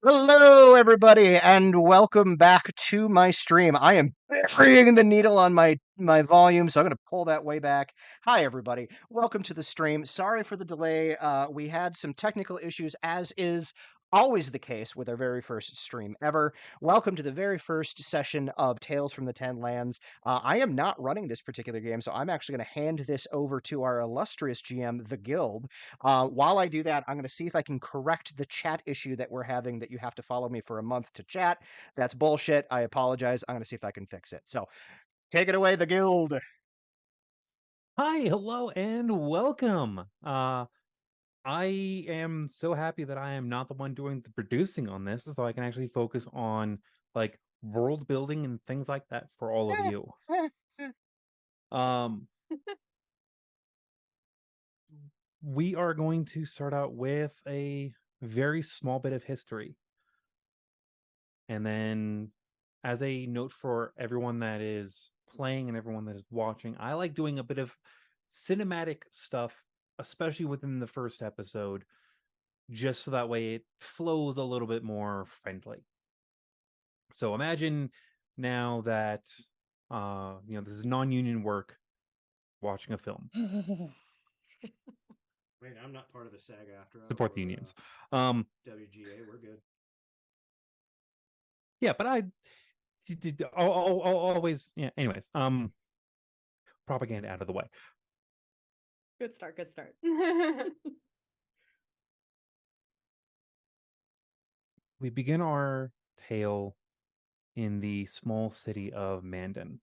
Hello, everybody, and welcome back to my stream. I am burying the needle on my volume, so I'm going to pull that way back. Hi, everybody. Welcome to the stream. Sorry for the delay. We had some technical issues, as is always the case with our very first stream ever. Welcome to the very first session of Tales from the Ten Lands. I am not running this particular game, so I'm actually going to hand this over to our illustrious GM, the Guild. While I do that, I'm going to see if I can correct the chat issue that we're having that you have to follow me for a month to chat. That's bullshit. I apologize. I'm going to see if I can fix it. So take it away, the Guild. Hi, hello, and welcome. I am so happy that I am not the one doing the producing on this, so I can actually focus on like world building and things like that for all of Eh, you. eh, eh. Um, we are going to start out with a very small bit of history, and then as a note for everyone that is playing and everyone that is watching, I like doing a bit of cinematic stuff, especially within the first episode just so that way it flows a little bit more friendly. So imagine now that this is non-union work watching a film. Wait, I'm not part of the SAG after Support the or unions. Um WGA. We're good. yeah, but always yeah, anyways, propaganda out of the way. Good start, good start. We begin our tale in the small city of Mandin.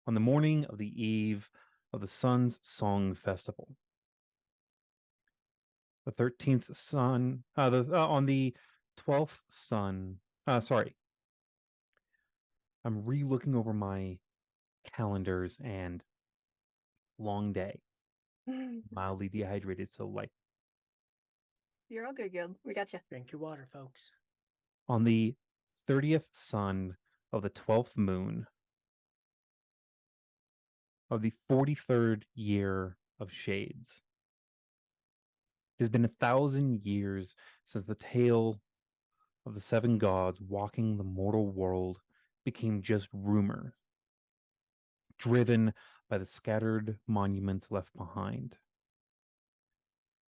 On the morning of the eve of the Sun's Song Festival. The 13th sun, on the 12th sun, sorry, I'm re-looking over my calendars and long day, mildly dehydrated, so like You're all good, Gil. We got you. Drink your water, folks. on the 30th sun of the 12th moon of the 43rd year of shades. It has been 1,000 years since the tale of the seven gods walking the mortal world became just rumor, driven by the scattered monuments left behind.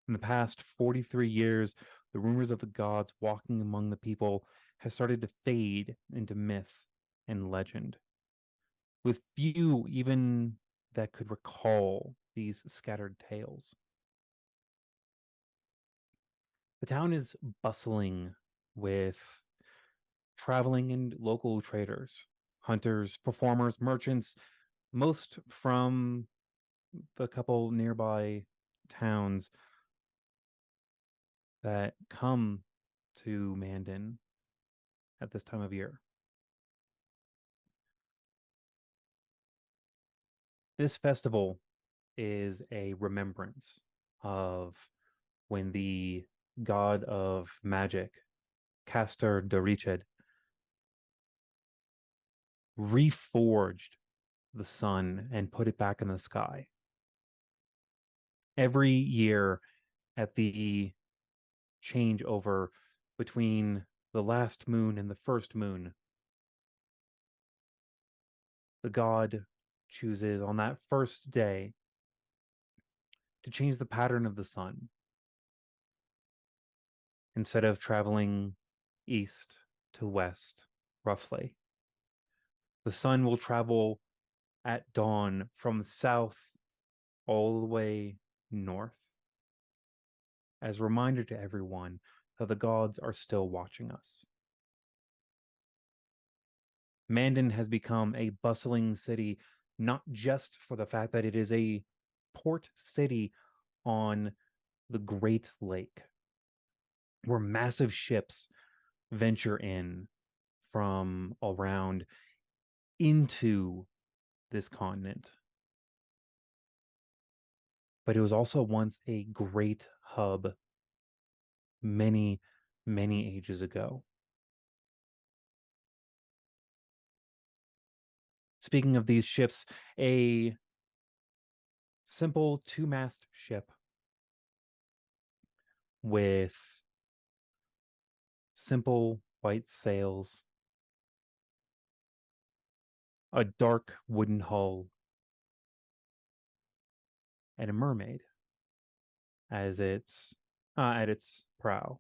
In the past 43 years, the rumors of the gods walking among the people have started to fade into myth and legend, with few even that could recall these scattered tales. The town is bustling with traveling and local traders, hunters, performers, merchants, most from the couple nearby towns that come to Mandin at this time of year. This festival is a remembrance of when the god of magic, Castor Doriched, reforged the sun and put it back in the sky. Every year at the changeover between the last moon and the first moon, the god chooses on that first day to change the pattern of the sun. Instead of traveling east to west, roughly, the sun will travel at dawn from south all the way north, as a reminder to everyone that the gods are still watching us. Mandin has become a bustling city, not just for the fact that it is a port city on the Great Lake, where massive ships venture in from around into this continent. But it was also once a great hub many, many ages ago. Speaking of these ships, a simple two-mast ship with simple white sails, a dark wooden hull, and a mermaid as its at its prow.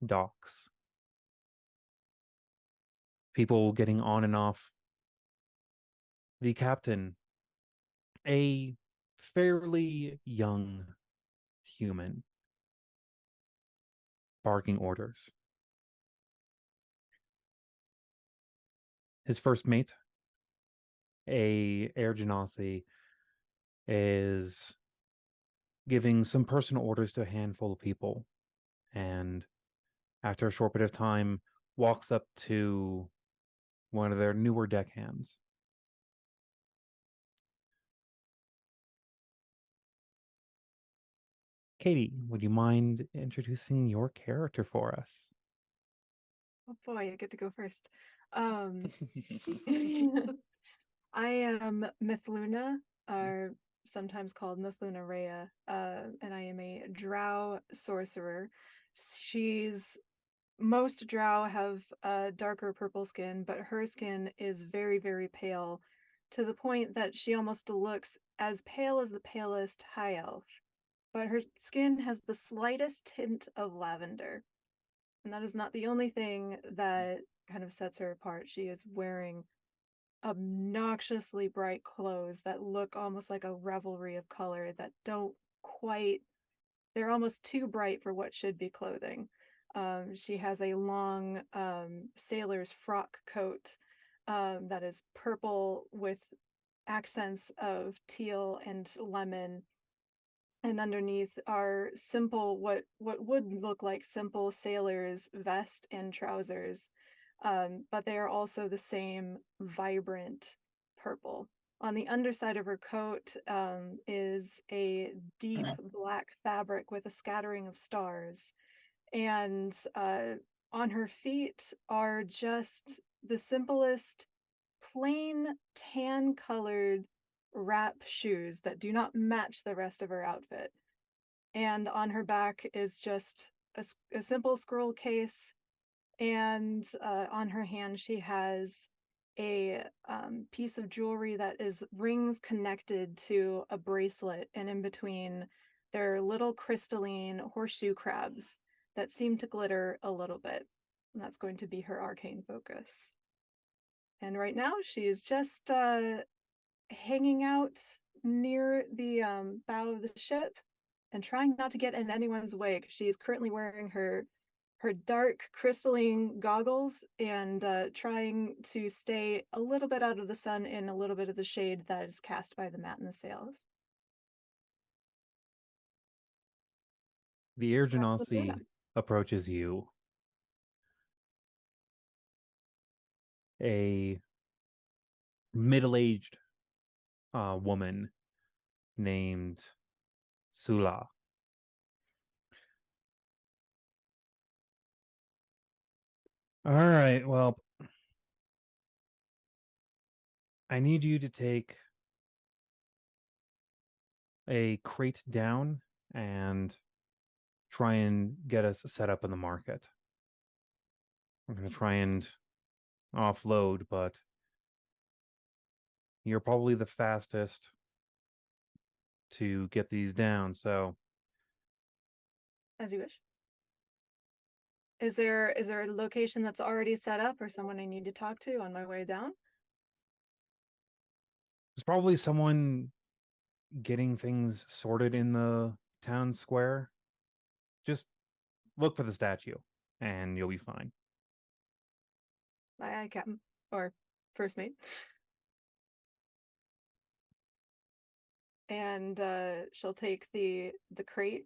Docks. People getting on and off. The captain, a fairly young human, barking orders. His first mate, a air genasi, is giving some personal orders to a handful of people, and after a short bit of time, walks up to one of their newer deckhands. Katie, would you mind introducing your character for us? Oh boy, I get to go first. I am Mithluna, or sometimes called Mithluna Rhea, and I am a drow sorcerer. Most drow have a darker purple skin, but her skin is very, very pale, to the point that she almost looks as pale as the palest high elf. But her skin has the slightest hint of lavender. And that is not the only thing that kind of sets her apart. She is wearing obnoxiously bright clothes that look almost like a revelry of color that don't quite, they're almost too bright for what should be clothing. She has a long sailor's frock coat that is purple with accents of teal and lemon, and underneath are simple, what would look like simple sailor's vest and trousers, but they are also the same vibrant purple. On the underside of her coat is a deep black fabric with a scattering of stars, and on her feet are just the simplest plain tan colored wrap shoes that do not match the rest of her outfit. And on her back is just a simple scroll case, and on her hand she has a piece of jewelry that is rings connected to a bracelet, and in between there are little crystalline horseshoe crabs that seem to glitter a little bit. And that's going to be her arcane focus. And right now she's just hanging out near the bow of the ship and trying not to get in anyone's way, because she is currently wearing her dark crystalline goggles and trying to stay a little bit out of the sun in a little bit of the shade that is cast by the mat and the sails. The air That's what's going genasi on. approaches you. A middle-aged woman named Sula. All right, well, I need you to take a crate down and try and get us set up in the market. I'm going to try and offload, but you're probably the fastest to get these down, so As you wish. Is there a location that's already set up or someone I need to talk to on my way down? there's probably someone getting things sorted in the town square. Just look for the statue and you'll be fine. Aye, aye, Captain. Or first mate. And she'll take the crate.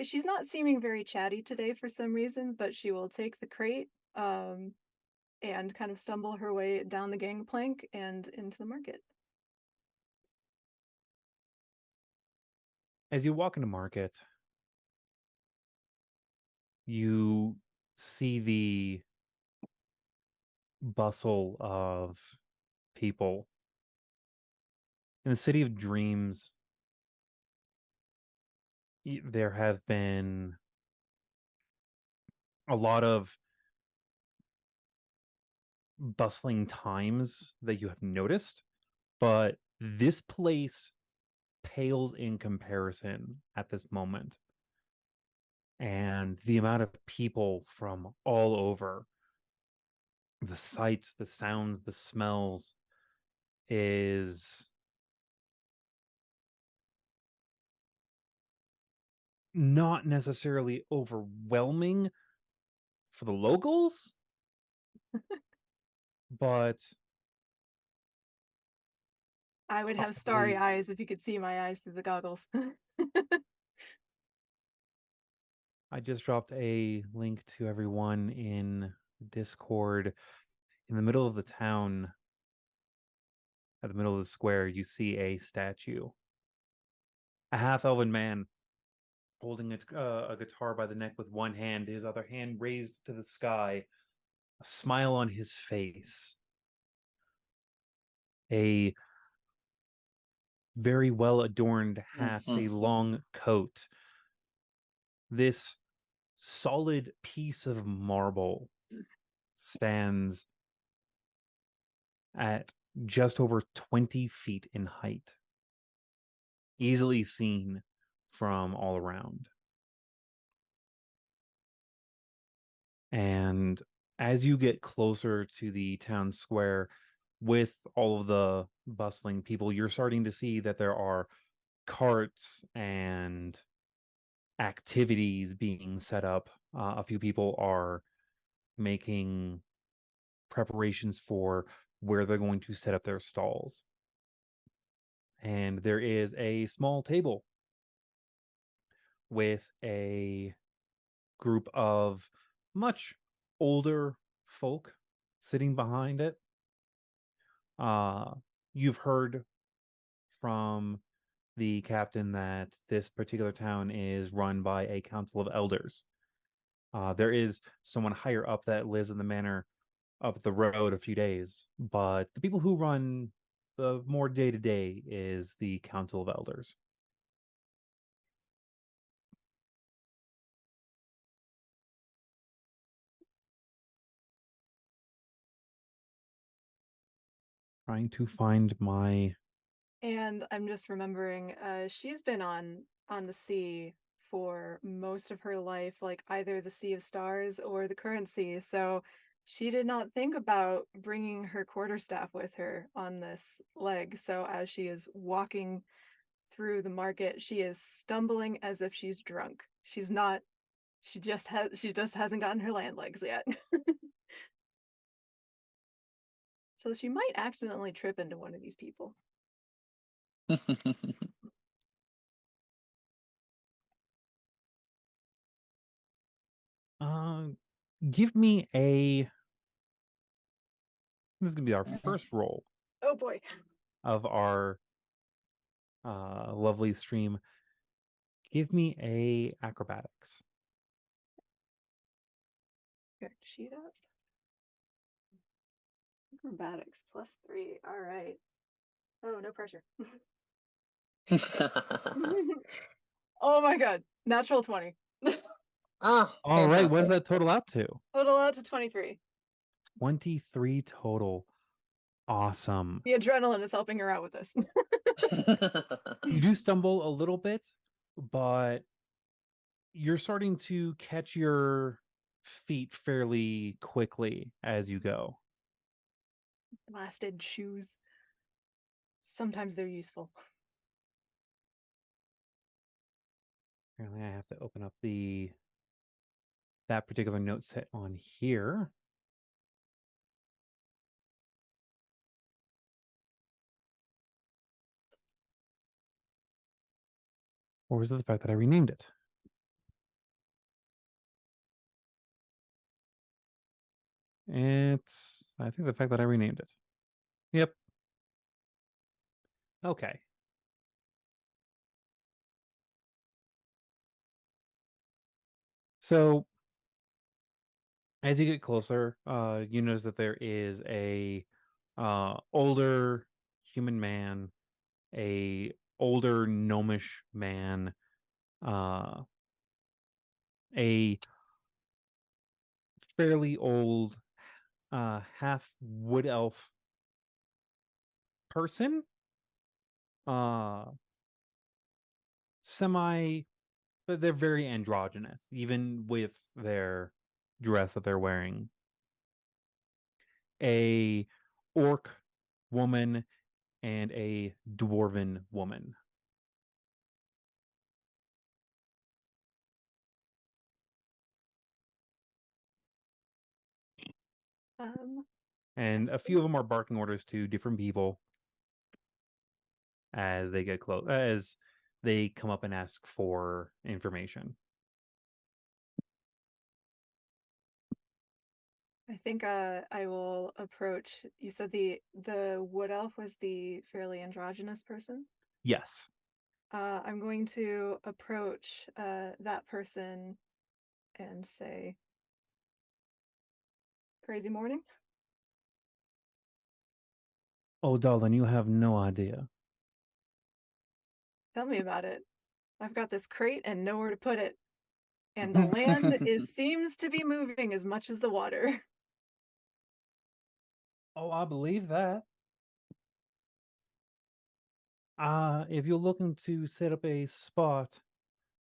She's not seeming very chatty today for some reason, but she will take the crate and kind of stumble her way down the gangplank and into the market. As you walk into market, you see the bustle of people. In the city of dreams, there have been a lot of bustling times that you have noticed, but this place pales in comparison at this moment. And the amount of people from all over, the sights, the sounds, the smells is not necessarily overwhelming for the locals, but I would have starry probably eyes if you could see my eyes through the goggles. I just dropped a link to everyone in Discord. In the middle of the town, at the middle of the square, you see a statue. A half elven man holding a guitar by the neck with one hand, his other hand raised to the sky, a smile on his face. A very well adorned hat, a long coat. This solid piece of marble stands at just over 20 feet in height, easily seen from all around. And as you get closer to the town square, with all of the bustling people, you're starting to see that there are carts and activities being set up. A few people are making preparations for where they're going to set up their stalls. And there is a small table with a group of much older folk sitting behind it. You've heard from the captain that this particular town is run by a council of elders. There is someone higher up that lives in the manor up the road a few days, but the people who run the more day to day is the council of elders. Trying to find my And I'm just remembering, she's been on the sea for most of her life, like either the Sea of Stars or the current sea. So she did not think about bringing her quarterstaff with her on this leg. So as she is walking through the market, she is stumbling as if she's drunk. She's not. She just hasn't gotten her land legs yet. So she might accidentally trip into one of these people. give me a this is gonna be our first roll Oh boy. of our lovely stream. Give me a acrobatics. Here, she does. Acrobatics +3. All right. Oh, no pressure. Oh my god. Natural 20. Ah, All right, what is fantastic. that total out to? Total out to 23. 23 total. Awesome. The adrenaline is helping her out with this. You do stumble a little bit, but you're starting to catch your feet fairly quickly as you go. Blasted shoes. Sometimes they're useful. Apparently, I have to open up that particular note set on here. Or is it the fact that I renamed it? I think the fact that I renamed it. Yep. Okay. So as you get closer, you notice that there is a older human man, a older gnomish man, a fairly old, half wood elf person. Uh, semi, but they're very androgynous, even with their dress that they're wearing. A orc woman and a dwarven woman. Um, And a few of them are barking orders to different people as they get close, as they come up and ask for information. I think I will approach. You said the wood elf was the fairly androgynous person. Yes. I'm going to approach that person and say, "Crazy morning." Oh, darling, you have no idea. Tell me about it. I've got this crate and nowhere to put it, and the land seems to be moving as much as the water. Oh, I believe that. If you're looking to set up a spot,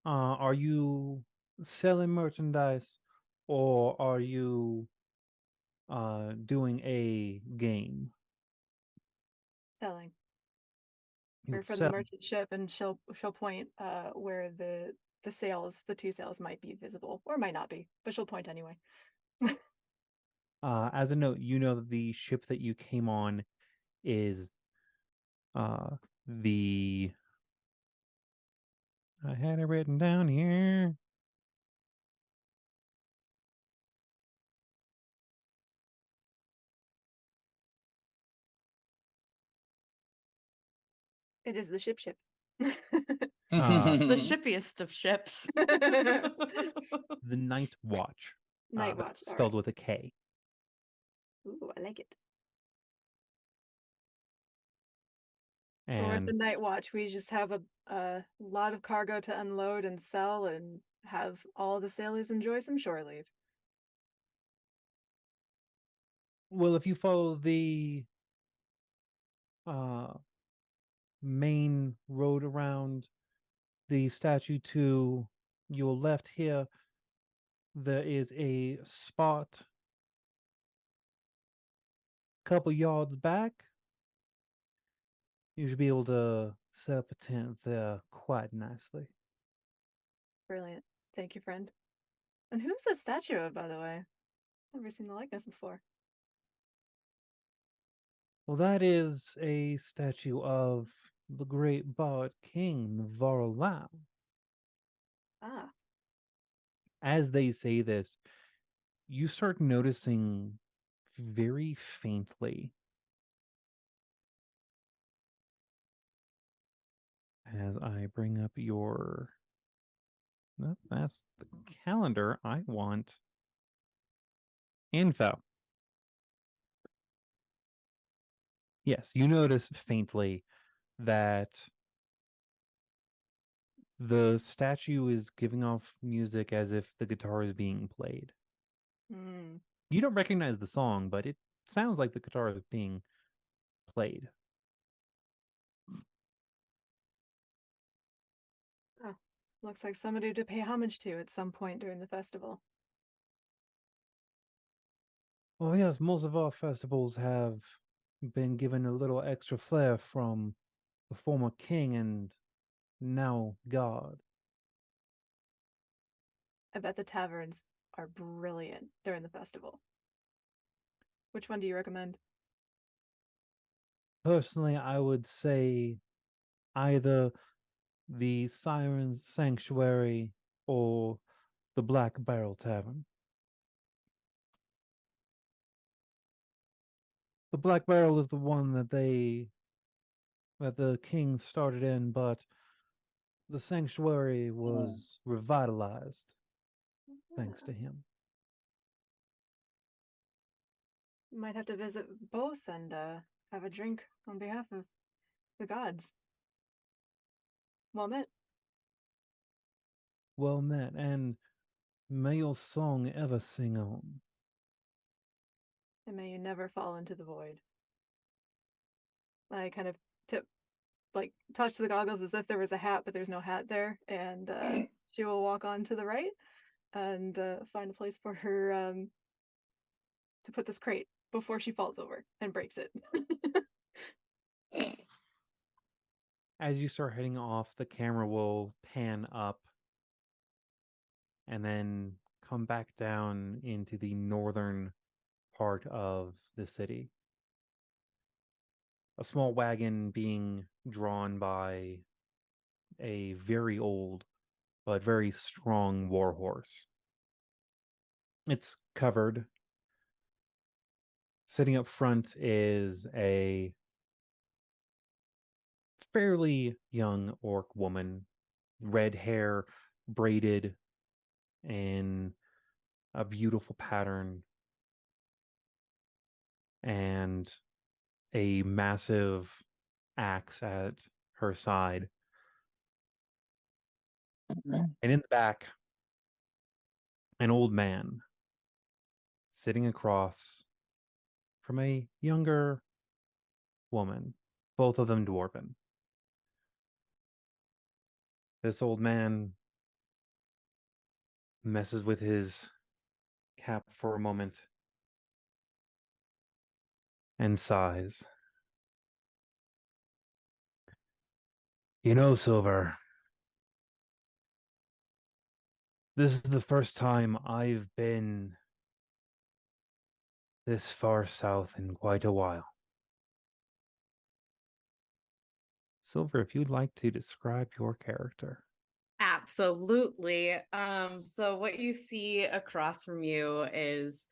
are you selling merchandise or are you doing a game? Selling. You We're would from the sell. merchant ship, and she'll point where the two sails might be visible or might not be, but she'll point anyway. As a note, you know that the ship that you came on is uh the I had it written down here. It is the ship. Uh, The shippiest of ships. the Night Watch. Night That's Watch. All spelled right. with a K. Ooh, I like it. But with the And Night Watch, we just have a lot of cargo to unload and sell, and have all the sailors enjoy some shore leave. well, if you follow the uh main road around the statue to your left here, there is a spot a couple yards back. You should be able to set up a tent there quite nicely. Brilliant. Thank you, friend. And who's the statue of, by the way? Never seen the likeness before. Well, that is a statue of the great bard king Varlam. Ah, As they say this, you start noticing very faintly as I bring up your. No, that's the calendar. I want info. Yes, you notice faintly that the statue is giving off music as if the guitar is being played. hmm. You don't recognize the song, but it sounds like the guitar is being played. Oh, looks like somebody to pay homage to at some point during the festival. Well, yes, most of our festivals have been given a little extra flair from the former king and now god. I bet the taverns are brilliant during the festival. Which one do you recommend? Personally, I would say either the Siren's Sanctuary or the Black Barrel Tavern. The Black Barrel is the one that the king started in, but the sanctuary was revitalized thanks to Ah, him. might have to visit both and have a drink on behalf of the gods. Well met. Well met, and may your song ever sing on. never fall into the void. I kind of touch the goggles as if there was a hat, but there's no hat there, and she will walk on to the right and find a place for her to put this crate before she falls over and breaks it. As you start heading off, the camera will pan up and then come back down into the northern part of the city. A small wagon being drawn by a very old but very strong warhorse. It's covered. Sitting up front is a fairly young orc woman, red hair braided in a beautiful pattern, and a massive axe at her side. And in the back, an old man sitting across from a younger woman, both of them dwarven. This old man messes with his cap for a moment and sighs. You know, Silver, this is the first time I've been this far south in quite a while. Silver, if you'd like to describe your character. Absolutely. So what you see across from you is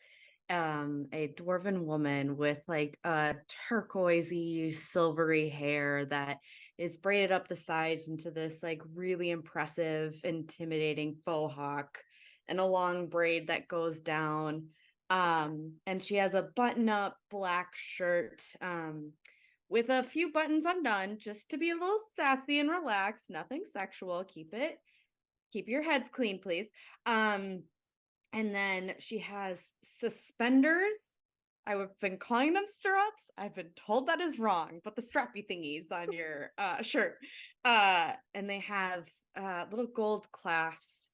a dwarven woman with like a turquoisey silvery hair that is braided up the sides into this like really impressive, intimidating faux hawk, and a long braid that goes down. And she has a button-up black shirt with a few buttons undone, just to be a little sassy and relaxed. Nothing sexual. Keep your heads clean, please. And then she has suspenders. I've been calling them stirrups. I've been told that is wrong, but the strappy thingies on your shirt. And they have little gold clasps.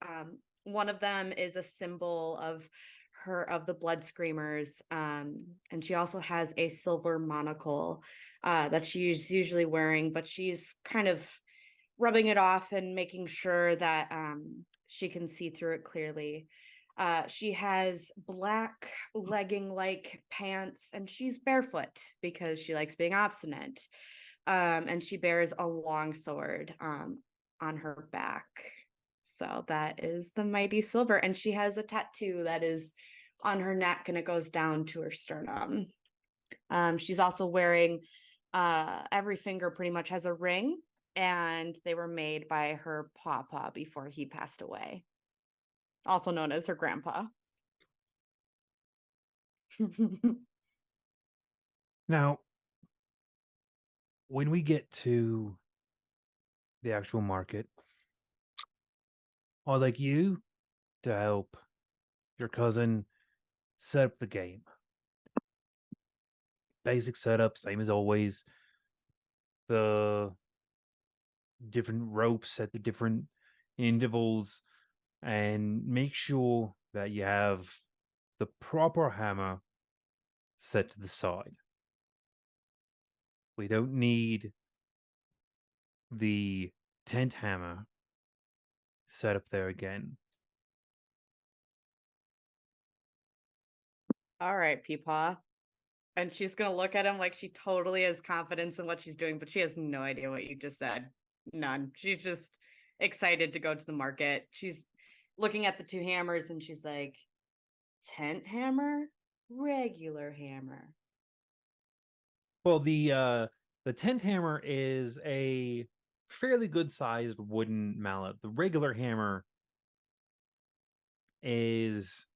One of them is a symbol of the blood screamers. And she also has a silver monocle that she's usually wearing, but she's kind of rubbing it off and making sure that she can see through it clearly. She has black legging-like pants, and she's barefoot because she likes being obstinate. And she bears a long sword on her back. So that is the mighty Silver. And she has a tattoo that is on her neck, and it goes down to her sternum. She's also wearing every finger pretty much has a ring, and they were made by her papa before he passed away, also known as her grandpa. Now, when we get to the actual market, I'd like you to help your cousin set up the game. Basic setup, same as always. The different ropes at the different intervals, and make sure that you have the proper hammer set to the side. We don't need the tent hammer set up there again. All right, Peepaw. And she's gonna look at him like she totally has confidence in what she's doing, but she has no idea what you just said. None. She's just excited to go to the market. She's looking at the two hammers and she's like, tent hammer, regular hammer. Well, the tent hammer is a fairly good sized wooden mallet. The regular hammer is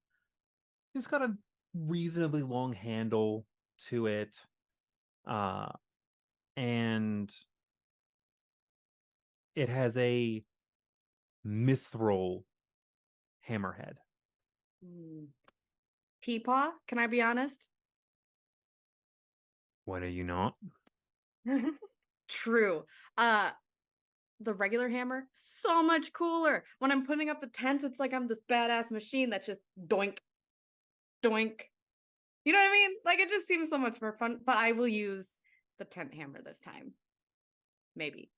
it's got a reasonably long handle to it, and it has a mithril hammerhead. Peepaw, can I be honest? When are you not? True. The regular hammer, so much cooler. When I'm putting up the tents, it's like I'm this badass machine that's just doink, doink. You know what I mean? Like, it just seems so much more fun. But I will use the tent hammer this time. Maybe.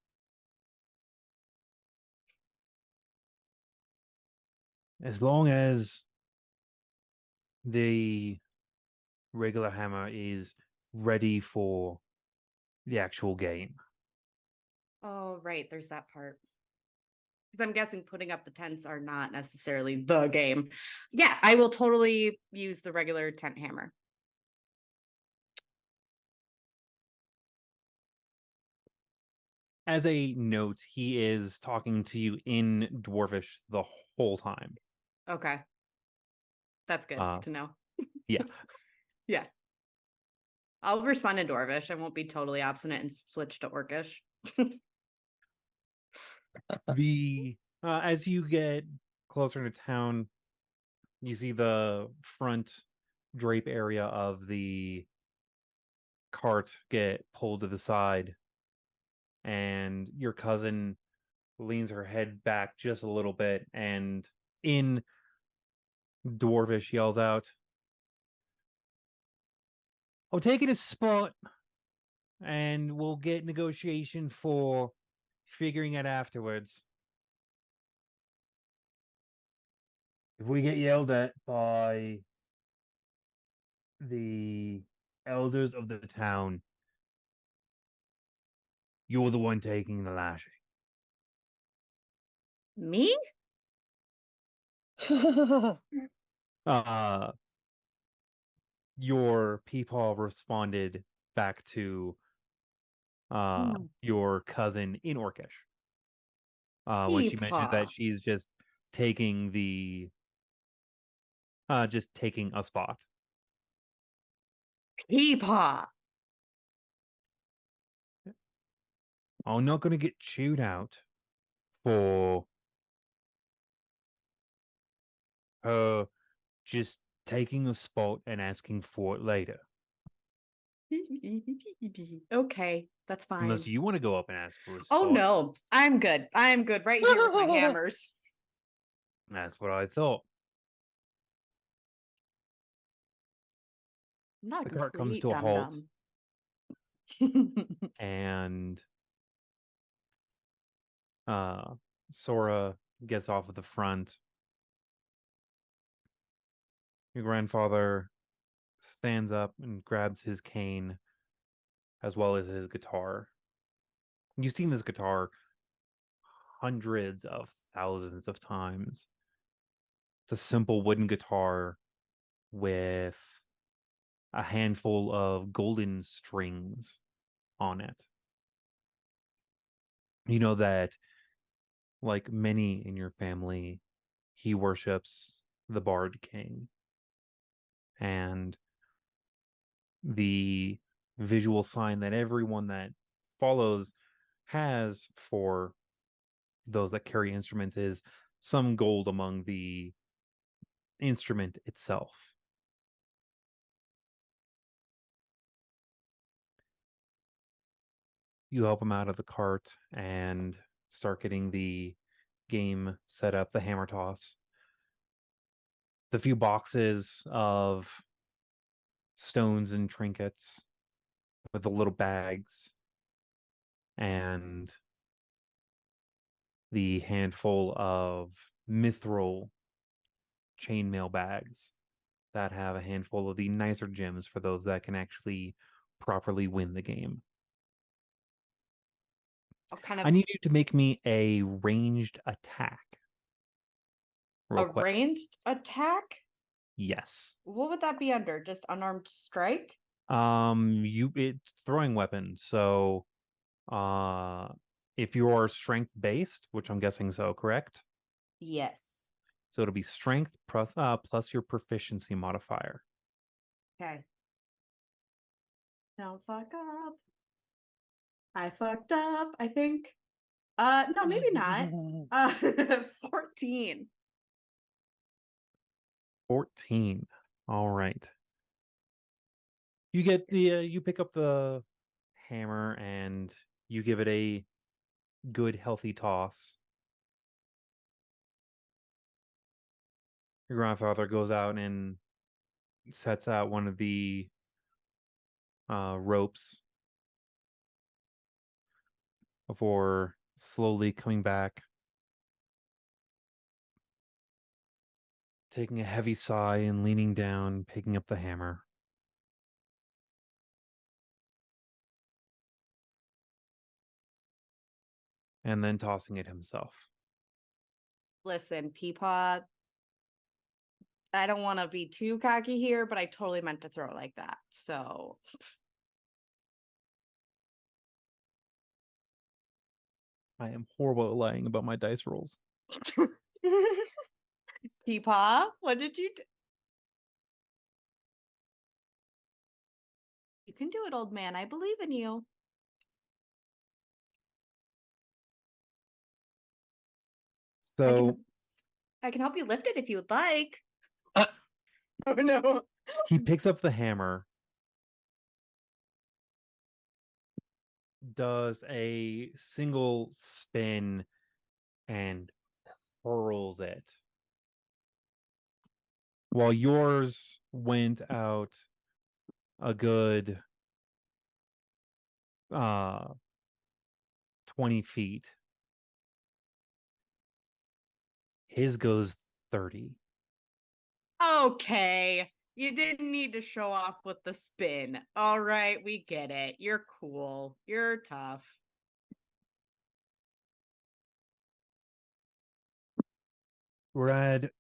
As long as the regular hammer is ready for the actual game. Oh, right. There's that part. Because I'm guessing putting up the tents are not necessarily the game. Yeah, I will totally use the regular tent hammer. As a note, he is talking to you in Dwarvish the whole time. Okay. That's good to know. Yeah. Yeah. I'll respond in Dwarvish. I won't be totally obstinate and switch to Orcish. The as you get closer to town, you see the front drape area of the cart get pulled to the side, and your cousin leans her head back just a little bit and in Dwarvish yells out, "I'll take it a spot and we'll get negotiation for figuring it afterwards. If we get yelled at by the elders of the town, you're the one taking the lashing." Me? Your peepaw responded back to your cousin in Orcish. When she mentioned that Peepaw. she's just taking the just taking a spot. Peepaw. I'm not gonna get chewed out for her just taking a spot and asking for it later. Okay, that's fine. Unless you want to go up and ask for a Oh spot. no, I'm good. I'm good right here with my hammers. That's what I thought. I'm not a The cart comes complete to a halt, dum-dum. and Sora gets off at the front. Your grandfather stands up and grabs his cane as well as his guitar. You've seen this guitar hundreds of thousands of times. It's a simple wooden guitar with a handful of golden strings on it. You know that, like many in your family, he worships the Bard King. And the visual sign that everyone that follows has for those that carry instruments is some gold among the instrument itself. You help him out of the cart and start getting the game set up, the hammer toss. The few boxes of stones and trinkets with the little bags and the handful of mithril chainmail bags that have a handful of the nicer gems for those that can actually properly win the game. I need you to make me a ranged attack. Real A quick. ranged attack? Yes. What would that be under? Just unarmed strike? It's throwing weapon, so if you are strength based, which I'm guessing so, correct? Yes. So it'll be strength plus your proficiency modifier. Okay. Don't fuck up. I fucked up, I think. No, maybe not. 14. 14. All right. You get the you pick up the hammer and you give it a good healthy toss. Your grandfather goes out and sets out one of the ropes before slowly coming back, taking a heavy sigh and leaning down, picking up the hammer. And then tossing it himself. Listen, Peapod, I don't want to be too cocky here, but I totally meant to throw it like that. So I am horrible at lying about my dice rolls. Peepaw, what did you do? You can do it, old man. I believe in you. So I can help you lift it if you would like. Oh no. he picks up the hammer, does a single spin, and hurls it. While yours went out a good 20 feet, his goes 30. Okay. You didn't need to show off with the spin. All right, we get it. You're cool. You're tough. We're at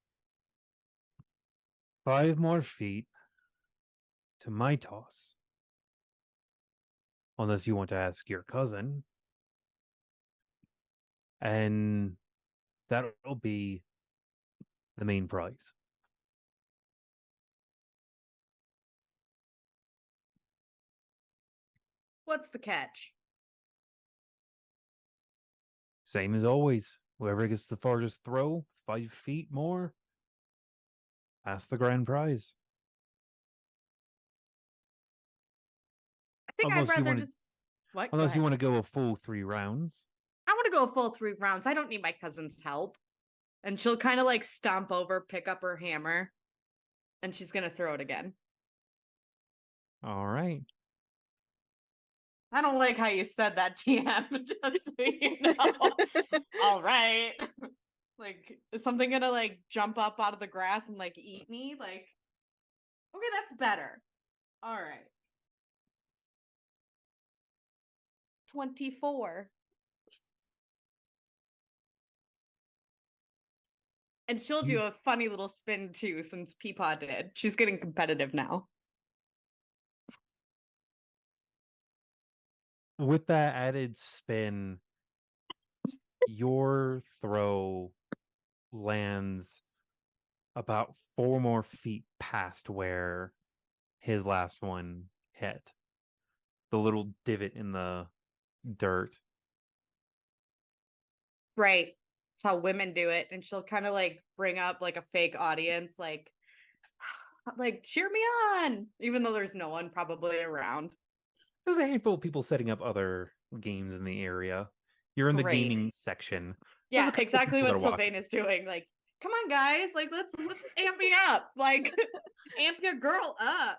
5 more feet to my toss. Unless you want to ask your cousin. And that'll be the main prize. What's the catch? Same as always. Whoever gets the farthest throw, 5 feet more, that's the grand prize. I think I'd rather just what? Unless you want to go a full 3 rounds. I want to go a full 3 rounds. I don't need my cousin's help. And she'll kind of like stomp over, pick up her hammer, and she's gonna throw it again. All right. I don't like how you said that, TM. Just so you know. All right. Like, is something gonna like jump up out of the grass and like eat me? Like, okay, that's better. All right. 24. And she'll do a funny little spin too, since Peepaw did. She's getting competitive now. With that added spin, your throw lands about 4 more feet past where his last one hit. The little divot in the dirt. Right. That's how women do it. And she'll kind of like bring up like a fake audience, like cheer me on, even though there's no one probably around. There's a handful of people setting up other games in the area. You're in the Great. gaming section. Yeah, exactly what Sylvane is doing. Like, come on, guys, like let's amp me up. Like, amp your girl up.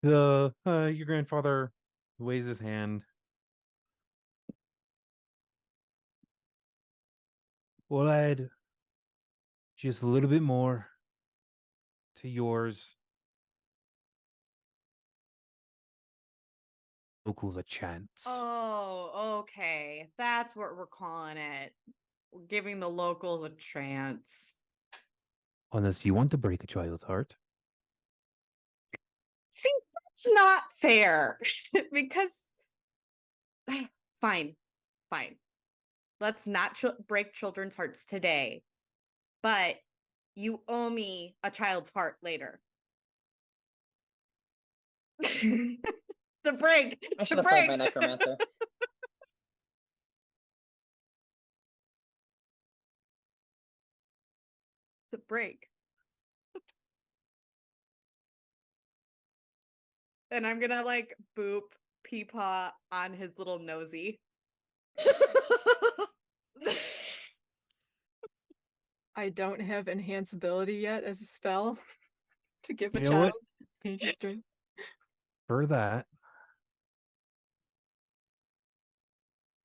Your grandfather waves his hand. We'll add just a little bit more to yours. Locals a chance. Oh, okay. That's what we're calling it. We're giving the locals a chance. Unless you want to break a child's heart. See, that's not fair. Because fine. Let's not break children's hearts today. But you owe me a child's heart later. The break. I should have played my necromancer. to break. And I'm gonna like boop Peepaw on his little nosy. I don't have enhanceability yet as a spell to give a You know what? child mage strength. For that,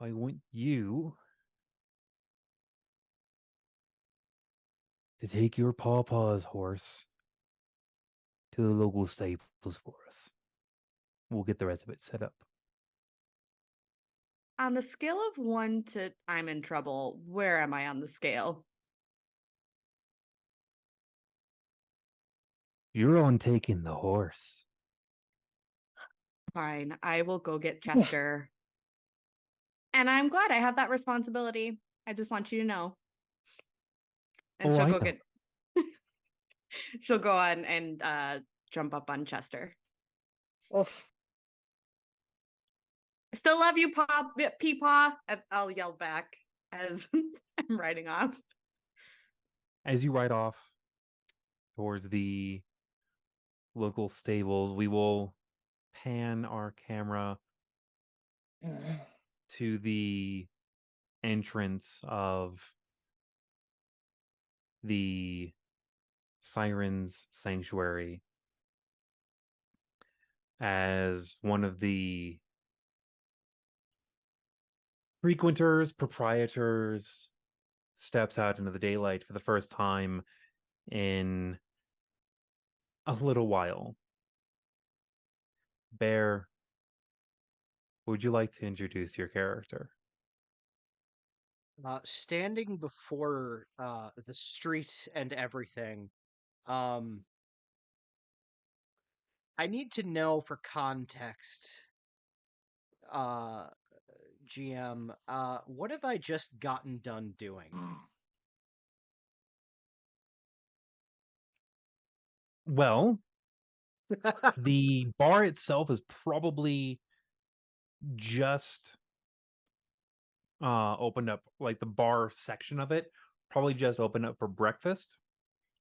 I want you to take your pawpaw's horse to the local stables for us. We'll get the rest of it set up. On the scale of 1 to I'm in trouble, where am I on the scale? You're on taking the horse. Fine, I will go get Chester. And I'm glad I have that responsibility. I just want you to know. And Oh, she'll I go know. get she'll go on and jump up on Chester. Oof. I still love you, Peepaw. And I'll yell back as I'm riding off. As you ride off towards the local stables, we will pan our camera to the entrance of the Sirens Sanctuary as one of the frequenters, proprietors steps out into the daylight for the first time in a little while. Bear, would you like to introduce your character? Standing before the street and everything, I need to know for context, uh, GM, what have I just gotten done doing? Well, the bar itself is probably just opened up, like the bar section of it probably just opened up for breakfast.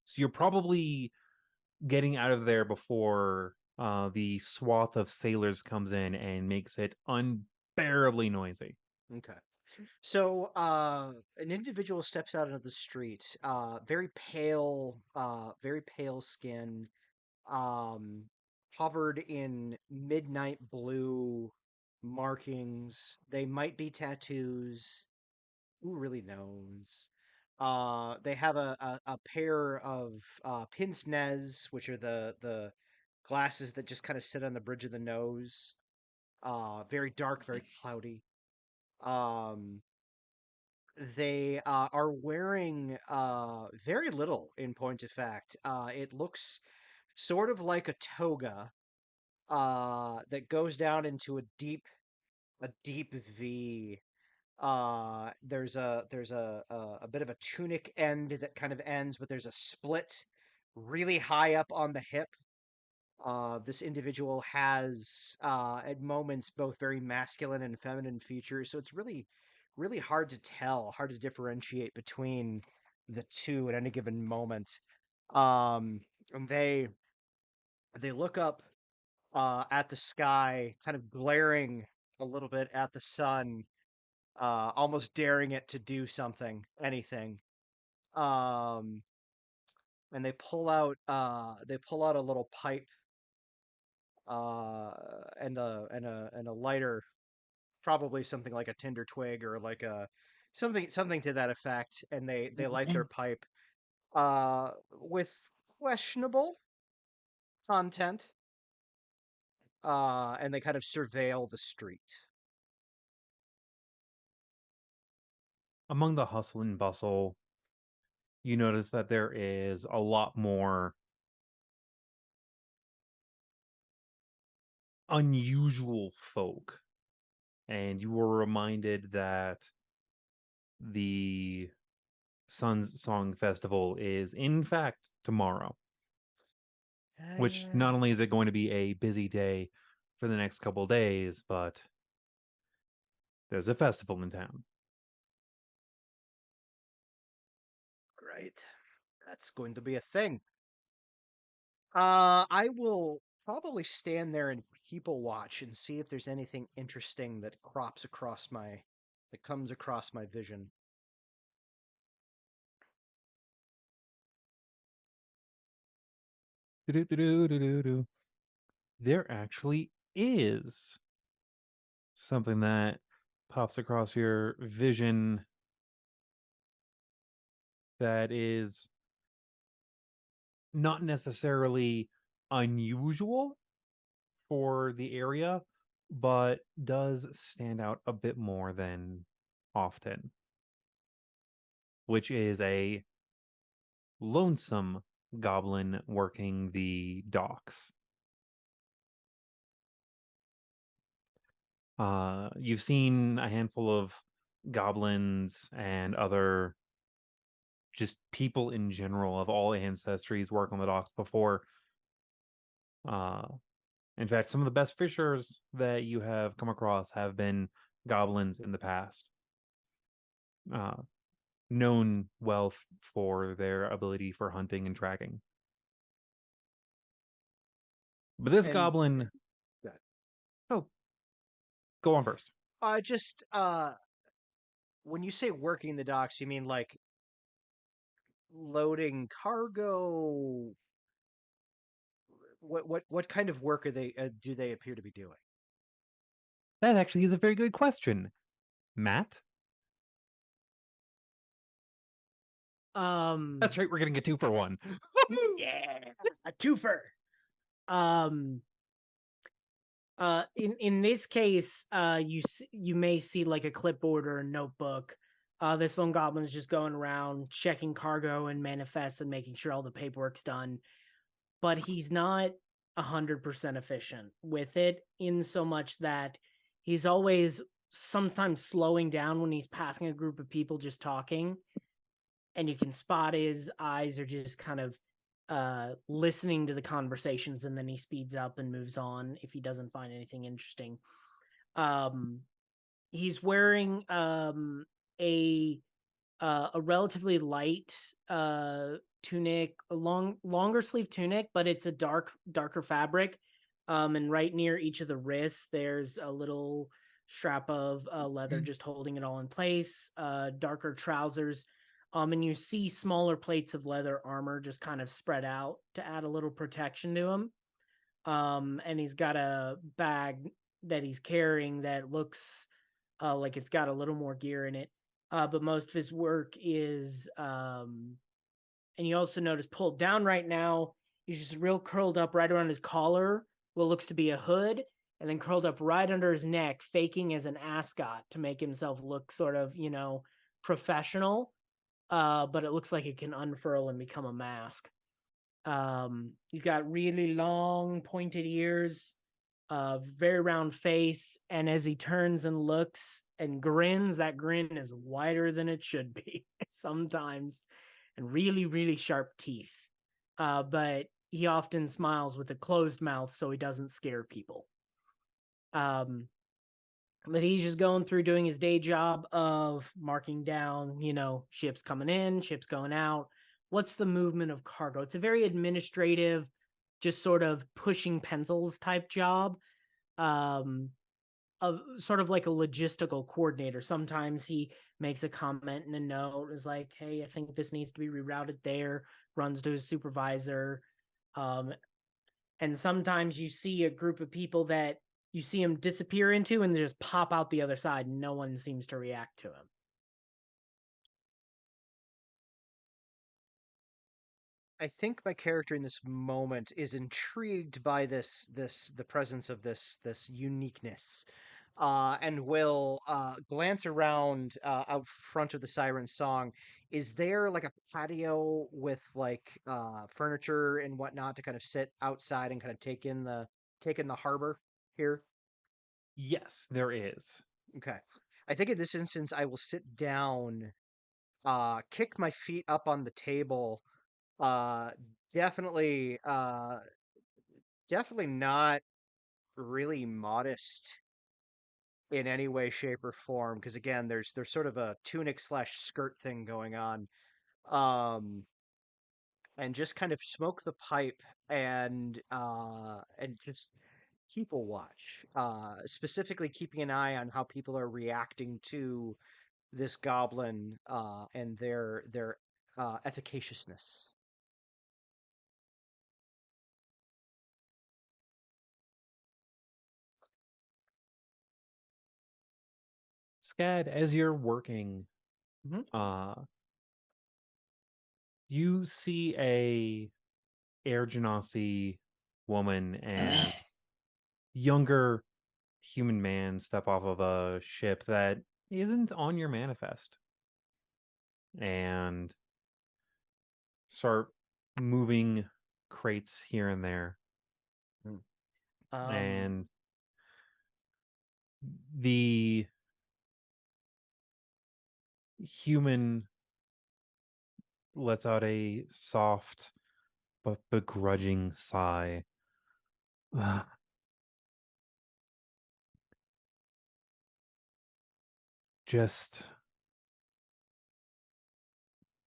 So you're probably getting out of there before the swath of sailors comes in and makes it unbearably noisy. Okay. So, an individual steps out into the street, very pale skin, um, covered in midnight blue markings. They might be tattoos. Who really knows? They have a pair of pince nez, which are the glasses that just kind of sit on the bridge of the nose. Very dark, very cloudy. Um, they are wearing very little in point of fact. It looks sort of like a toga that goes down into a deep V. There's a bit of a tunic end that kind of ends, but there's a split really high up on the hip. This individual has, at moments, both very masculine and feminine features, so it's really hard to tell, hard to differentiate between the two at any given moment. And they look up at the sky, kind of glaring a little bit at the sun, almost daring it to do something, anything. Um, and they pull out a little pipe uh, and a lighter, probably something like a tinder twig or like a something to that effect, and they light their pipe with questionable content, and they kind of surveil the street. Among the hustle and bustle, you notice that there is a lot more unusual folk, and you were reminded that the Sun Song Festival is in fact tomorrow, which not only is it going to be a busy day for the next couple days, but there's a festival in town. Right. That's going to be a thing. I will probably stand there and people watch and see if there's anything interesting that comes across my vision. Do-do-do-do-do-do-do. There actually is something that pops across your vision that is not necessarily unusual for the area, but does stand out a bit more than often, which is a lonesome goblin working the docks. You've seen a handful of goblins and other just people in general of all ancestries work on the docks before. Uh, in fact, some of the best fishers that you have come across have been goblins in the past. Uh, Known well for their ability for hunting and tracking. But this And goblin, uh, oh, go on first. just when you say working the docks, you mean like loading cargo? What kind of work are they do they appear to be doing? That actually is a very good question, Matt. That's right. We're getting a 2-for-1. Yeah, a twofer. In this case, you may see like a clipboard or a notebook. This lone goblin is just going around checking cargo and manifests and making sure all the paperwork's done, but he's not 100% efficient with it, in so much that he's always sometimes slowing down when he's passing a group of people just talking, and you can spot his eyes are just kind of listening to the conversations, and then he speeds up and moves on if he doesn't find anything interesting. He's wearing a relatively light tunic, a longer sleeve tunic, but it's a darker fabric. And right near each of the wrists, there's a little strap of leather just holding it all in place. Darker trousers. And you see smaller plates of leather armor just kind of spread out to add a little protection to him. And he's got a bag that he's carrying that looks like it's got a little more gear in it. But most of his work is, and you also notice pulled down right now, he's just real curled up right around his collar, what looks to be a hood, and then curled up right under his neck, faking as an ascot to make himself look sort of, professional. But it looks like it can unfurl and become a mask. He's got really long pointed ears, very round face, and as he turns and looks and grins, that grin is wider than it should be sometimes, and really, really sharp teeth. But he often smiles with a closed mouth so he doesn't scare people. But he's just going through doing his day job of marking down, ships coming in, ships going out. What's the movement of cargo? It's a very administrative, just sort of pushing pencils type job. Of sort of like a logistical coordinator. Sometimes he makes a comment and a note is like, hey, I think this needs to be rerouted there, runs to his supervisor. And sometimes you see a group of people that you see him disappear into and they just pop out the other side and no one seems to react to him. I think my character in this moment is intrigued by the presence of this uniqueness, and will glance around out front of the Siren Song. Is there like a patio with like furniture and whatnot to kind of sit outside and kind of take in the harbor here? Yes, there is. Okay. I think in this instance I will sit down, kick my feet up on the table, uh definitely definitely not really modest in any way, shape, or form, because again, there's sort of a tunic slash skirt thing going on. Um and just kind of smoke the pipe and just keep a watch. Specifically, keeping an eye on how people are reacting to this goblin and their efficaciousness. Scad, as you're working, you see a Air Genasi woman and younger human man step off of a ship that isn't on your manifest and start moving crates here and there. And the human lets out a soft but begrudging sigh. Just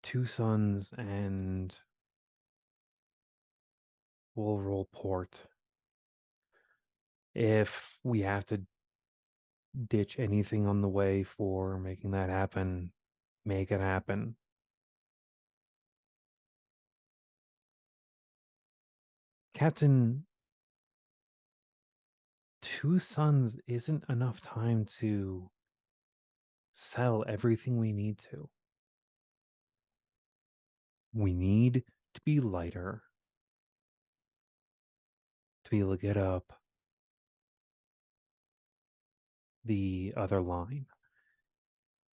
2 sons and we'll roll port. If we have to ditch anything on the way for making that happen, make it happen. Captain, 2 sons isn't enough time to sell everything we need to. We need to be lighter to be able to get up the other line.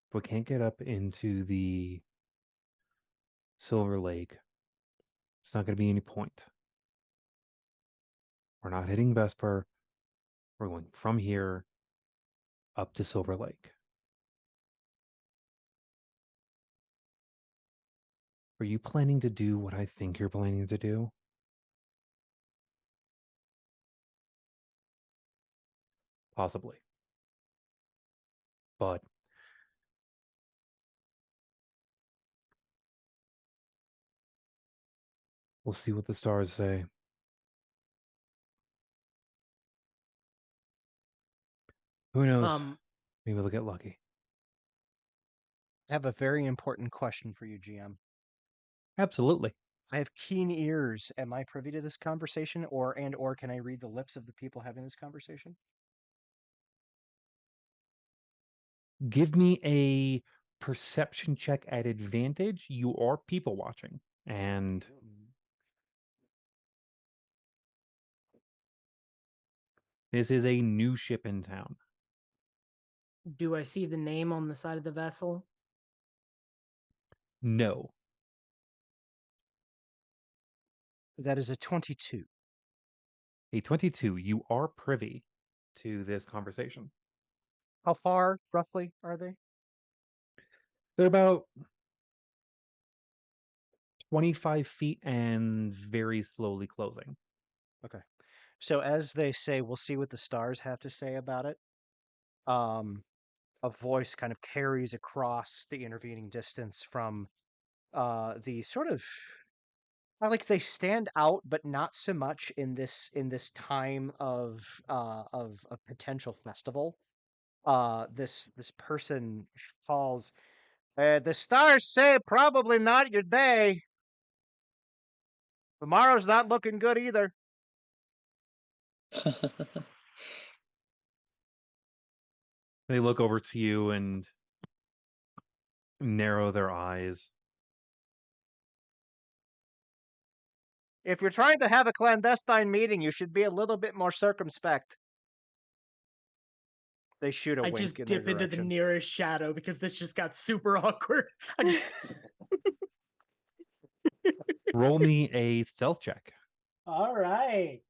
If we can't get up into the Silver Lake, it's not going to be any point. We're not hitting Vesper. We're going from here up to Silver Lake. Are you planning to do what I think you're planning to do? Possibly. But we'll see what the stars say. Who knows? Maybe we'll get lucky. I have a very important question for you, GM. Absolutely. I have keen ears. Am I privy to this conversation, or can I read the lips of the people having this conversation? Give me a perception check at advantage. You are people watching. And this is a new ship in town. Do I see the name on the side of the vessel? No. That is a 22. A 22. You are privy to this conversation. How far, roughly, are they? They're about 25 feet and very slowly closing. Okay. So as they say, we'll see what the stars have to say about it. A voice kind of carries across the intervening distance from the sort of like they stand out, but not so much in this time of potential festival. This person calls, the stars say probably not your day. Tomorrow's not looking good either. They look over to you and narrow their eyes. If you're trying to have a clandestine meeting, you should be a little bit more circumspect. They shoot a I wink just in dip their into the direction. nearest shadow because this just got super awkward. I just Roll me a stealth check. All right.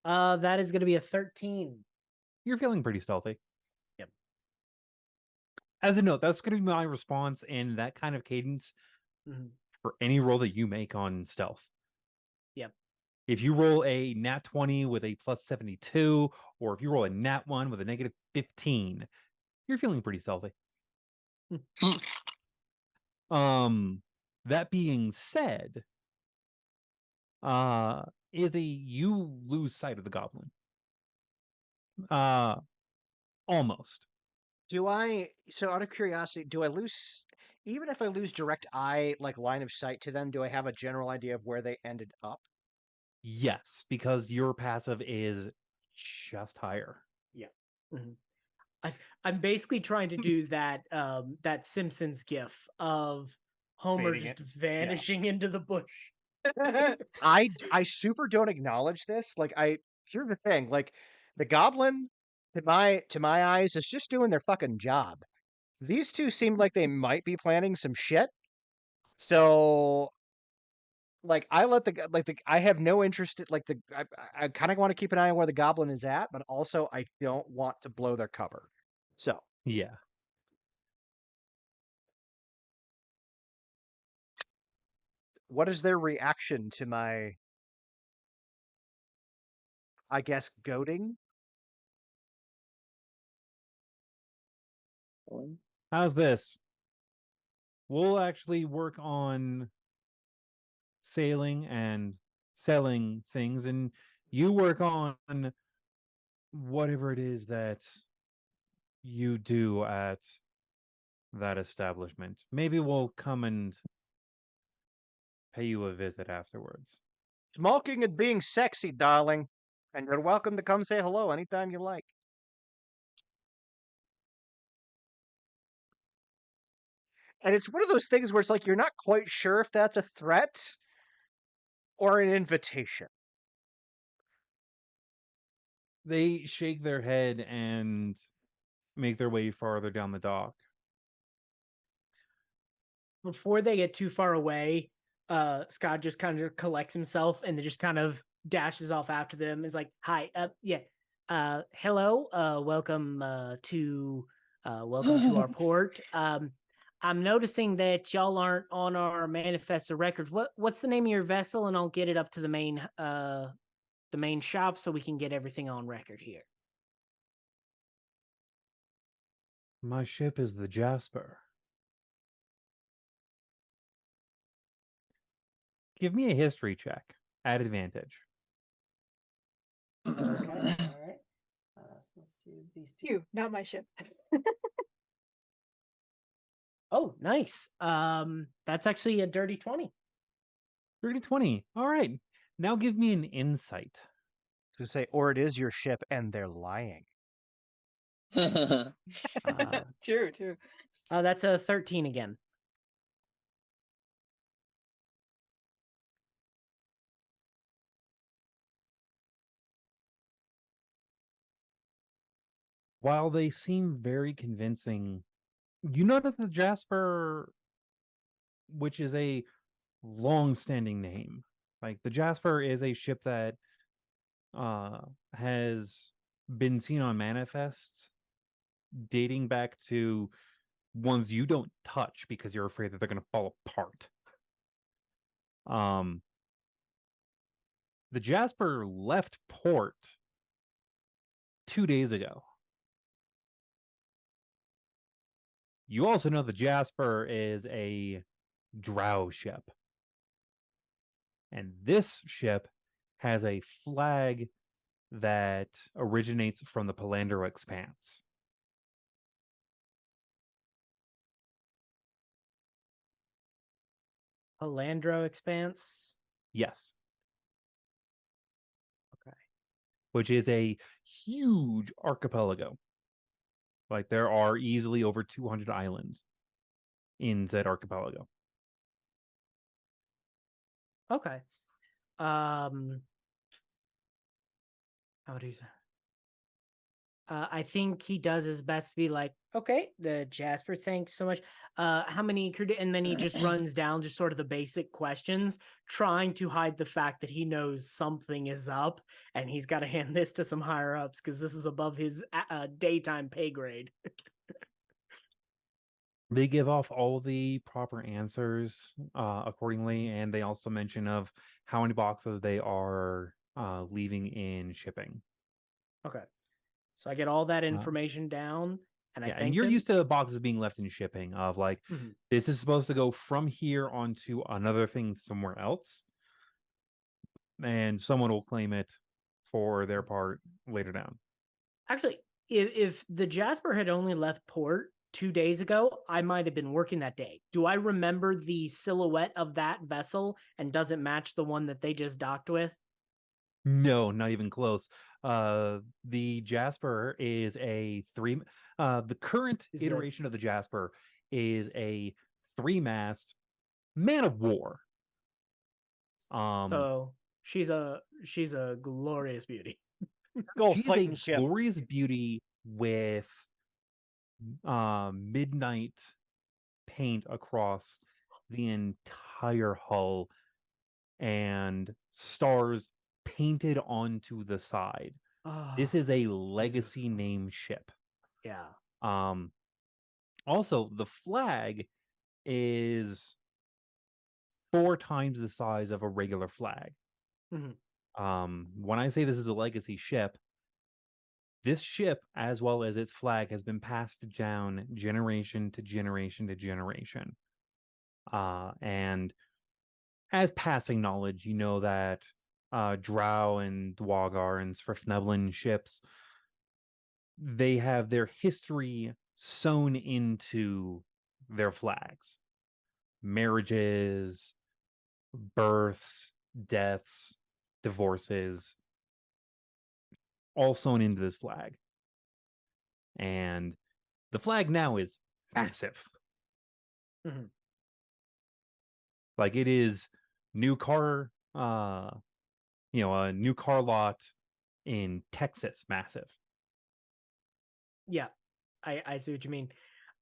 That is going to be a 13. You're feeling pretty stealthy. Yep. As a note, that's going to be my response in that kind of cadence for any roll that you make on stealth. Yep. If you roll a nat 20 with a plus 72, or if you roll a nat 1 with a negative 15, you're feeling pretty stealthy. That being said, you lose sight of the goblin. Almost. So out of curiosity, do I lose, even if I lose direct eye, like line of sight to them, do I have a general idea of where they ended up? Yes, because your passive is just higher. Yeah. I'm basically trying to do that that Simpsons gif of Homer Fading just it. vanishing into the bush. I super don't acknowledge this. Like here's the thing, like the goblin to my eyes is just doing their fucking job. These two seem like they might be planning some shit. So like I let I have no interest in I kind of want to keep an eye on where the goblin is at, but also I don't want to blow their cover. So, Yeah. what is their reaction to my, I guess, goading? How's this? We'll actually work on sailing and selling things, and you work on whatever it is that you do at that establishment. Maybe we'll come and pay you a visit afterwards. Smoking and being sexy, darling. And you're welcome to come say hello anytime you like. And it's one of those things where it's like you're not quite sure if that's a threat or an invitation. They shake their head and make their way farther down the dock. Before they get too far away, Scott just kind of collects himself and then just kind of dashes off after them. Is like, "Hi, hello, welcome to our port. I'm noticing that y'all aren't on our manifesto records. What's the name of your vessel? And I'll get it up to the main shop so we can get everything on record here." My ship is the Jasper. Give me a history check at advantage. Okay, all right. Let's do these two. You, not my ship. Oh, nice. That's actually a dirty 20. 30-20. All right. Now give me an insight. To say, or it is your ship and they're lying. True. That's a 13 again. While they seem very convincing, you know that the Jasper, which is a long-standing name, like the Jasper is a ship that has been seen on manifests dating back to ones you don't touch because you're afraid that they're going to fall apart. The Jasper left port 2 days ago. You also know the Jasper is a drow ship. And this ship has a flag that originates from the Palandro Expanse. Palandro Expanse. Yes. Okay. Which is a huge archipelago. Like there are easily over 200 islands in said archipelago. Okay. How do you say? I think he does his best to be like, okay, the Jasper, thanks so much. How many and then he just runs down just sort of the basic questions, trying to hide the fact that he knows something is up and he's got to hand this to some higher ups because this is above his daytime pay grade. They give off all the proper answers accordingly, and they also mention of how many boxes they are leaving in shipping. Okay. So I get all that information down, And Yeah, I and you're used to boxes being left in shipping of like, this is supposed to go from here onto another thing somewhere else, and someone will claim it for their part later down. Actually, if the Jasper had only left port 2 days ago, I might have been working that day. Do I remember the silhouette of that vessel, and does it match the one that they just docked with? No, not even close. The Jasper is a three. The current Is it- iteration of the Jasper is a 3-mast man of war. So she's a glorious beauty. Go she's fighting a ship. glorious beauty with midnight paint across the entire hull and stars painted onto the side. This is a legacy name ship. Yeah. Also, the flag is 4 times the size of a regular flag. When I say this is a legacy ship, this ship, as well as its flag, has been passed down generation to generation to generation. And as passing knowledge, you know that Drow and Dwagar and Svrfneblin ships, they have their history sewn into their flags. Marriages, births, deaths, divorces, all sewn into this flag. And the flag now is massive. Like, it is new car, a new car lot in Texas, massive. Yeah, I see what you mean.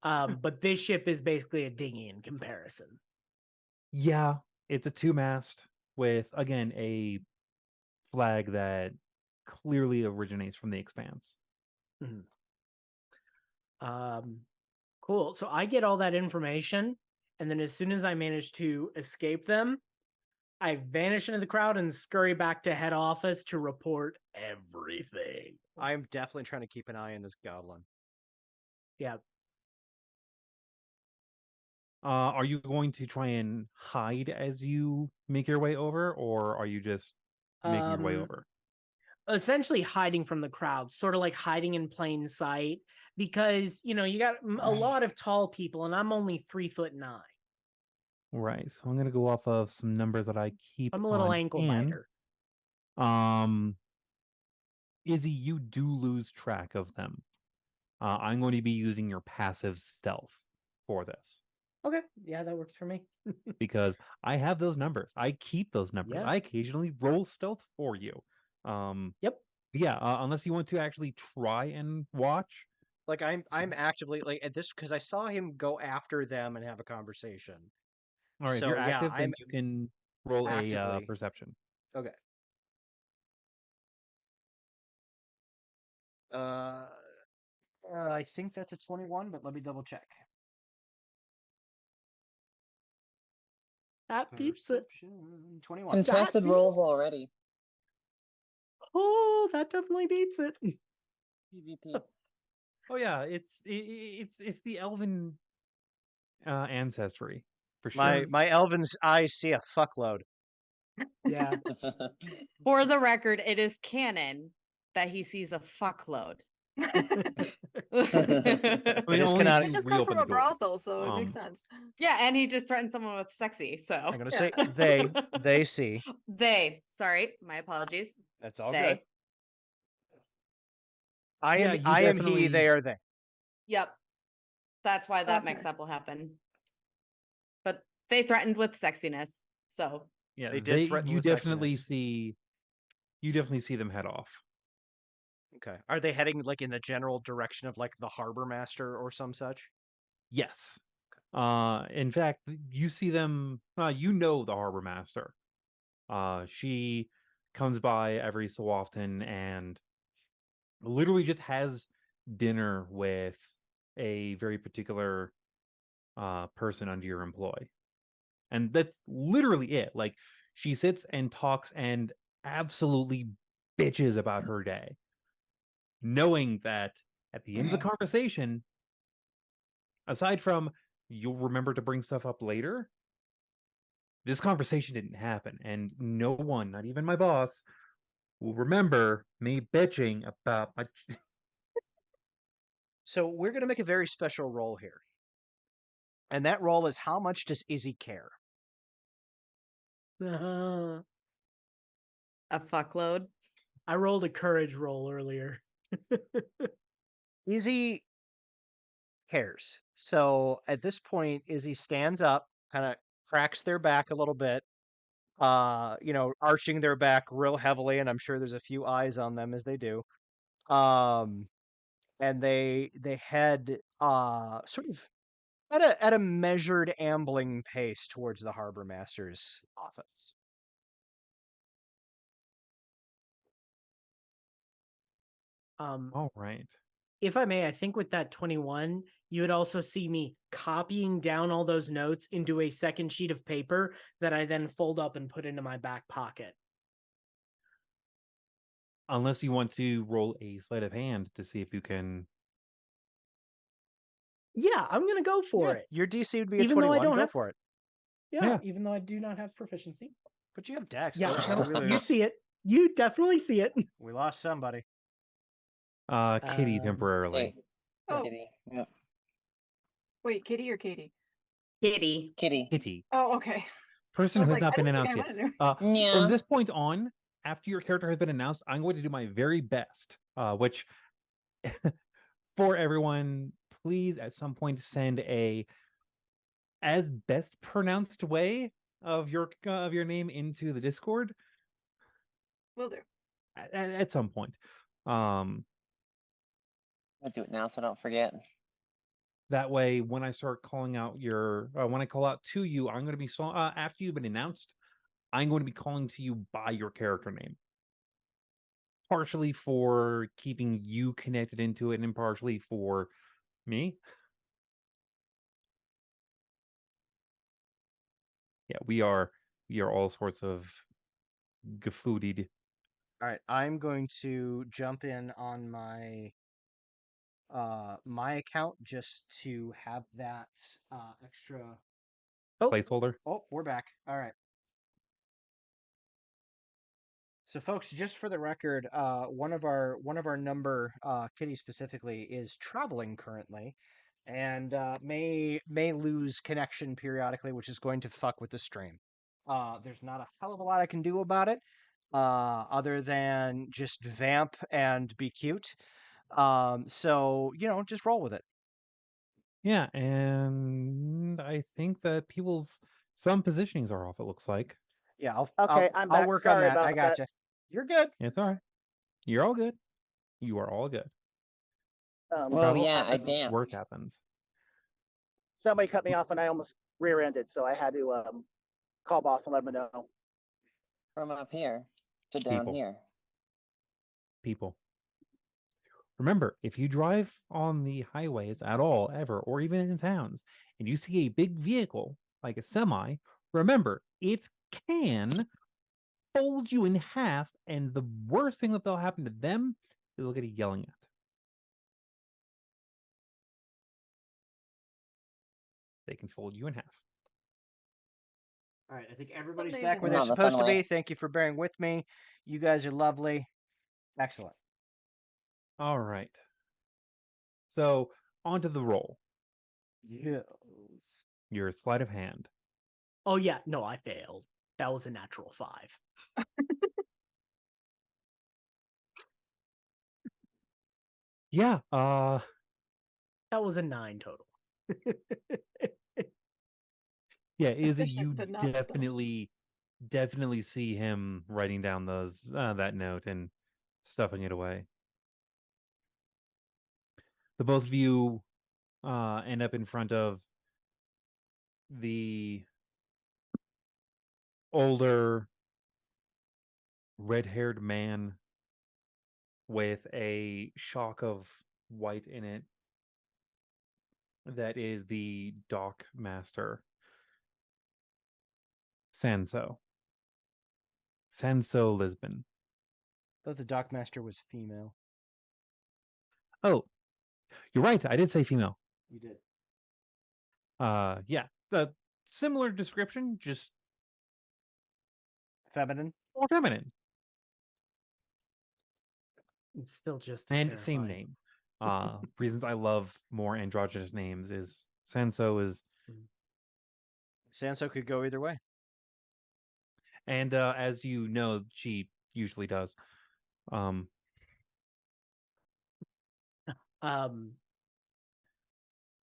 But this ship is basically a dinghy in comparison. Yeah, it's a 2-mast with, again, a flag that clearly originates from the Expanse. Cool. So I get all that information, and then as soon as I manage to escape them, I vanish into the crowd and scurry back to head office to report everything. I'm definitely trying to keep an eye on this goblin. Yeah. Are you going to try and hide as you make your way over, or are you just making your way over? Essentially hiding from the crowd, sort of like hiding in plain sight, because you got a lot of tall people, and I'm only 3'9". Right. So I'm gonna go off of some numbers that I keep I'm a little on ankle hand. biter. Izzy, you do lose track of them. I'm going to be using your passive stealth for this. Okay, yeah, that works for me. Because I have those numbers. I keep those numbers. Yeah. I occasionally roll stealth for you. Yep. Yeah, unless you want to actually try and watch. Like I'm actively like at this because I saw him go after them and have a conversation. All right, So, if you're yeah, active, then I'm you can roll a actively- perception. Okay. I think that's a 21, but let me double check. That beats it. Perception, 21. Contested That rolls beats- already. Oh, that definitely beats it. PvP. Oh yeah, it's the elven ancestry for sure. My elven's eyes see a fuckload. Yeah. For the record, it is canon that he sees a fuckload. I mean, It is only if canonic. I you just come reopen from a the door. brothel, so it makes sense. Yeah, and he just threatened someone with sexy. So I'm gonna Yeah. say they see. they. Sorry, my apologies. That's all They. good. I Yeah, am you I am he, definitely- they are they. Yep. That's why that Okay. mix-up will happen. But they threatened with sexiness. So Yeah, They did threaten with sexiness. You definitely see them head off. Okay. Are they heading like in the general direction of like the harbor master or some such? Yes. In fact, you see them. You know the harbor master. She comes by every so often and literally just has dinner with a very particular person under your employ, and that's literally it. Like, she sits and talks and absolutely bitches about her day, knowing that at the end of the conversation, aside from you'll remember to bring stuff up later, this conversation didn't happen, and no one, not even my boss, will remember me bitching about my. So we're going to make a very special roll here. And that roll is how much does Izzy care? Uh, A fuckload. I rolled a courage roll earlier. Izzy cares. So at this point, Izzy stands up, kind of cracks their back a little bit, arching their back real heavily, and I'm sure there's a few eyes on them as they do. And they head sort of at a measured ambling pace towards the harbor master's office. All right. If I may, I think with that 21, you would also see me copying down all those notes into a second sheet of paper that I then fold up and put into my back pocket. Unless you want to roll a sleight of hand to see if you can. Yeah, I'm gonna go for Yeah, it. your DC would be a Even though I 21. don't Go have- for it. Yeah, even though I do not have proficiency. But you have Dex. Yeah, Go. no, you see it. You definitely see it. We lost somebody. Kitty Um, temporarily. Hey, Oh, Kitty. Yep. wait, Kitty or Katie? Kitty. Kitty. Kitty. Oh, okay. I Person was who has like, not I been didn't think announced I yet. went in there. Yeah. From this point on, after your character has been announced, I'm going to do my very best, which for everyone, please at some point send a as best pronounced way of your name into the Discord Will do. at some point. I'll do it now so I don't forget. That way, when I start calling out when I call out to you, I'm going to be after you've been announced, I'm going to be calling to you by your character name. Partially for keeping you connected into it, and partially for me. Yeah, we are all sorts of gefoodied. All right, I'm going to jump in on my account just to have that extra. Placeholder. Oh, we're back. All right. So, folks, just for the record, one of our number, Kitty specifically, is traveling currently, and may lose connection periodically, which is going to fuck with the stream. There's not a hell of a lot I can do about it, other than just vamp and be cute. So just roll with it. Yeah, and I think that some positionings are off. It looks like. Yeah, Okay, I'm I'll back. work Sorry on that. about I that. gotcha. You're good. It's all right. You're all good. You are all good. Well, Travel yeah, I happens, work danced. happens. Somebody cut me off and I almost rear-ended, so I had to call boss and let him know. From up here to down People. here. People. Remember, if you drive on the highways at all, ever, or even in towns, and you see a big vehicle like a semi, remember, it can fold you in half, and the worst thing that'll happen to them is they'll get yelling at. They can fold you in half. All right, I think everybody's Amazing. back where they're Not the supposed fun to be. way. Thank you for bearing with me. You guys are lovely. Excellent. All right. So, onto the roll. Yes. Your sleight of hand. Oh yeah, no, I failed. That was a natural 5. Yeah, That was a 9 total. yeah, Izzy, Efficient, you but not stealthy. definitely see him writing down that note and stuffing it away. The both of you end up in front of the older red-haired man with a shock of white in it. That is the dock master, Sanso Lisbon. I thought the dockmaster was female. Oh, you're right. I did say female. You did. Yeah, the similar description, just Feminine. more feminine. It's still just as And same terrifying. name. Reasons I love more androgynous names is Sanso is, Sanso could go either way. and as you know, she usually does. Um,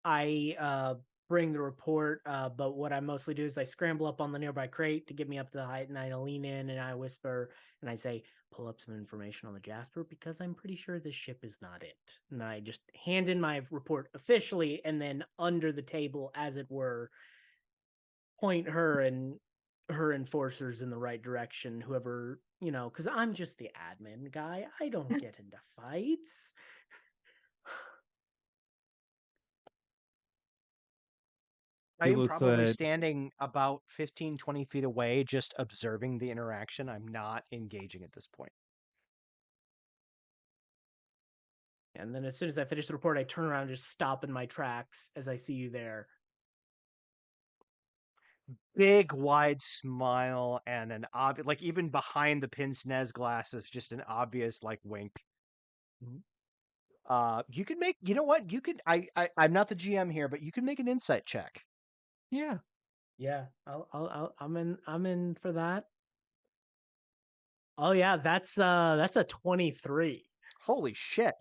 I bring the report, but what I mostly do is I scramble up on the nearby crate to get me up to the height, and I lean in and I whisper and I say, "Pull up some information on the Jasper because I'm pretty sure this ship is not it." And I just hand in my report officially, and then under the table, as it were, point her and her enforcers in the right direction. Whoever, because I'm just the admin guy. I don't get into fights. I He am looks probably at standing about 15, 20 feet away, just observing the interaction. I'm not engaging at this point. And then as soon as I finish the report, I turn around and just stop in my tracks as I see you there. Big, wide smile and an obvious, like even behind the pince nez glasses, just an obvious like wink. Mhm. You can make. You know what? You could. I'm not the GM here, but you can make an insight check. yeah. Yeah, I'm in for that. Oh yeah, that's a 23. Holy shit.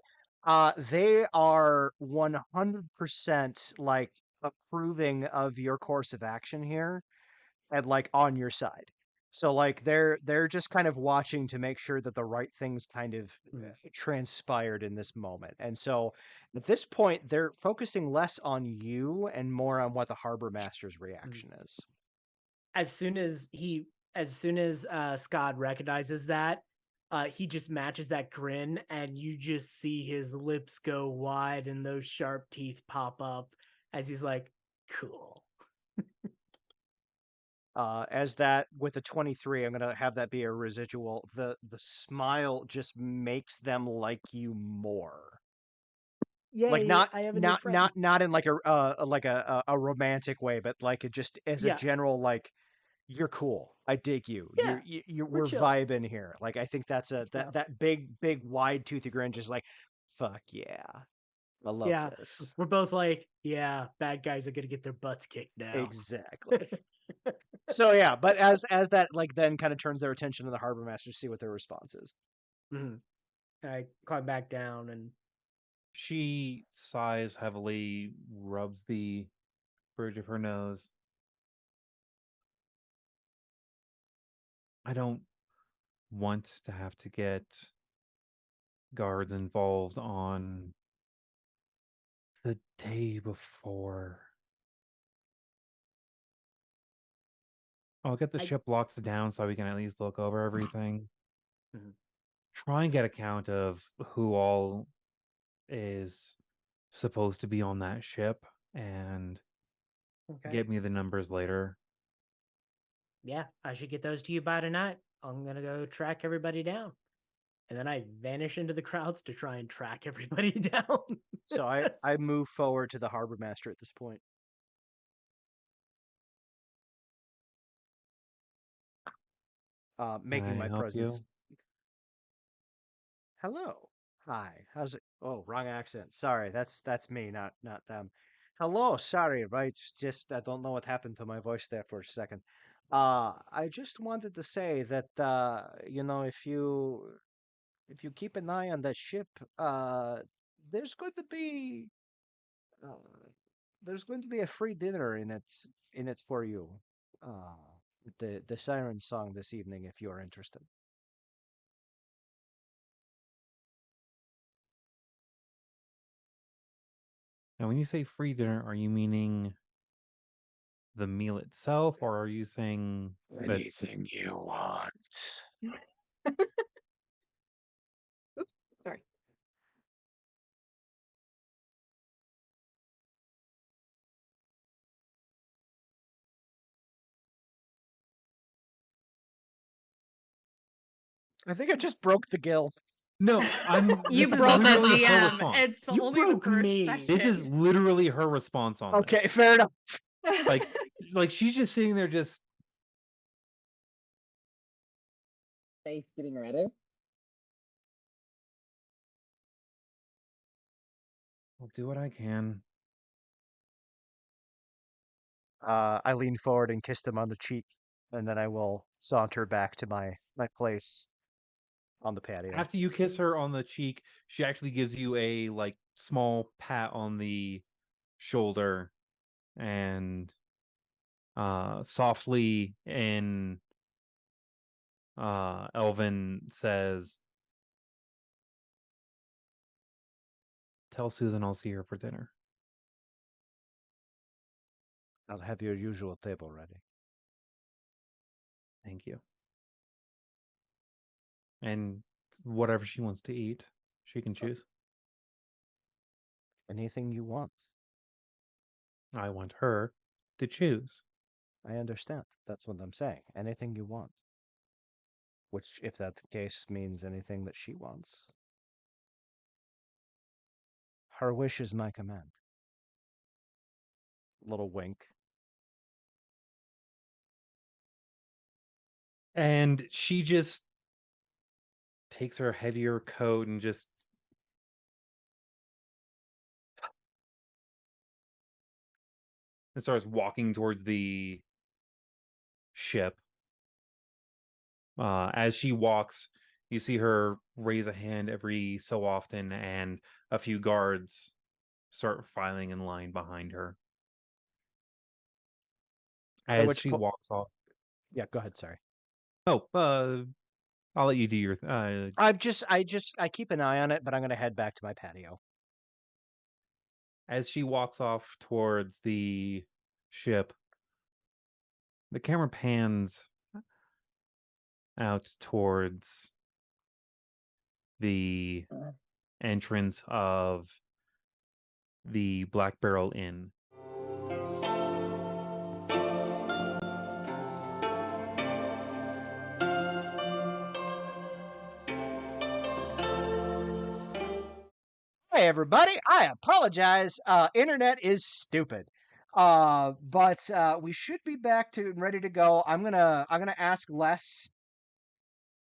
They are 100% like approving of your course of action here and like on your side. So like they're just kind of watching to make sure that the right things kind of transpired in this moment. And so at this point they're focusing less on you and more on what the harbor master's reaction is. As soon as Scott recognizes that, he just matches that grin, and you just see his lips go wide and those sharp teeth pop up as he's like, "Cool." As that with a 23, I'm gonna have that be a residual. The smile just makes them like you more. Like Yay! I have a new friend. not in like a romantic way, but like it just as a Yeah, general like you're cool. I dig you. yeah, we're We're chill. vibing here. Like I think that's Yeah. that big wide toothy grin, just like fuck yeah, I love Yeah, this. we're both like, yeah, bad guys are gonna get their butts kicked now. Exactly. So yeah, but as that like then kind of turns their attention to the harbor master to see what their response is. Mhm. I climb back down and She sighs heavily, rubs the bridge of her nose. I don't want to have to get guards involved on the day before. I'll get the I ship locked down so we can at least look over everything. Mhm. Try and get a count of who all is supposed to be on that ship and Okay. get me the numbers later. Yeah, I should get those to you by tonight. I'm gonna go track everybody down. And then I vanish into the crowds to try and track everybody down. So I move forward to the harbor master at this point. Can Making I my help presence. you? Hello. Hi. How's it? Oh, wrong accent. Sorry. That's me, not them. Hello. Sorry. Right. Just I don't know what happened to my voice there for a second. I just wanted to say that if you keep an eye on that ship, there's going to be uh, there's going to be a free dinner in it for you. Uh, the siren song this evening if you're interested. Now, when you say free dinner, are you meaning the meal itself, or are you saying that Anything you want. Sorry. I think I just broke the gill. No, You this is broke a literally her DM. response. It's You only the broke first me. session. This is literally her response on Okay, this. fair enough. Like she's just sitting there just Face getting ready. I'll do what I can. I lean forward and kissed him on the cheek, and then I will saunter back to my place on the patio. After you kiss her on the cheek, she actually gives you a like small pat on the shoulder and softly in Elvin says, "Tell Susan I'll see her for dinner." I'll have your usual table ready. Thank you. And whatever she wants to eat, she can choose. Anything you want. I want her to choose. I understand. That's what I'm saying. Anything you want. Which, if that's the case, means anything that she wants. Her wish is my command. Little wink. And she just takes her heavier coat and just and starts walking towards the ship. As she walks, you see her raise a hand every so often, and a few guards start filing in line behind her. At As which she po- walks off. Yeah, go ahead. Sorry. Oh, I'll let you do your. I keep an eye on it, but I'm going to head back to my patio. As she walks off towards the ship, the camera pans out towards the entrance of the Black Barrel Inn. Hey everybody, I apologize. Internet is stupid. But we should be back to ready to go. I'm gonna ask less.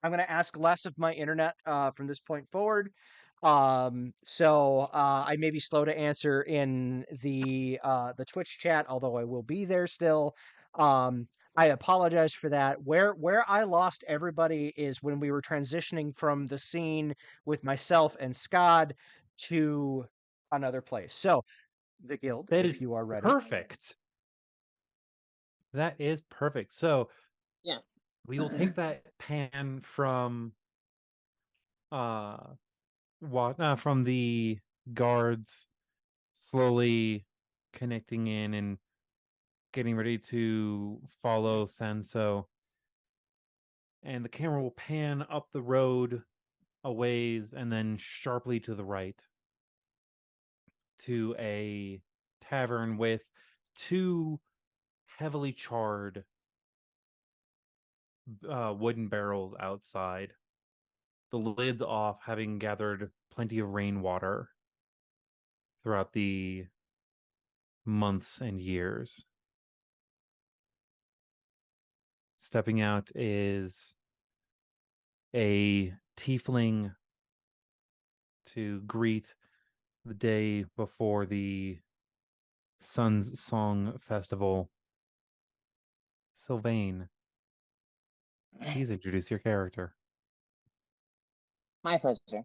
I'm gonna ask less of my internet from this point forward. So I may be slow to answer in the Twitch chat, although I will be there still. I apologize for that. Where I lost everybody is when we were transitioning from the scene with myself and Scott to another place. So the guild, That if is you are ready. perfect. That is perfect. So Yeah. we will take that pan from from the guards slowly connecting in and getting ready to follow Sanso. And the camera will pan up the road a ways and then sharply to the right to a tavern with two heavily charred wooden barrels outside, the lids off, having gathered plenty of rainwater throughout the months and years. Stepping out is a tiefling to greet the day before the Sun's Song Festival. Sylvane, please introduce your character. My pleasure.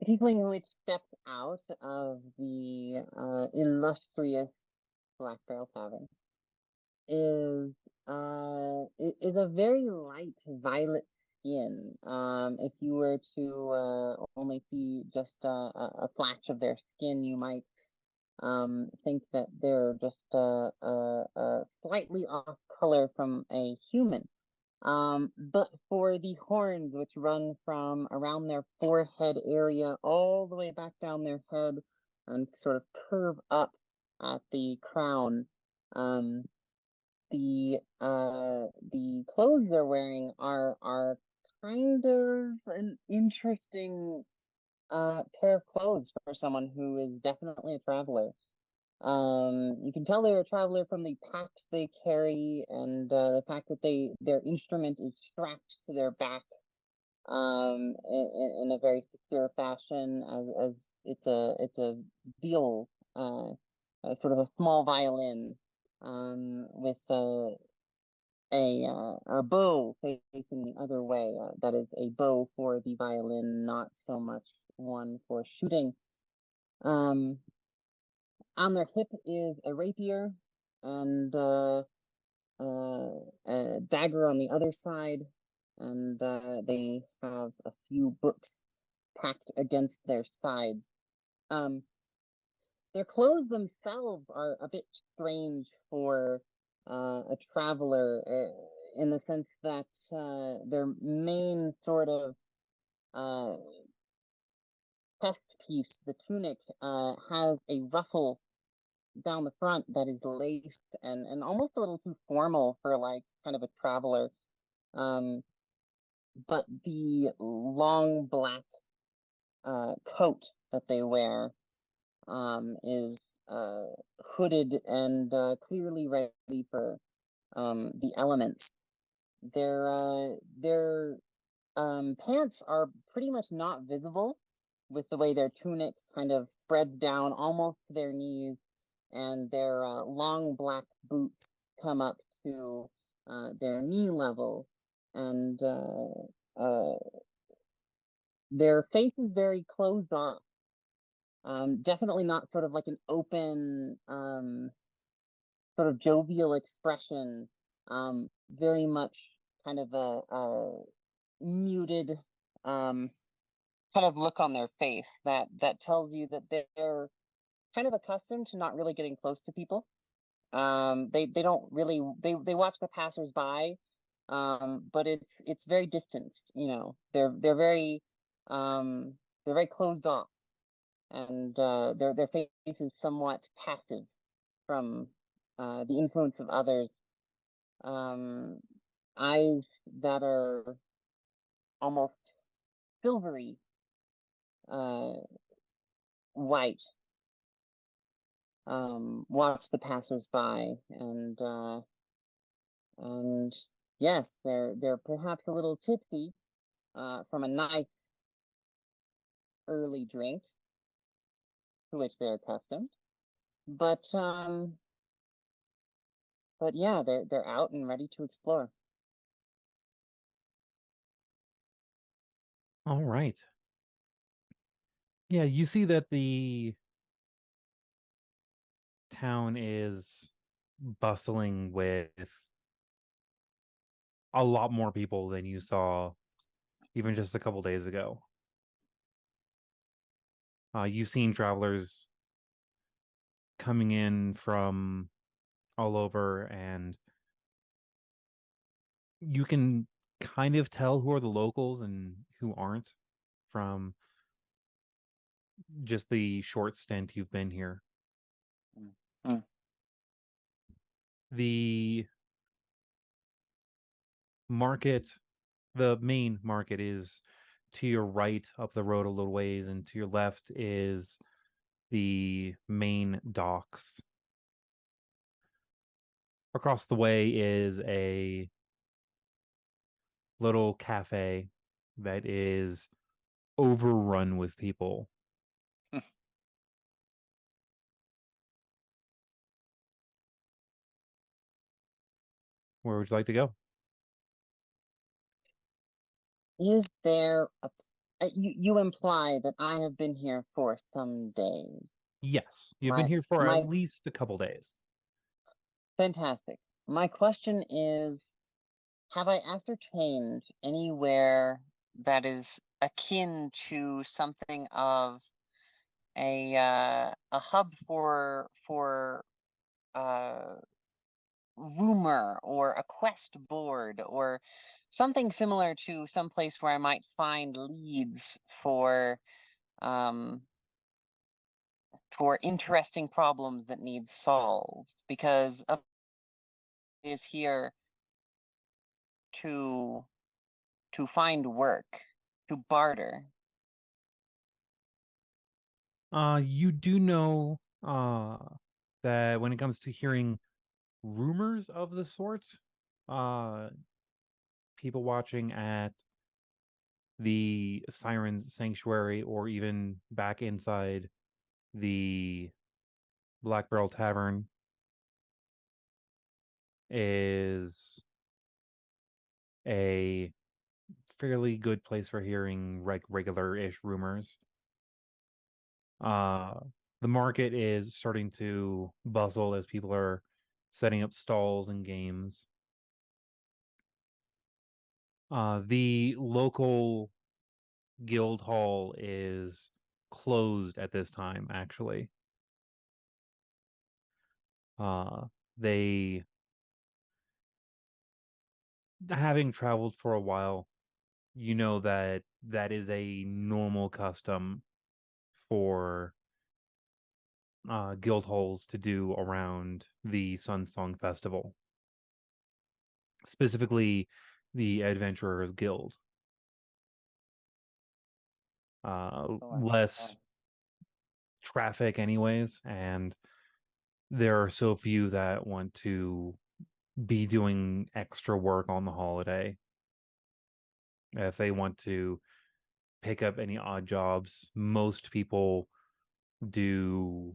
The tiefling who had stepped out of the illustrious Black Barrel Tavern is a very light violet skin. If you were to only see just a flash of their skin, you might think that they're just slightly off color from a human. But for the horns, which run from around their forehead area all the way back down their head and sort of curve up at the crown, the clothes they're wearing are kind of an interesting pair of clothes for someone who is definitely a traveler. You can tell they're a traveler from the packs they carry and the fact that their instrument is strapped to their back in a very secure fashion, as it's a viol, sort of a small violin, with a bow facing the other way. That is a bow for the violin, not so much one for shooting. On their hip is a rapier and a dagger on the other side, and they have a few books packed against their sides. Their clothes themselves are a bit strange for a traveler, in the sense that their main sort of chest piece, the tunic, has a ruffle down the front that is laced and almost a little too formal for like kind of a traveler. But the long black coat that they wear is hooded and clearly ready for the elements. Their pants are pretty much not visible, with the way their tunic kind of spreads down almost to their knees, and their long black boots come up to their knee level, and their face is very closed off. Definitely not sort of like an open, sort of jovial expression. Very much kind of a muted, kind of look on their face that tells you that they're kind of accustomed to not really getting close to people. They don't really they watch the passersby, but it's very distanced. You know, they're very closed off, and their face is somewhat passive from the influence of others. Um, Eyes that are almost silvery white, watch the passersby, and yes, they're perhaps a little tipsy from a nice early drink to which they're accustomed, but yeah, they're out and ready to explore. All right. Yeah, you see that the town is bustling with a lot more people than you saw even just a couple days ago. You've seen travelers coming in from all over, and you can kind of tell who are the locals and who aren't from just the short stint you've been here. Mm. The market, the main market, is to your right up the road a little ways, and to your left is the main docks. Across the way is a little cafe that is overrun with people. Where would you like to go? Is there you imply that I have been here for some days? Yes, you've been My here for my at least a couple days. Fantastic. My question is, have I ascertained anywhere that is akin to something of a hub for uh rumor, or a quest board, or something similar to some place where I might find leads um for interesting problems that need solved? Because is here to to find work, to barter? You do know that when it comes to hearing rumors of the sort, uh, people watching at the Siren's Sanctuary or even back inside the Black Barrel Tavern is a fairly good place for hearing regular-ish rumors. The market is starting to bustle as people are setting up stalls and games. The local guild hall is closed at this time, actually. They, having traveled for a while, you know that that is a normal custom for guild halls to do around the Sun Song Festival, specifically the Adventurers Guild. Less traffic, anyways, and there are so few that want to be doing extra work on the holiday. If they want to pick up any odd jobs, most people do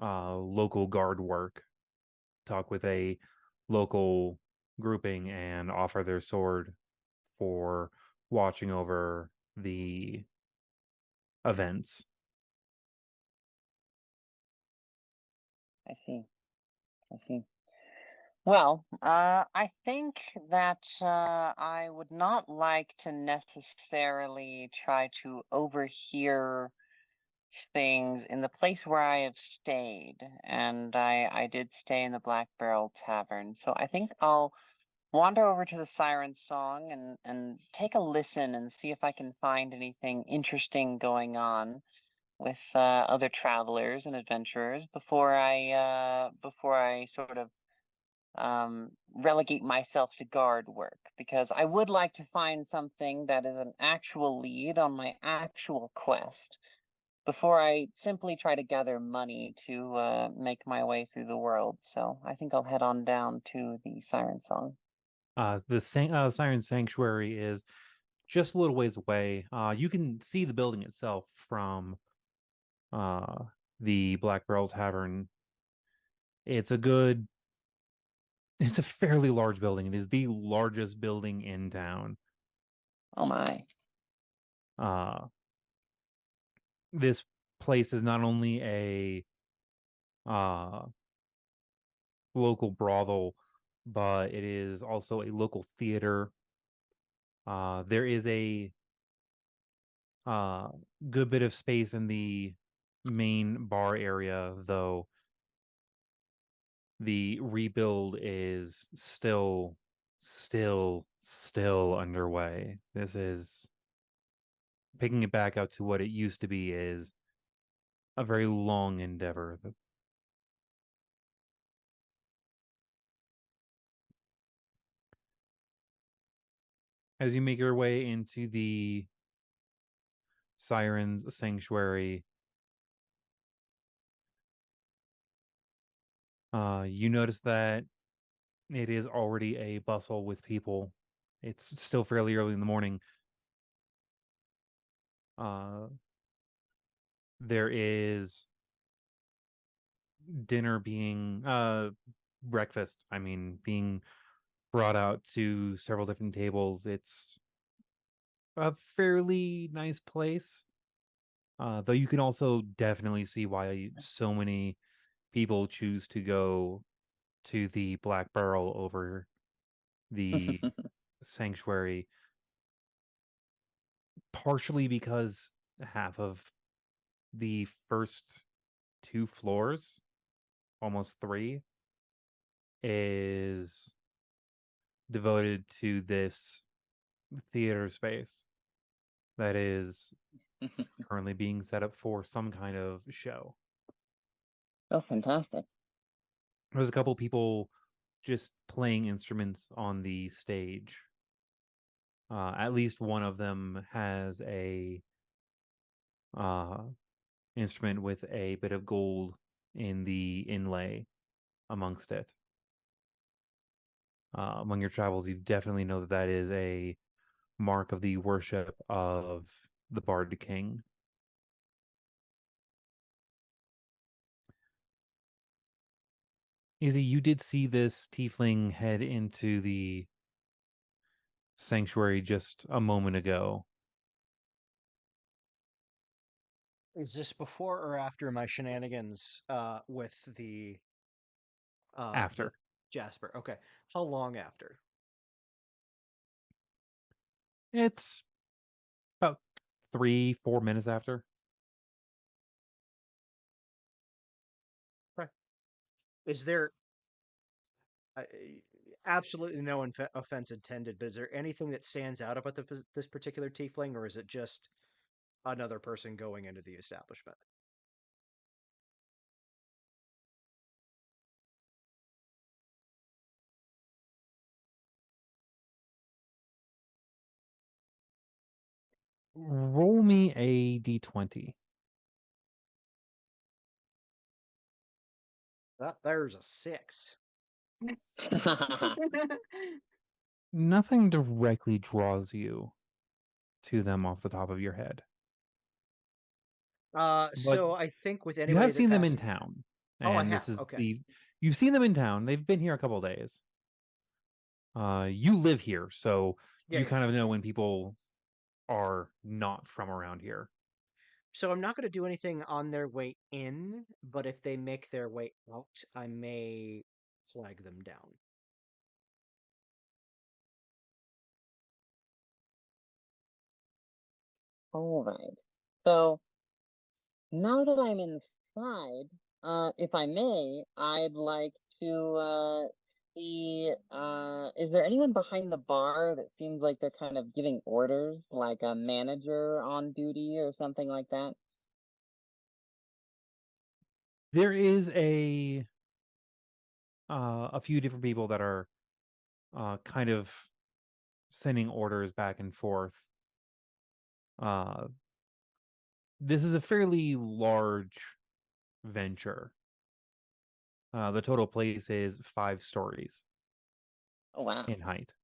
local guard work, talk with a local grouping, and offer their sword for watching over the events. I see. I see. Well, I think that I would not like to necessarily try to overhear things in the place where I have stayed, and I did stay in the Black Barrel Tavern. So I think I'll wander over to the Siren Song and take a listen and see if I can find anything interesting going on with other travelers and adventurers before I sort of relegate myself to guard work, because I would like to find something that is an actual lead on my actual quest before I simply try to gather money to make my way through the world. So I think I'll head on down to the Siren Song. The Siren Sanctuary is just a little ways away. You can see the building itself from the Black Barrel Tavern. It's a fairly large building. It is the largest building in town. Oh my. This place is not only a local brothel, but it is also a local theater. There is a good bit of space in the main bar area, though the rebuild is still underway. This is picking it back out to what it used to be is a very long endeavor. As you make your way into the Siren's Sanctuary, you notice that it is already a bustle with people. It's still fairly early in the morning. There is dinner being breakfast, I mean, being brought out to several different tables. It's a fairly nice place. Though you can also definitely see why so many people choose to go to the Black Barrel over the Sanctuary, partially because half of the first 2 floors, almost 3, is devoted to this theater space that is currently being set up for some kind of show. Oh, fantastic. There's a couple people just playing instruments on the stage. At least one of them has a instrument with a bit of gold in the inlay amongst it. Among your travels, you definitely know that is a mark of the worship of the Bard King. Izzy, you did see this tiefling head into the sanctuary just a moment ago. Is this before or after my shenanigans with the After. Jasper? Okay. How long after? It's about 3-4 minutes after. Okay. Is there absolutely no offense intended, but is there anything that stands out about this particular tiefling, or is it just another person going into the establishment? Roll me a d20. There's a 6. Nothing directly draws you to them off the top of your head. So I think with You anybody have that seen them in passes, town. Oh, I And this have. is Okay. you've seen them in town. They've been here a couple of days. You live here, so you Yeah. kind of know when people are not from around here. So I'm not going to do anything on their way in, but if they make their way out, I may flag them down. All right. So now that I'm inside, if I may, I'd like to see, is there anyone behind the bar that seems like they're kind of giving orders, like a manager on duty or something like that? There is a few different people that are kind of sending orders back and forth. This is a fairly large venture. The total place is 5 stories Oh, wow. in height.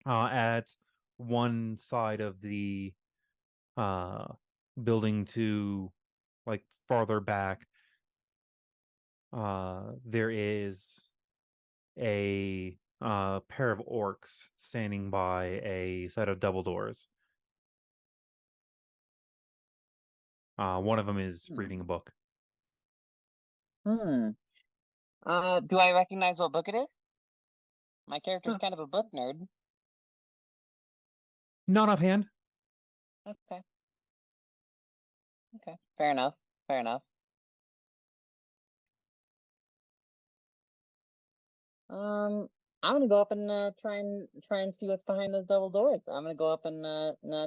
At one side of the building to like farther back, there is a pair of orcs standing by a set of double doors. One of them is reading a book. Hmm. Do I recognize what book it is? My character's Huh. kind of a book nerd. Not offhand. Okay. Okay. Fair enough. Fair enough. I'm gonna go up and try and see what's behind those double doors. I'm gonna go up and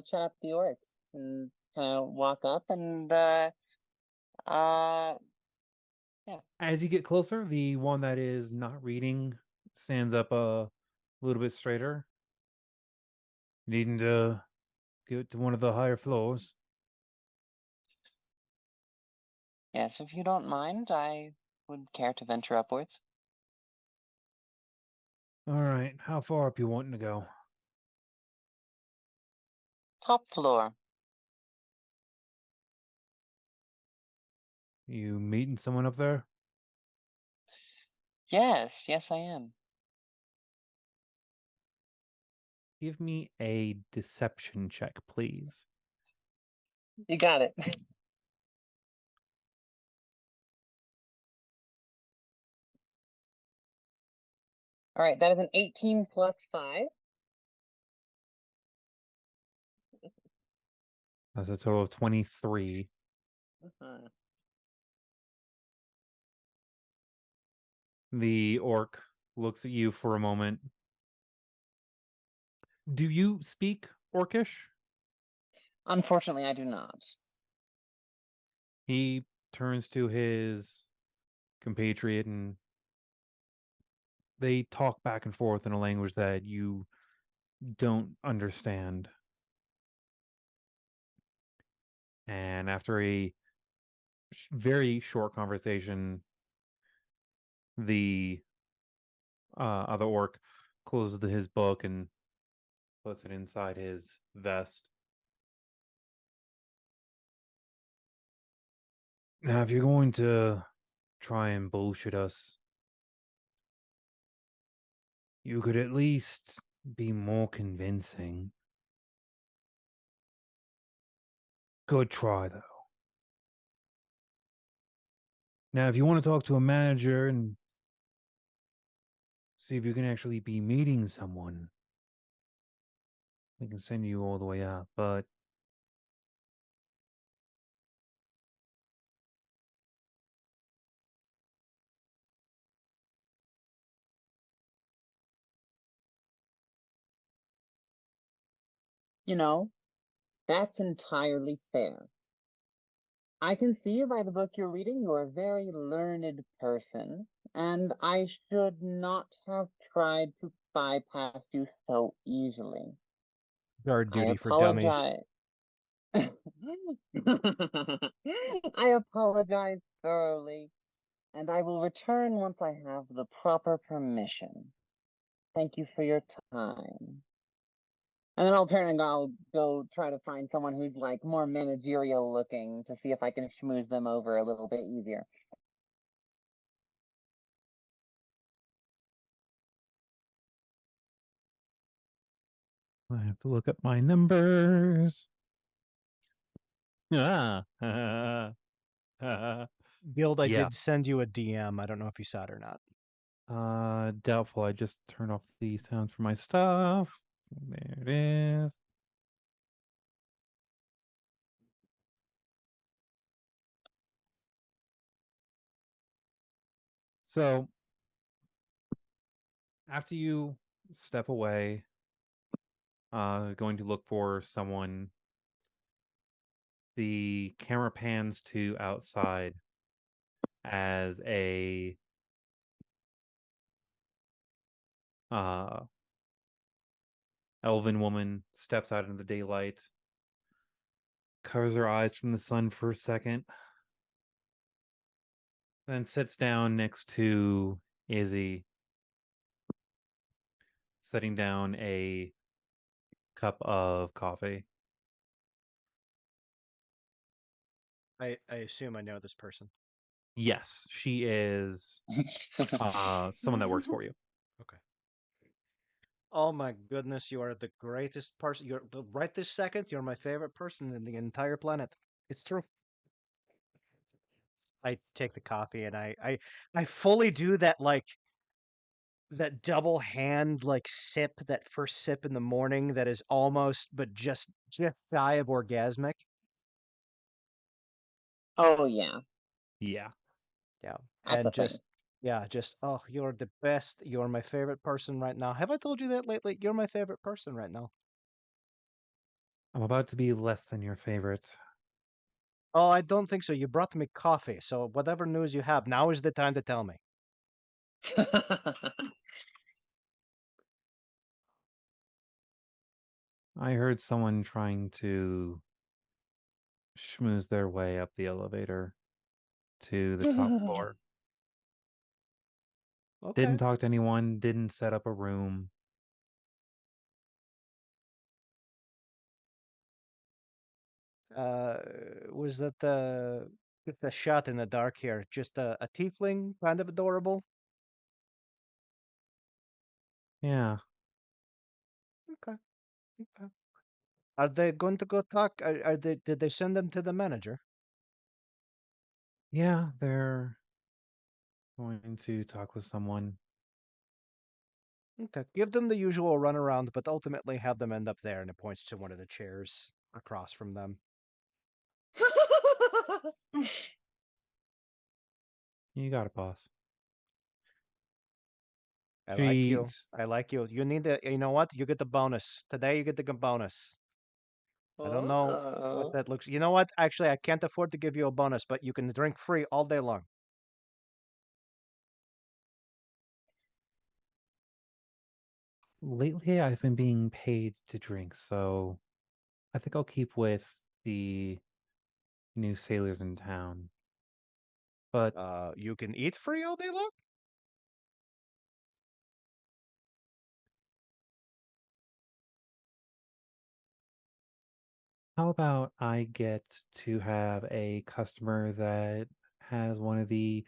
chat up the orcs and kind of walk up and yeah. As you get closer, the one that is not reading stands up a little bit straighter. Needing to get to one of the higher floors. Yes, if you don't mind, I would care to venture upwards. All right, how far up you wanting to go? Top floor. You meeting someone up there? Yes, yes, I am. Give me a deception check, please. You got it. All right, that is an 18 plus 5. That's a total of 23. Uh-huh. The orc looks at you for a moment. Do you speak Orcish? Unfortunately, I do not. He turns to his compatriot and they talk back and forth in a language that you don't understand. And after a very short conversation, the other orc closes his book and puts it inside his vest. Now, if you're going to try and bullshit us, you could at least be more convincing. Good try, though. Now, if you want to talk to a manager and see if you can actually be meeting someone, we can send you all the way out, but You know, that's entirely fair. I can see by the book you're reading you're a very learned person, and I should not have tried to bypass you so easily. Guard I duty for dummies. apologize. I apologize thoroughly, and I will return once I have the proper permission. Thank you for your time. And then I'll turn and I'll go try to find someone who's like more managerial looking to see if I can schmooze them over a little bit easier. I have to look up my numbers. Ah. Guild, I Yeah. did send you a DM. I don't know if you saw it or not. Doubtful. I just turned off the sounds for my stuff. There it is. So, after you step away, going to look for someone, the camera pans to outside as a elven woman steps out into the daylight, covers her eyes from the sun for a second, then sits down next to Izzy, setting down a cup of coffee. I assume I know this person. Yes, she is someone that works for you. Okay. Oh my goodness, you are the greatest person. Right this second, you're my favorite person in the entire planet. It's true. I take the coffee and I fully do that, like that double hand sip, that first sip in the morning that is almost but just shy of orgasmic. Oh yeah, Yeah. Yeah. that's a And thing. oh, you're the best. You're my favorite person right now. Have I told you that lately? You're my favorite person right now. I'm about to be less than your favorite. Oh, I don't think so. You brought me coffee, so whatever news you have, now is the time to tell me. I heard someone trying to schmooze their way up the elevator to the top floor. Okay. Didn't talk to anyone, didn't set up a room. Was that just a shot in the dark here? Just a tiefling, kind of adorable. Yeah. Okay. Okay. Are they going to go talk? Are they? Did they send them to the manager? Yeah, they're going to talk with someone. Okay. Give them the usual runaround, but ultimately have them end up there, and it points to one of the chairs across from them. You got it, boss. I like you. She's I like you. You need the. You know what? You get the bonus today. You get the bonus. I don't know what Oh. that looks. You know what? Actually, I can't afford to give you a bonus, but you can drink free all day long. Lately, I've been being paid to drink, so I think I'll keep with the new sailors in town. But You can eat free all day long? how about I get to have a customer that has one of the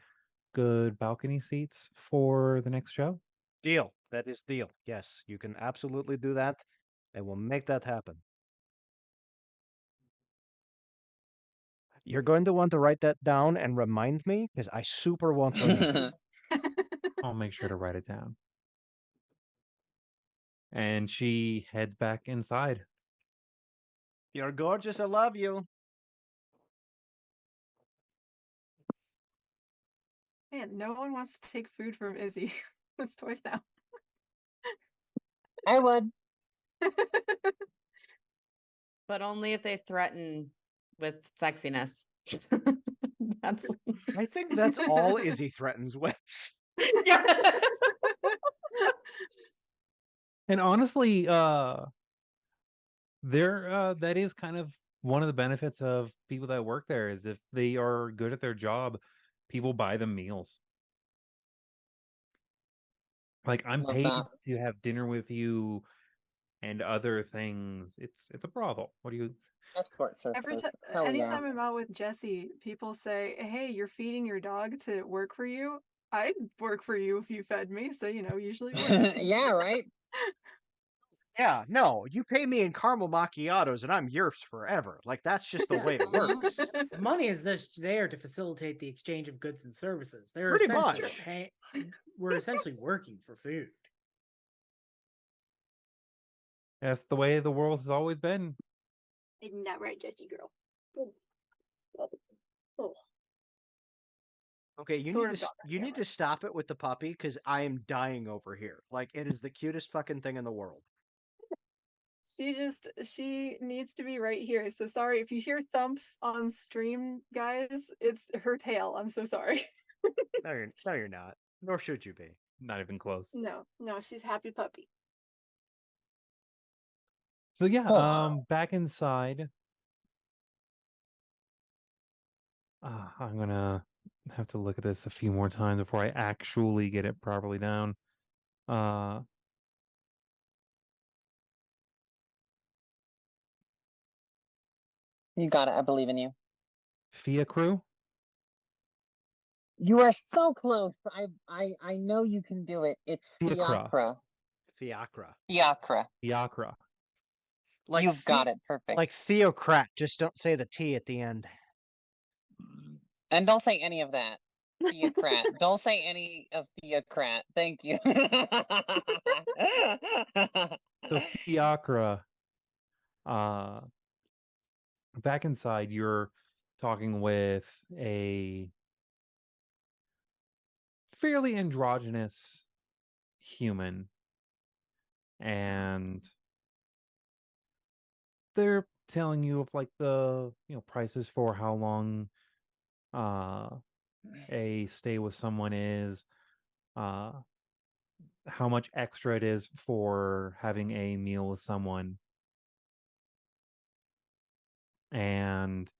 good balcony seats for the next show? Deal. That is deal. Yes, you can absolutely do that, and we'll make that happen. You're going to want to write that down and remind me because I super want to use it. I'll make sure to write it down. And she heads back inside. You're gorgeous. I love you. Man, no one wants to take food from Izzy. It's twice now. I would. But only if they threaten with sexiness. That's I think that's all Izzy threatens with. yeah. And honestly, there that is kind of one of the benefits of people that work there is if they are good at their job, people buy them meals. Like I'm Love paid that. to have dinner with you and other things. It's a brothel. What do you Escort service. Hell yeah. Anytime I'm out with Jesse, people say, "Hey, you're feeding your dog to work for you. I'd work for you if you fed me." So usually it works. Yeah, right? Yeah, no, you pay me in caramel macchiatos and I'm yours forever. Like, that's just the way it works. The money is just there to facilitate the exchange of goods and services. They're Pretty essentially much. we're essentially working for food. That's the way the world has always been. Isn't that right, Jessie girl? Oh. Okay, you Sort need of to got that you need camera. to stop it with the puppy because I am dying over here. Like, it is the cutest fucking thing in the world. She needs to be right here. So sorry if you hear thumps on stream, guys. It's her tail. I'm so sorry. No, you're not. Nor should you be. Not even close. No, she's happy puppy. So yeah, Cool. back inside. I'm gonna have to look at this a few more times before I actually get it properly down. Uh, You got it. I believe in you. Fiacre. You are so close. I know you can do it. It's Fiacre. Fiacre. Fiacre. Fiacre. Fiacre. Like You've got it. Perfect. Like theocrat. Just don't say the T at the end. And don't say any of that. Theocrat. Don't say any of theocrat. Thank you. So Fiacre. Back inside, you're talking with a fairly androgynous human, and they're telling you of like the prices for how long a stay with someone is, uh how much extra it is for having a meal with someone, and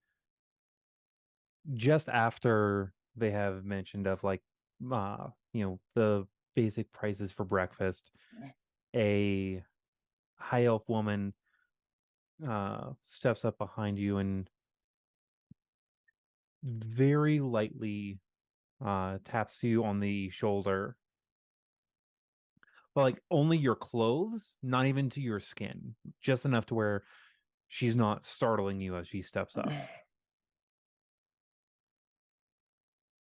just after they have mentioned of like the basic prices for breakfast, a high elf woman steps up behind you and very lightly taps you on the shoulder, but like only your clothes, not even to your skin, just enough to where she's not startling you as she steps up.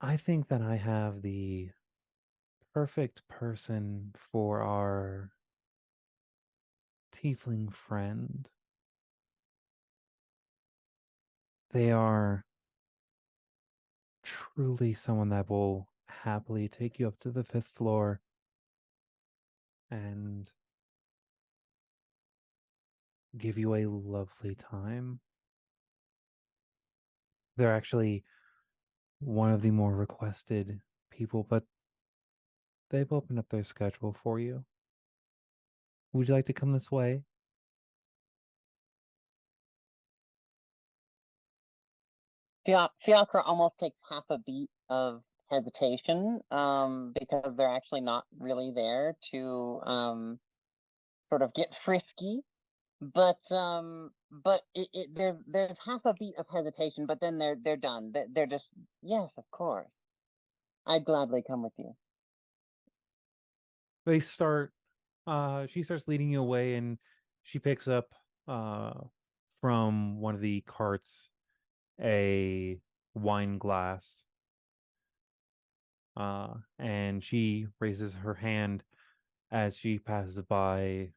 I think that I have the perfect person for our tiefling friend. They are truly someone that will happily take you up to the 5th floor and give you a lovely time. They're actually one of the more requested people, but they've opened up their schedule for you. Would you like to come this way? Fiacre almost takes half a beat of hesitation, because they're actually not really there to sort of get frisky. But there's half a beat of hesitation, but then they're done. They're just, yes, of course. I'd gladly come with you. They start she starts leading you away, and she picks up from one of the carts a wine glass, and she raises her hand as she passes by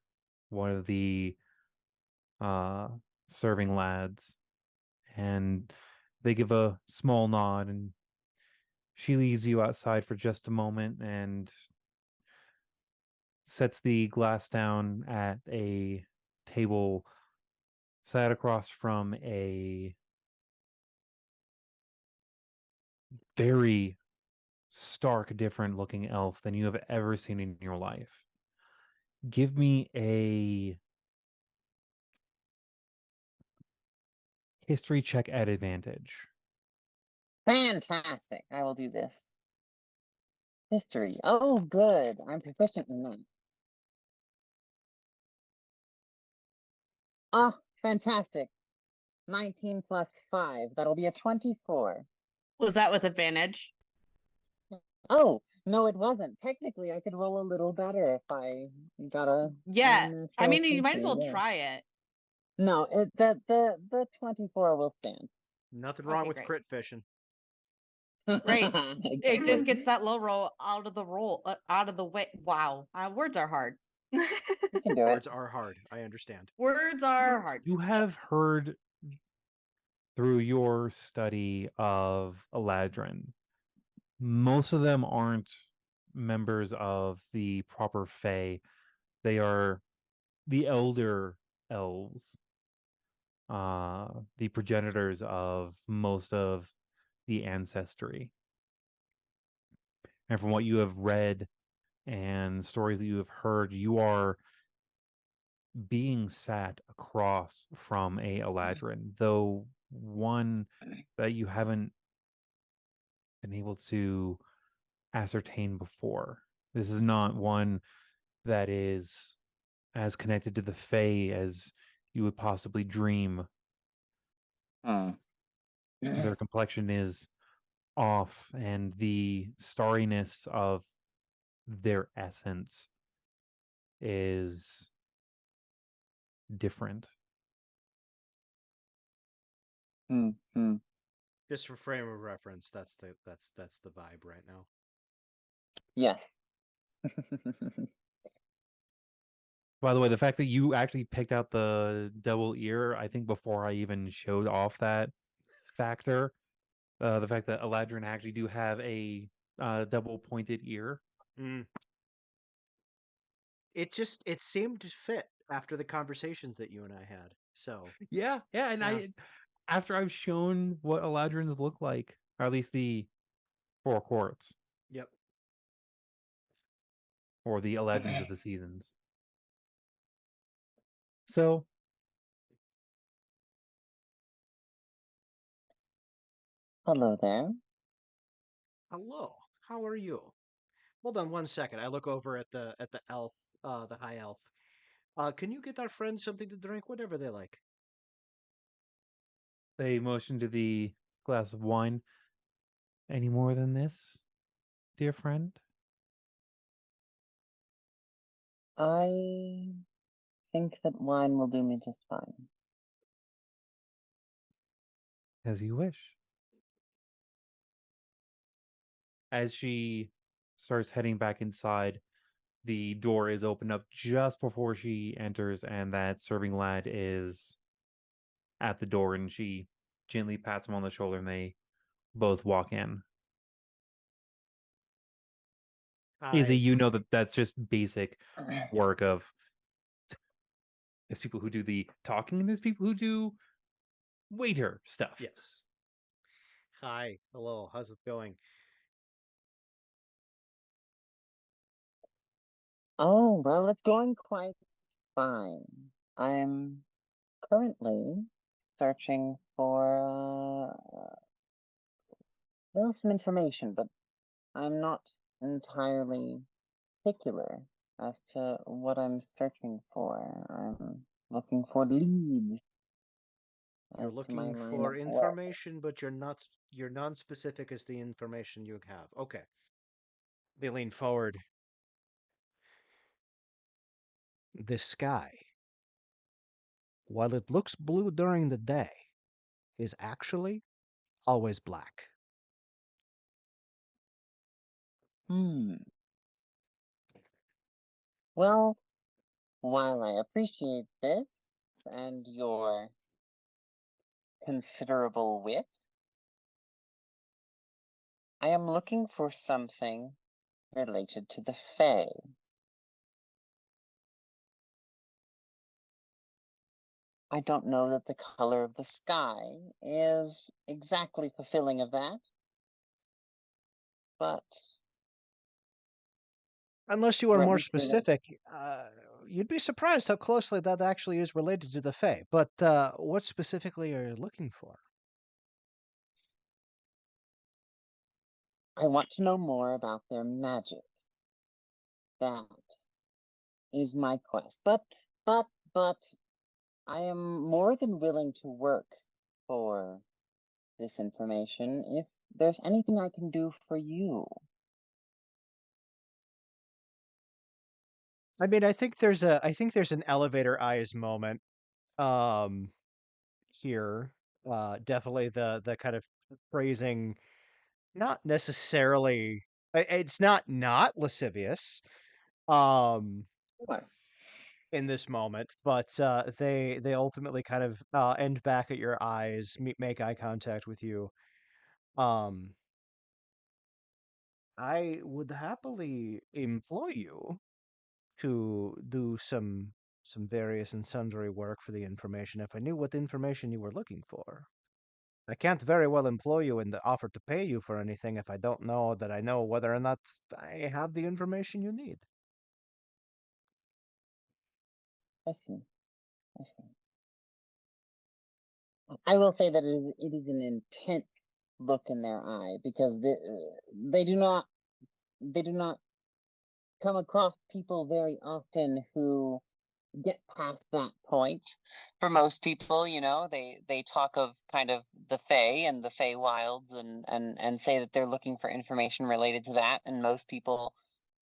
one of the uh serving lads, and they give a small nod, and she leaves you outside for just a moment and sets the glass down at a table sat across from a very stark different looking elf than you have ever seen in your life. Give me a history check at advantage. Fantastic. I will do this. History. Oh, good. I'm proficient in that. Ah, fantastic. 19 plus 5. That'll be a 24. Was that with advantage? Oh, no, it wasn't. Technically, I could roll a little better if I got a Yeah. I natural mean, you might as 20, well yeah. try it. No, the 24 will stand. Nothing wrong Okay, with great. crit fishing. Right. It just Exactly. gets that low roll out of the way. Wow. Words are hard. You can do it. Words are hard. I understand. Words are hard. You have heard through your study of Eladrin, most of them aren't members of the proper Fae. They are the elder elves, the progenitors of most of the ancestry. And from what you have read and stories that you have heard, you are being sat across from a Eladrin, though one that you haven't been able to ascertain before. This is not one that is as connected to the Fae as you would possibly dream. Hmm. Their complexion is off, and the starriness of their essence is different. Hmm. Just for frame of reference, that's the vibe right now. Yes. By the way, the fact that you actually picked out the double ear, I think before I even showed off that factor, the fact that Eladrin actually do have a double pointed ear. Mm. It seemed to fit after the conversations that you and I had. So Yeah, and Yeah. after I've shown what Eladrins look like, or at least the four courts, yep. or the Eladrins of the seasons. So Hello there. Hello. How are you? Hold on one second. I look over at the elf, the high elf. Can you get our friends something to drink, whatever they like? they motion to the glass of wine. Any more than this, dear friend? I think that wine will do me just fine. As you wish. As she starts heading back inside, the door is opened up just before she enters, and that serving lad is at the door, and she gently pats him on the shoulder, and they both walk in. Izzy, you know that that's just basic work of there's people who do the talking, and there's people who do waiter stuff. Yes. Hi. Hello. How's it going? Oh, well, it's going quite Fine. I'm currently searching for well, some information, but I'm not entirely particular as to what I'm searching for. I'm looking for leads You're as to my looking line of for work. information, but you're non-specific as the information you have. Okay. They lean forward. The sky, while it looks blue during the day, is actually always black. Hmm. Well, while I appreciate this and your considerable wit, I am looking for something related to the Fae. I don't know that the color of the sky is exactly fulfilling of that, but Unless you are or at more least related. specific, you'd be surprised how closely that actually is related to the Fae. But what specifically are you looking for? I want to know more about their magic. That is my quest. But I am more than willing to work for this information if there's anything I can do for you. I mean, I think there's an elevator eyes moment um here. Definitely the kind of phrasing, not necessarily, it's not lascivious um Sure. in this moment, but they ultimately kind of end back at your eyes, make eye contact with you. um I would happily employ you to do some various and sundry work for the information if I knew what information you were looking for. I can't very well employ you and offer to pay you for anything if I don't know that I know whether or not I have the information you need. I see. I see. I will say that it is an intense look in their eye because they do not come across people very often who get past that point. For most people, they talk of kind of the Fae and the Fae Wilds and say that they're looking for information related to that. And most people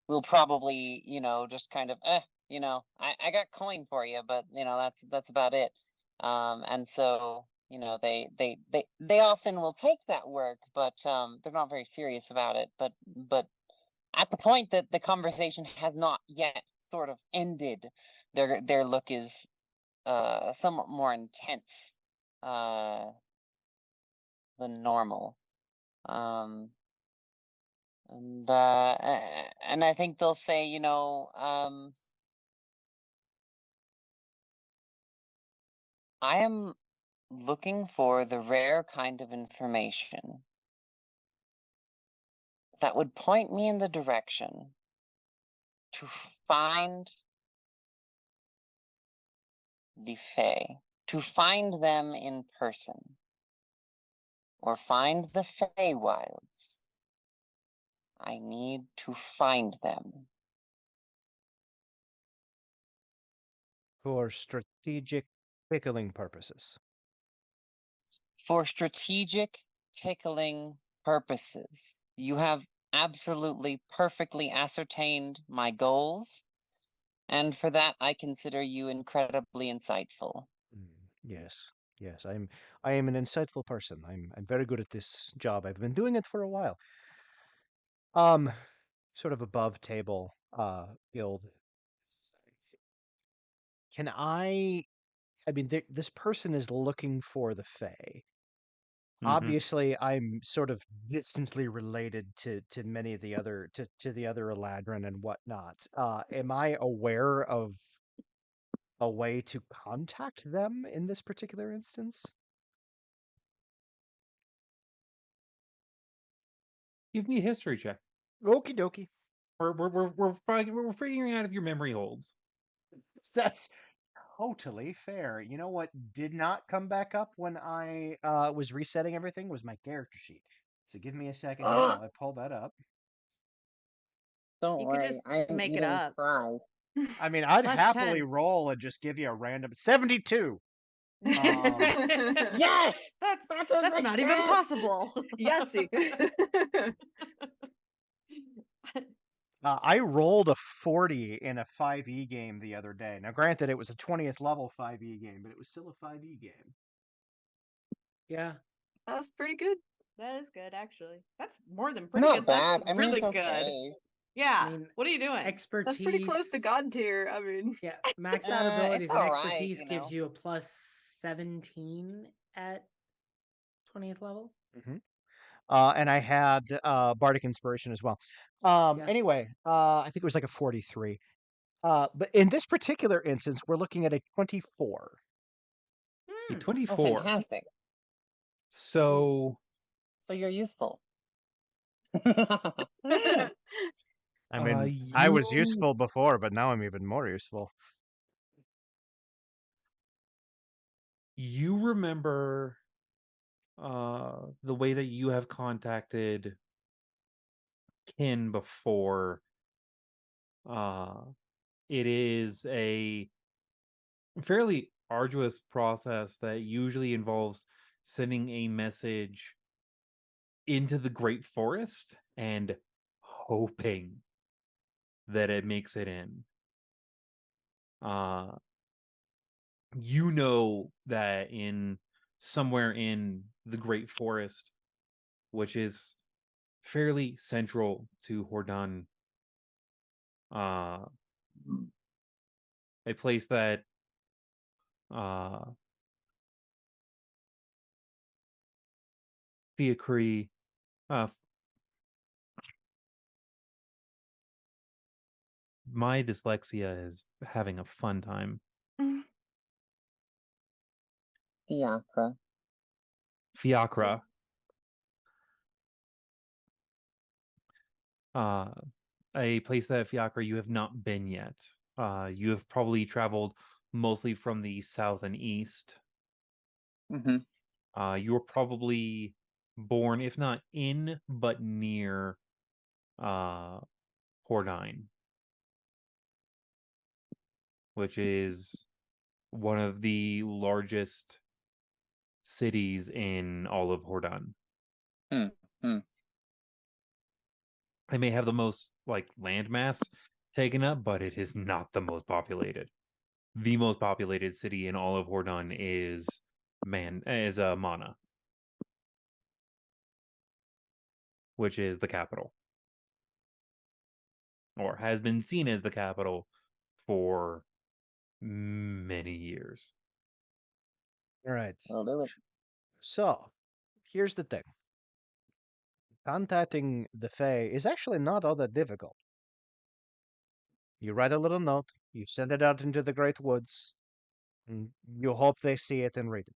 will probably, just kind of, I got coin for you, but that's about it. And so, they often will take that work, but they're not very serious about it. But at the point that the conversation has not yet sort of ended, their look is somewhat more intense uh, than normal. Um, and I think they'll say, I am looking for the rare kind of information that would point me in the direction to find the Fae, to find them in person, or find the Feywilds. I need to find them. For strategic pickling purposes. For strategic tickling purposes. You have absolutely perfectly ascertained my goals, and for that I consider you incredibly insightful. Yes, yes, I am an insightful person. I'm very good at this job. I've been doing it for a while. Um, Sort of above table, guild. Can I mean, this person is looking for the Fae. Mhm. Obviously, I'm sort of distantly related to many of the other to the other Eladrin and whatnot. Am I aware of a way to contact them in this particular instance? Give me a history check. Okie dokie. We're figuring out if your memory holds. That's totally fair. You know what did not come back up when I was resetting everything was my character sheet. So give me a second here while I pull that up. Don't You could just worry, I'm make it eating up. fries. I mean, I'd Plus happily 10. roll and just give you a random 72. Yes! That's not even possible. Yahtzee. I rolled a 40 in a 5e game the other day. Now, granted, it was a 20th level 5e game, but it was still a 5e game. Yeah. That was pretty good. That is good, actually. That's more than pretty Not good. bad. That's I mean, really it's good. okay. Yeah. I mean, what are you doing? Expertise. That's pretty close to God tier. I mean, Yeah, maxed out abilities It's and all right, expertise you gives know. you a plus 17 at 20th level. And I had Bardic Inspiration as well. Yeah. Anyway, I think it was like a 43. But in this particular instance, we're looking at a 24. A Hmm. 24. Oh, fantastic. So So you're useful. I mean, I was you useful before, but now I'm even more useful. you remember the way that you have contacted kin before. It is a fairly arduous process that usually involves sending a message into the Great Forest and hoping that it makes it in. You know that in somewhere in the Great Forest, which is fairly central to Hordun, a place that Fiacre, my dyslexia is having a fun time. Fiacre. Fiacre. A place that Fiacre you have not been yet. You have probably traveled mostly from the south and east. Mm-hmm. You were probably born, if not in, but near Hordine, which is one of the largest cities in all of Hordun. They may have the most landmass taken up, but it is not the most populated. The most populated city in all of Hordun is Mana, which is the capital, or has been seen as the capital for many years. All right. I'll do it. So, here's the thing. Contacting the Fae is actually not all that difficult. You write a little note, you send it out into the great woods, and you hope they see it and read it.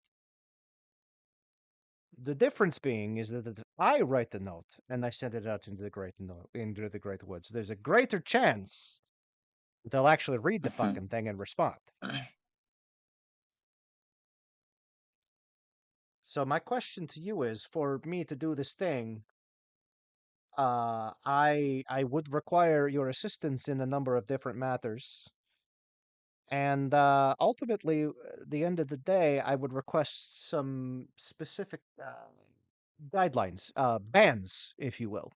The difference being is that if I write the note and I send it out into the great woods, there's a greater chance that they'll actually read the fucking thing and respond. So my question to you is, for me to do this thing, I would require your assistance in a number of different matters. And ultimately, the end of the day, I would request some specific guidelines, bans, if you will.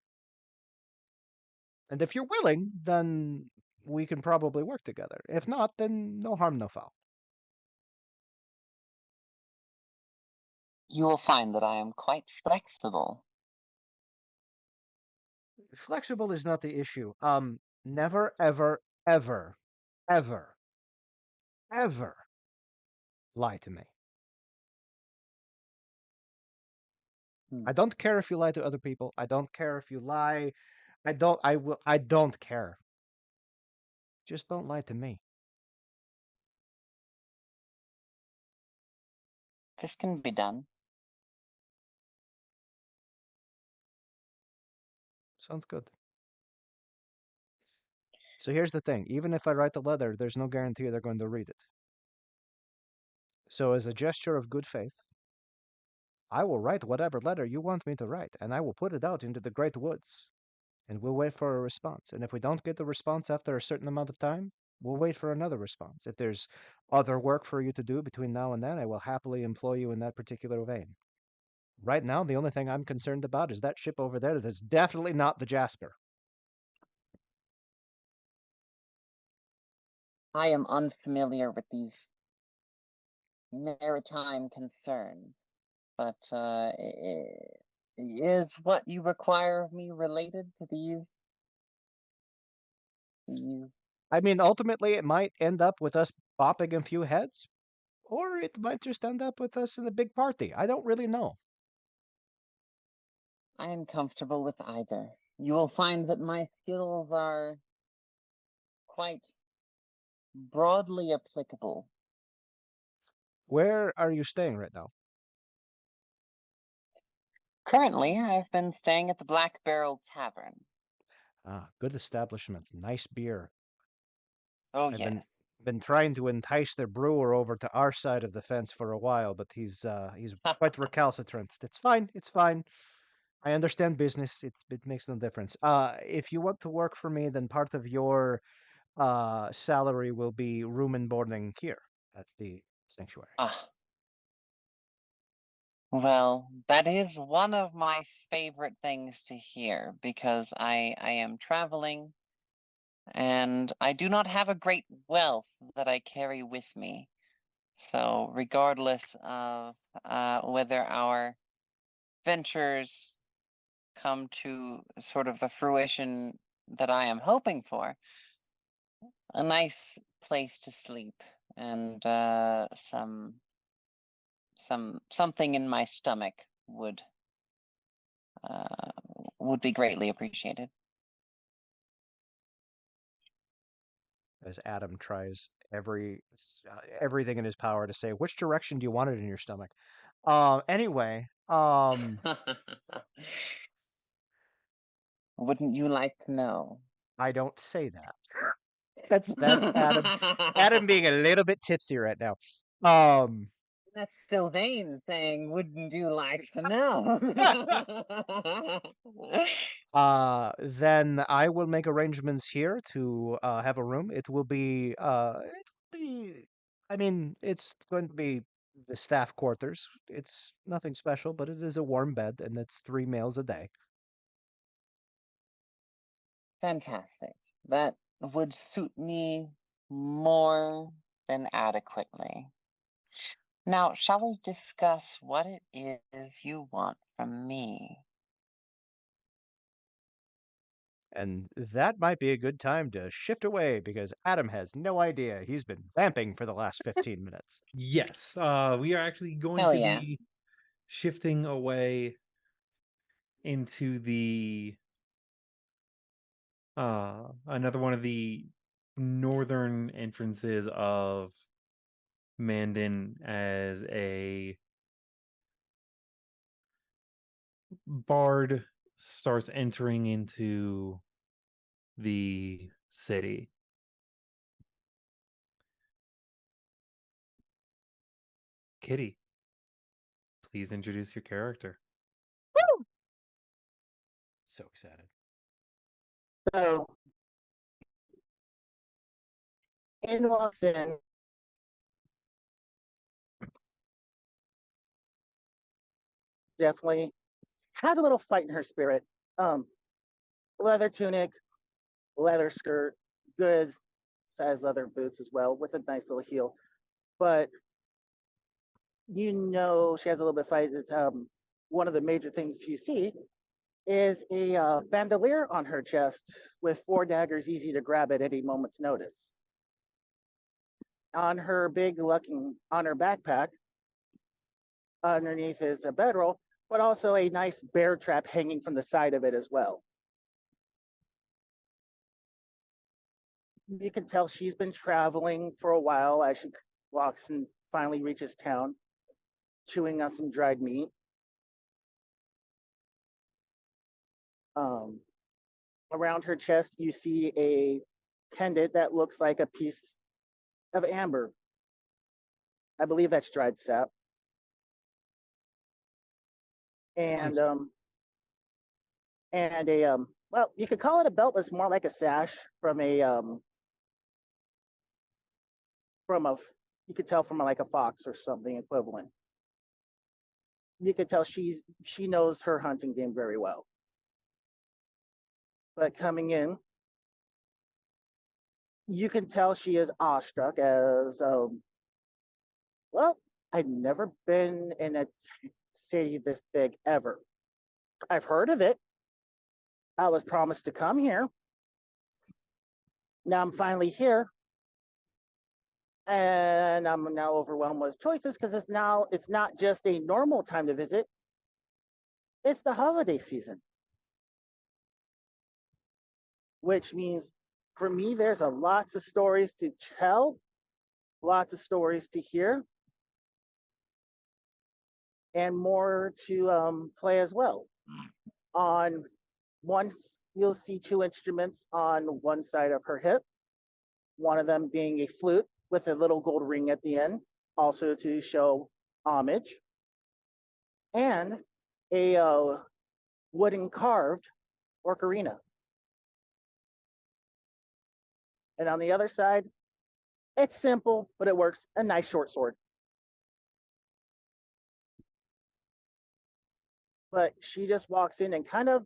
And if you're willing, then we can probably work together. If not, then no harm, no foul. You will find that I am quite flexible. Flexible is not the issue. Never, ever, ever, ever, ever lie to me. I don't care if you lie to other people. I don't care if you lie. I don't care. Just don't lie to me. This can be done. Sounds good. So here's the thing. Even if I write the letter, there's no guarantee they're going to read it. So as a gesture of good faith, I will write whatever letter you want me to write, and I will put it out into the great woods, and we'll wait for a response. And if we don't get the response after a certain amount of time, we'll wait for another response. If there's other work for you to do between now and then, I will happily employ you in that particular vein. Right now, the only thing I'm concerned about is that ship over there that's definitely not the Jasper. I am unfamiliar with these maritime concerns, but is what you require of me related to these? I mean, ultimately, it might end up with us bopping a few heads, or it might just end up with us in a big party. I don't really know. I am comfortable with either. You will find that my skills are quite broadly applicable. Where are you staying right now? Currently, I've been staying at the Black Barrel Tavern. Ah, good establishment, nice beer. Oh, I've yes. been trying to entice their brewer over to our side of the fence for a while, but he's quite recalcitrant. It's fine. It's fine. I understand business. It makes no difference. If you want to work for me, then part of your salary will be room and boarding here at the sanctuary. Ah. Well, that is one of my favorite things to hear because I am traveling and I do not have a great wealth that I carry with me. So regardless of whether our ventures come to sort of the fruition that I am hoping for, a nice place to sleep and something in my stomach would be greatly appreciated. As Adam tries everything in his power to say, which direction do you want it in your stomach? Anyway, Wouldn't you like to know? I don't say that. That's Adam. Adam being a little bit tipsy right now. That's Sylvane saying, "Wouldn't you like to know?" Then I will make arrangements here to have a room. I mean, it's going to be the staff quarters. It's nothing special, but it is a warm bed, and it's 3 meals a day. Fantastic. That would suit me more than adequately. Now, shall we discuss what it is you want from me? And that might be a good time to shift away because Adam has no idea. He's been vamping for the last 15 minutes. Yes, we are actually going Hell to yeah. be shifting away into the another one of the northern entrances of Mandin as a bard starts entering into the city. Kitty, please introduce your character. So excited. So in walks in definitely has a little fight in her spirit. Leather tunic, leather skirt, good size leather boots as well, with a nice little heel. But you know she has a little bit of fight. Is one of the major things you see is a bandolier on her chest with 4 daggers, easy to grab at any moment's notice. On her on her backpack, underneath is a bedroll, but also a nice bear trap hanging from the side of it as well. You can tell she's been traveling for a while as she walks and finally reaches town, chewing on some dried meat. Around her chest, you see a pendant that looks like a piece of amber. I believe that's dried sap. And Nice. and a well, you could call it a belt, but it's more like a sash from a you could tell from like a fox or something equivalent. You could tell she knows her hunting game very well. But coming in, you can tell she is awestruck as well. I've never been in a city this big ever. I've heard of it. I was promised to come here. Now I'm finally here, and I'm now overwhelmed with choices because it's not just a normal time to visit. It's the holiday season, which means for me there's a lots of stories to tell, lots of stories to hear, and more to play as well. On one, you'll see two instruments on one side of her hip, one of them being a flute with a little gold ring at the end, also to show homage, and a wooden carved ocarina. And on the other side, it's simple, but it works, a nice short sword. But she just walks in and kind of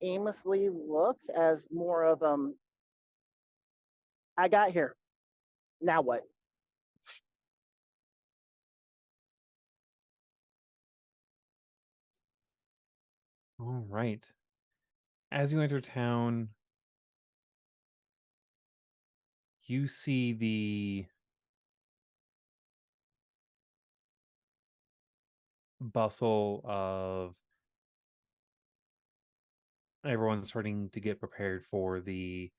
aimlessly looks as more of I got here. Now what? All right. As you enter town, you see the bustle of everyone starting to get prepared for the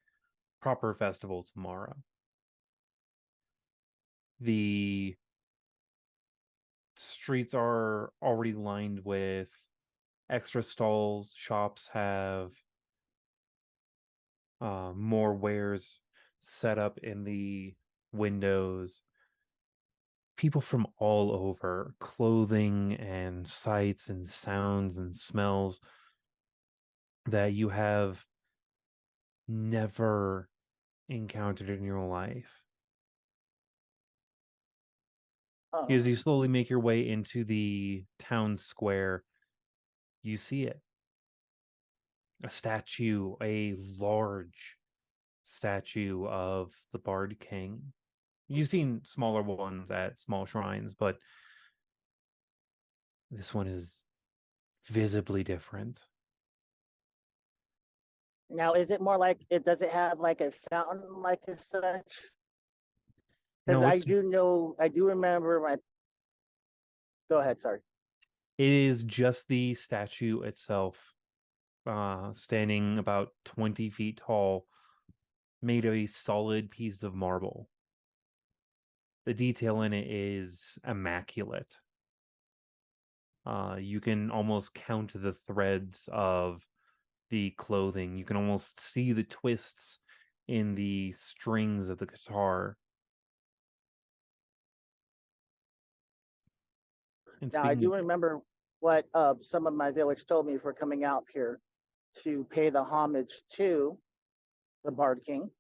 proper festival tomorrow. The streets are already lined with extra stalls. Shops have more wares set up in the windows. People from all over, clothing and sights and sounds and smells that you have never encountered in your life. As you slowly make your way into the town square, you see it. A statue, a large statue of the Bard King. You've seen smaller ones at small shrines, but this one is visibly different. Now, is it more like it? Does it have like a fountain, like as such? Because No, I it's do know, I do remember my. Go ahead, sorry. it is just the statue itself, standing about 20 feet tall, made of a solid piece of marble. The detail in it is immaculate. You can almost count the threads of the clothing. You can almost see the twists in the strings of the guitar. And Now, I speaking do of, remember what some of my village told me for coming out here to pay the homage to the Bard King.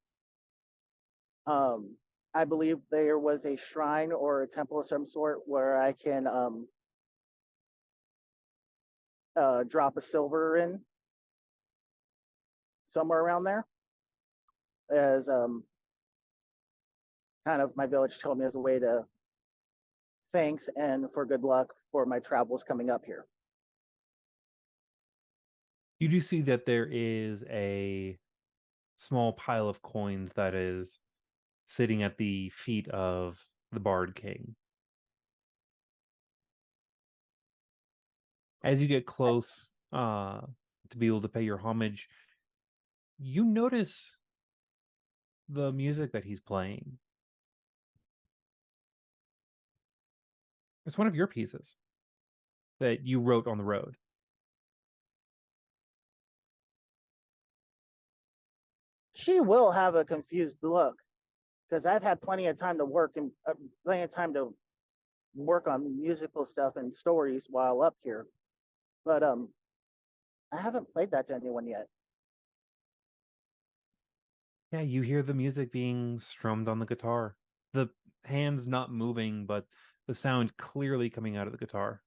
I believe there was a shrine or a temple of some sort where I can drop a silver in somewhere around there, as kind of my village told me as a way to thanks and for good luck for my travels coming up here. you do see that there is a small pile of coins that is sitting at the feet of the Bard King. As you get close to be able to pay your homage, you notice the music that he's playing. It's one of your pieces that you wrote on the road. She will have a confused look because I've had plenty of time to work and plenty of time to work on musical stuff and stories while up here. But I haven't played that to anyone yet. Yeah, you hear the music being strummed on the guitar. The hands not moving, but the sound clearly coming out of the guitar.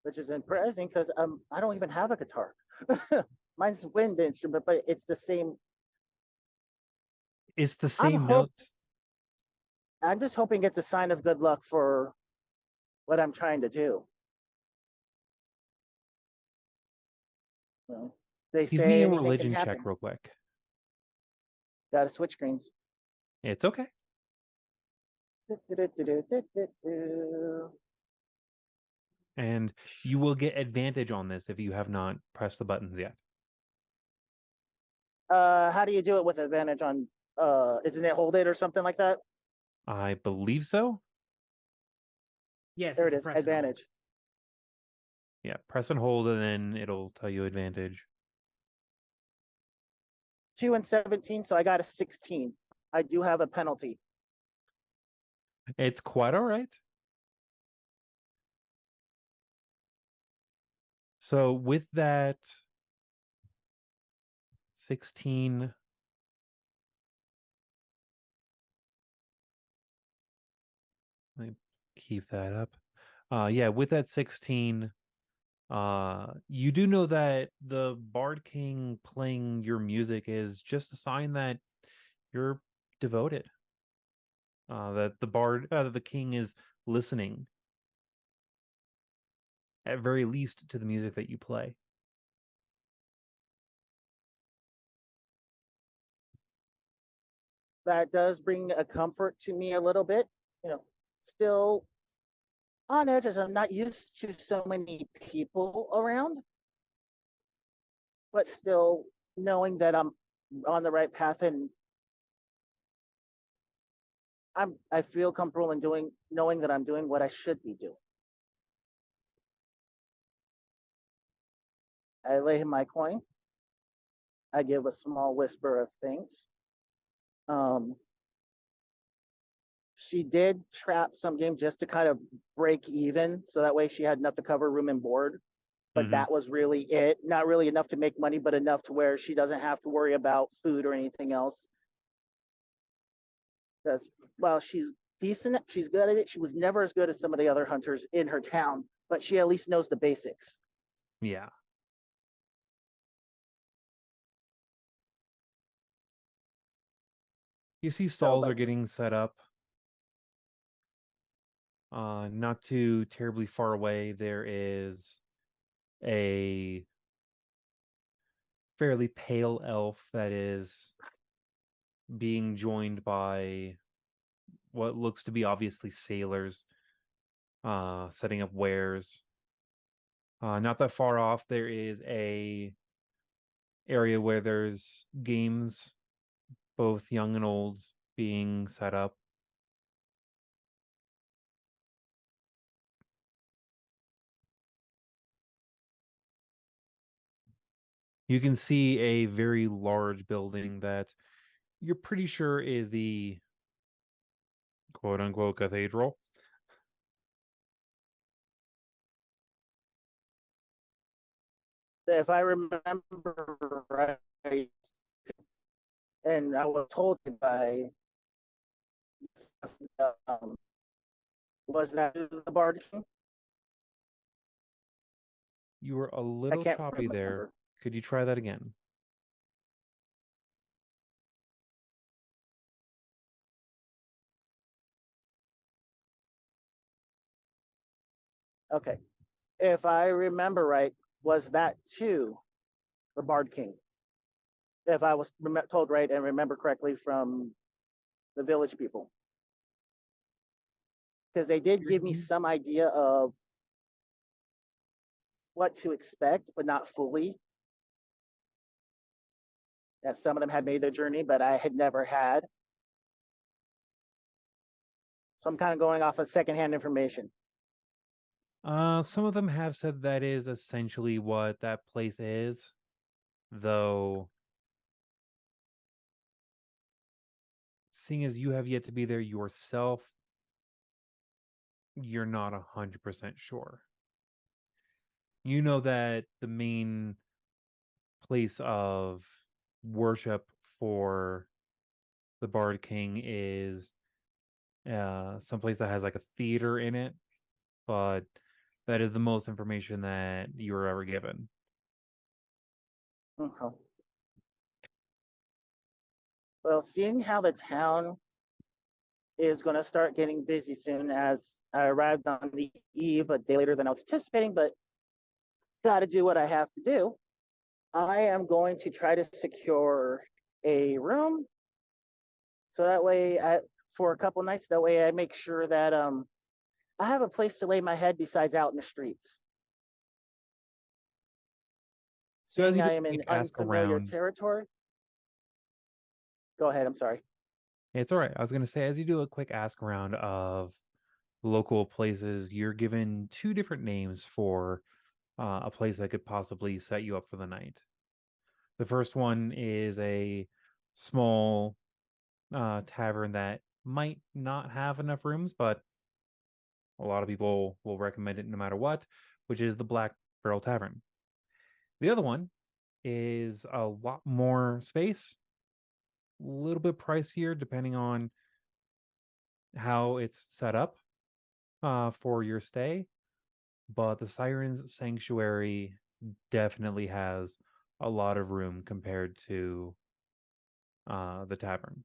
Which is impressive because I don't even have a guitar. Mine's wind instrument, but it's the same. It's the I'm same notes. I'm just hoping it's a sign of good luck for what I'm trying to do. So, they Give me say a anything can religion happen. check real quick. Got to switch screens. It's okay. And you will get advantage on this if you have not pressed the buttons yet. How do you do it with advantage on? Isn't it hold it or something like that? I believe so. Yes, There it it's a is, press and hold. advantage. Yeah, press and hold, and then it'll tell you advantage. 2 and 17, so I got a 16. I do have a penalty. It's quite all right. So with that 16, let me keep that up. Yeah, with that 16, you do know that the Bard King playing your music is just a sign that you're devoted. That the king is listening, at very least, to the music that you play. That does bring a comfort to me a little bit. Still on edge as I'm not used to so many people around, but still knowing that I'm on the right path and I feel comfortable in knowing that I'm doing what I should be doing. I lay him my coin. I give a small whisper of thanks. She did trap some game just to kind of break even, so that way she had enough to cover room and board. But that was really it. Not really enough to make money, but enough to where she doesn't have to worry about food or anything else. Because well, she's decent, she's good at it. She was never as good as some of the other hunters in her town, but she at least knows the basics. Yeah. You see stalls are getting set up. Not too terribly far away, there is a fairly pale elf that is being joined by what looks to be obviously sailors, setting up wares. Not that far off, there is a area where there's games, both young and old, being set up. You can see a very large building that you're pretty sure is the quote unquote cathedral. If I remember right, and I was told by was that the Bard King? You were a little can't choppy there. remember. Could you try that again? Okay. If I remember right, was that too the Bard King? If I was told right and remember correctly from the village people. Because they did give me some idea of what to expect, but not fully. That some of them had made their journey, but I had never had. So I'm kind of going off of secondhand information. Some of them have said that is essentially what that place is. though seeing as you have yet to be there yourself, you're not 100% sure. You know that the main place of worship for the Bard King is someplace that has like a theater in it, but that is the most information that you were ever given. Okay. Well, seeing how the town is going to start getting busy soon, as I arrived on the eve a day later than I was anticipating, but got to do what I have to do. I am going to try to secure a room, so that way, for a couple nights, that way I make sure that I have a place to lay my head besides out in the streets. So as Seeing you do I am in ask unfamiliar around, territory. Go ahead. I'm sorry. it's all right. I was going to say, as you do a quick ask around of local places, you're given two different names for a place that could possibly set you up for the night. The first one is a small tavern that might not have enough rooms, but a lot of people will recommend it no matter what, which is the Black Barrel Tavern. The other one is a lot more space, a little bit pricier depending on how it's set up for your stay. But the Sirens Sanctuary definitely has a lot of room compared to the tavern.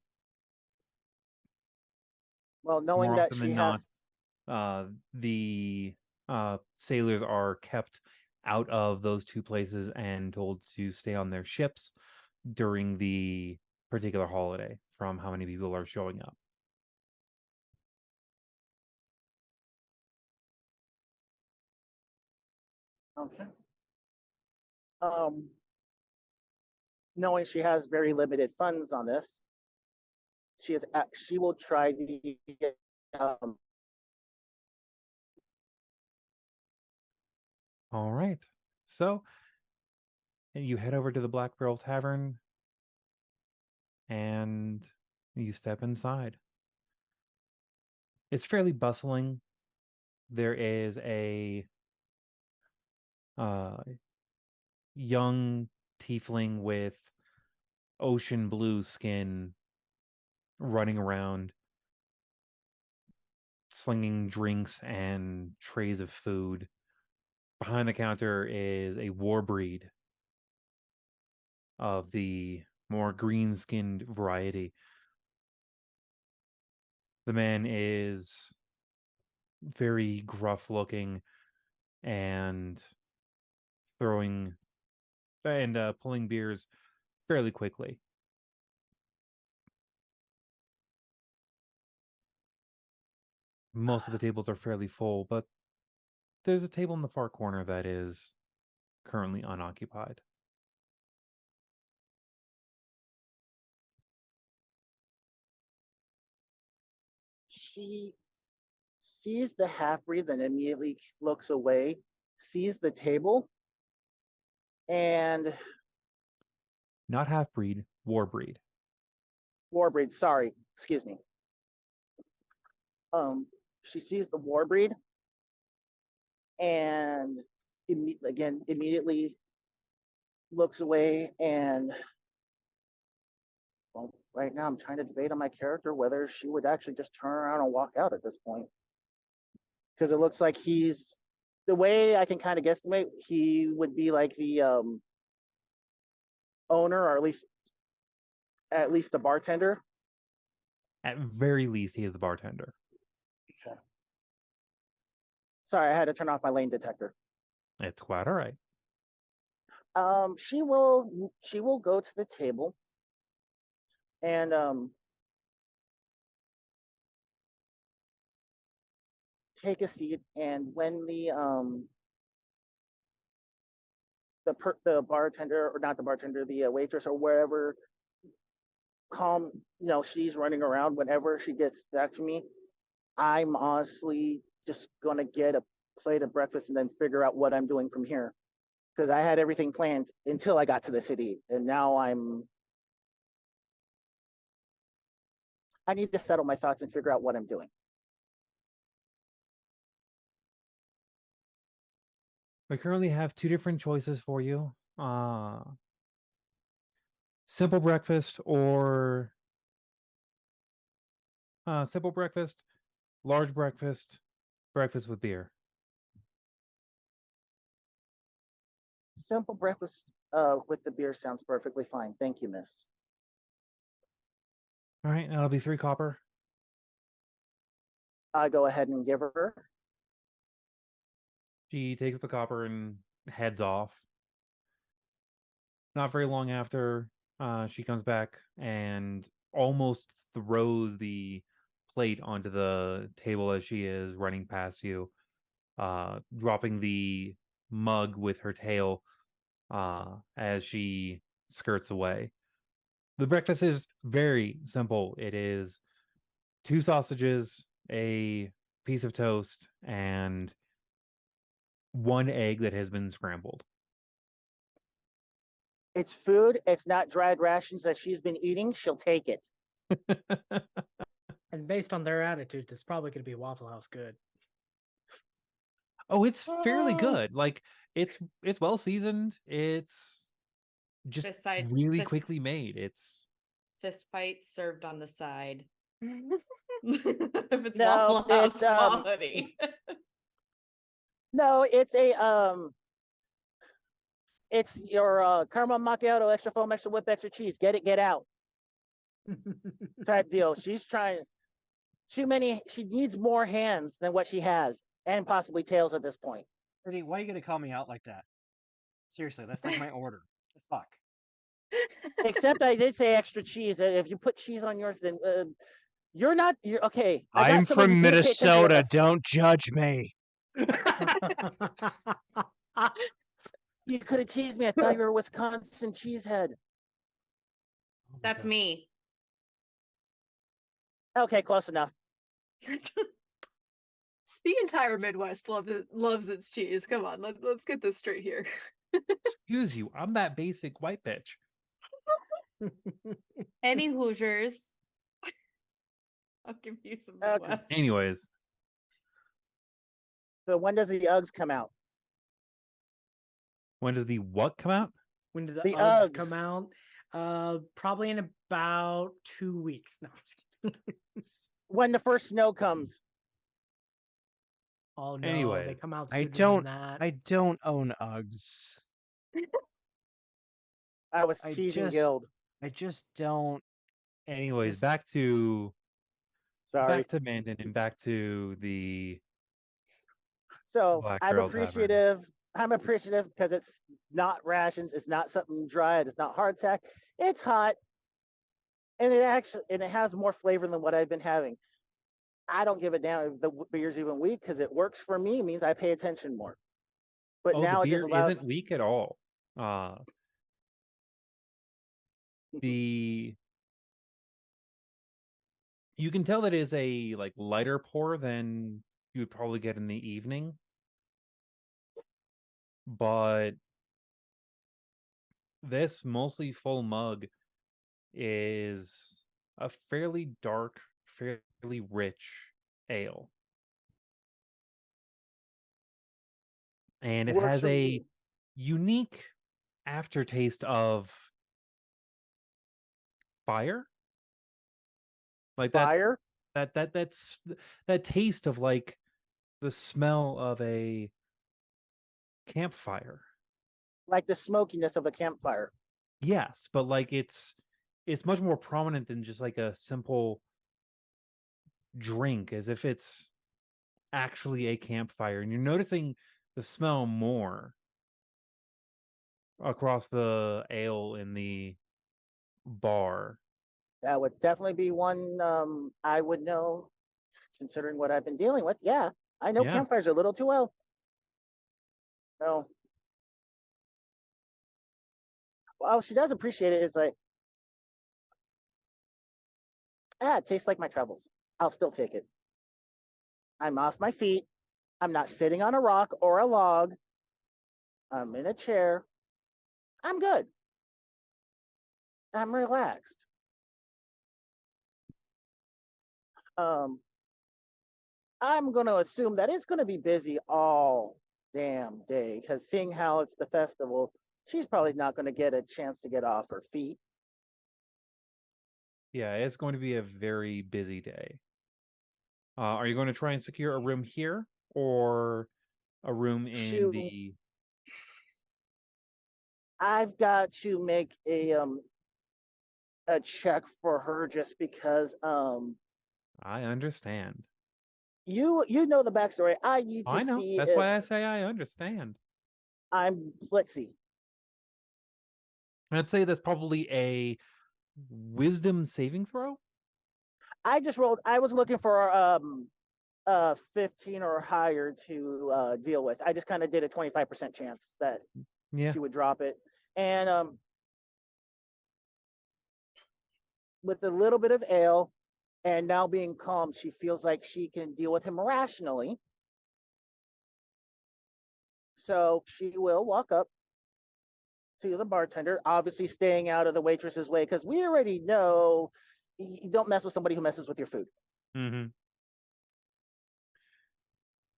Well, knowing More that often she than has, not, the sailors are kept out of those two places and told to stay on their ships during the particular holiday from how many people are showing up. okay. Um, Knowing she has very limited funds on this, she will try the um, All right. So you head over to the Black Barrel Tavern and you step inside. It's fairly bustling. There is a uh, young tiefling with ocean blue skin running around, slinging drinks and trays of food. Behind the counter is a war breed of the more green skinned variety. The man is very gruff looking and throwing and pulling beers fairly quickly. Most of the tables are fairly full, but there's a table in the far corner that is currently unoccupied. she sees the half breed and immediately looks away, sees the table, and Not half breed, war breed. war breed. Sorry, excuse me. She sees the war breed, and again immediately looks away. And well, right now I'm trying to debate on my character whether she would actually just turn around and walk out at this point, because it looks like he's the way I can kind of guesstimate he would be like the owner, or at least the bartender. At very least, he is the bartender. Okay. Sorry, I had to turn off my lane detector. It's quite all right. She will go to the table and take a seat. And when the bartender, or not the bartender, the waitress or wherever, she's running around. Whenever she gets back to me, I'm honestly just gonna get a plate of breakfast and then figure out what I'm doing from here. because I had everything planned until I got to the city, and now I need to settle my thoughts and figure out what I'm doing. We currently have two different choices for you. Simple breakfast or simple breakfast, large breakfast, breakfast with beer. Simple breakfast with the beer sounds perfectly fine. Thank you, miss. All right, that'll be 3 copper. I go ahead and give her. She takes the copper and heads off. Not very long after, she comes back and almost throws the plate onto the table as she is running past you, dropping the mug with her tail as she skirts away. The breakfast is very simple. It is 2 sausages, a piece of toast, and 1 egg that has been scrambled. It's food. It's not dried rations that she's been eating. She'll take it. And based on their attitude, this is probably going to be Waffle House good. Oh, it's fairly good. Like it's well seasoned. It's just Fist side, really fist, quickly made. It's fist fight served on the side. If it's No, Waffle House it's quality. no, it's your caramel macchiato, extra foam, extra whip, extra cheese. Get it, get out. Type deal. She's trying she needs more hands than what she has, and possibly tails at this point. Pretty, why are you gonna call me out like that? Seriously, that's like my order. The fuck. Except I did say extra cheese. If you put cheese on yours, then you're okay. I'm someone from who did pay attention to Minnesota. this. Don't judge me. You could have teased me. I thought you were a Wisconsin cheesehead. That's me. Okay, close enough. The entire Midwest loves its cheese. Come on, let's get this straight here. excuse you, I'm that basic white bitch. Any Hoosiers? I'll give you some Okay. Midwest. Anyways, So when does the Uggs come out? when does the what come out? When did the The Uggs Uggs. come out? Probably in about 2 weeks. No, I'm just kidding. When the first snow comes. Oh no, they Anyways, come out I sooner don't. than that. I don't own Uggs. I was I teasing just- Guild. I just don't. Anyways, Just- back to Sorry. back to Mandin and back to the So Black I'm Barrel Tavern. appreciative. I'm appreciative because it's not rations. It's not something dry. It's not hardtack. It's hot, and it has more flavor than what I've been having. I don't give a damn if the beer's even weak because it works for me. It means I pay attention more. But oh, now the it just beer allows. isn't weak at all. The you can tell that it is a like lighter pour than you would probably get in the evening, but this mostly full mug is a fairly dark, fairly rich ale, and it Works has for a me. unique aftertaste of fire, like Fire. that taste of like the smell of a campfire. Like the smokiness of a campfire. Yes, but like it's much more prominent than just like a simple drink, as if it's actually a campfire, and you're noticing the smell more across the ale in the bar. That would definitely be one I would know, considering what I've been dealing with. Yeah, I know Yeah. campfires a little too well. No. Well, she does appreciate it. It's like, it tastes like my troubles. I'll still take it. I'm off my feet. I'm not sitting on a rock or a log. I'm in a chair. I'm good. I'm relaxed. Um, I'm going to assume that it's going to be busy all damn day because seeing how it's the festival, she's probably not going to get a chance to get off her feet. Yeah, it's going to be a very busy day. Are you going to try and secure a room here or a room in the? I've got to make a check for her just because I understand. you know the backstory. I need to I know. see That's if why I say I understand. let's see. I'd say that's probably a wisdom saving throw. I just rolled. I was looking for 15 or higher to deal with. I just kind of did a 25% chance that Yeah. she would drop it, and with a little bit of ale, and now being calm, she feels like she can deal with him rationally. So she will walk up to the bartender, obviously staying out of the waitress's way because we already know you don't mess with somebody who messes with your food. Mm-hmm.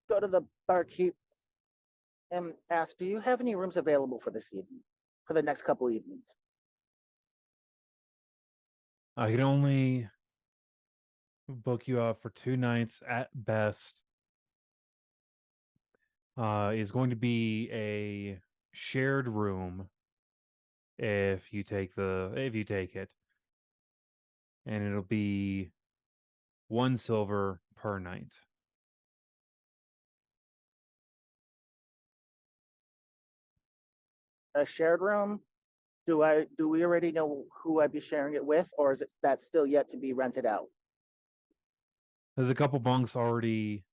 Go to the barkeep and ask, "Do you have any rooms available for this evening, for the next couple evenings?" I can only book you out for 2 nights at best. Is going to be a shared room if you take it, and it'll be 1 silver per night. A shared room. Do we already know who I'd be sharing it with, or is it that still yet to be rented out? There's a couple bunks already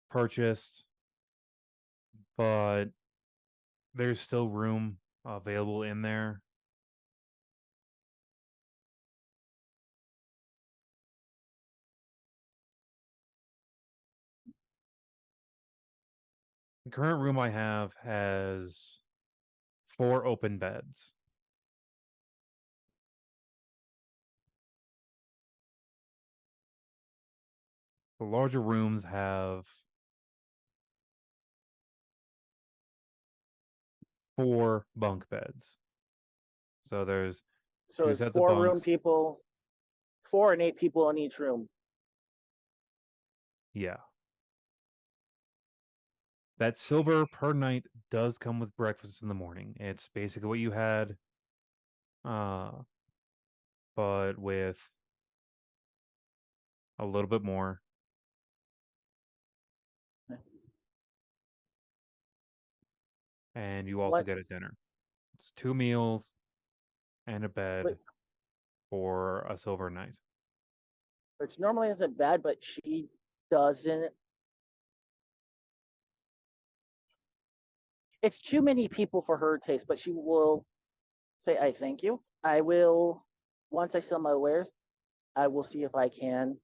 purchased, but there's still room available in there. The current room I have has 4 open beds. The larger rooms have 4 bunk beds. So there's So 2 it's sets of 4 room bunks. people, 4 and 8 people in each room. Yeah. That silver per night does come with breakfast in the morning. It's basically what you had, but with a little bit more. And you also What? get a dinner. It's 2 meals and a bed for a silver night. Which normally isn't bad, but she doesn't. It's too many people for her taste, but she will say, "I thank you. I will, once I sell my wares, I will see if I can.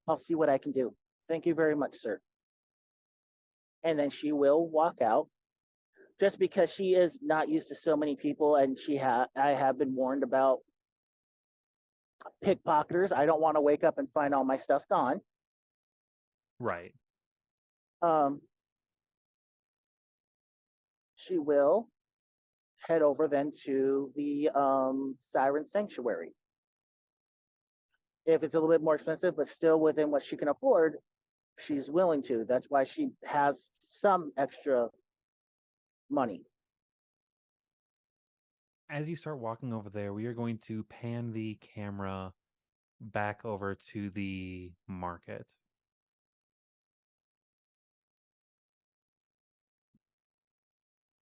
I'll see what I can do. Thank you very much, sir." And then she will walk out just because she is not used to so many people, and I have been warned about pickpocketers. I don't want to wake up and find all my stuff gone. Right. Um, she will head over then to the Siren Sanctuary. If it's a little bit more expensive, but still within what she can afford, she's willing to. That's why she has some extra money. As you start walking over there, we are going to pan the camera back over to the market.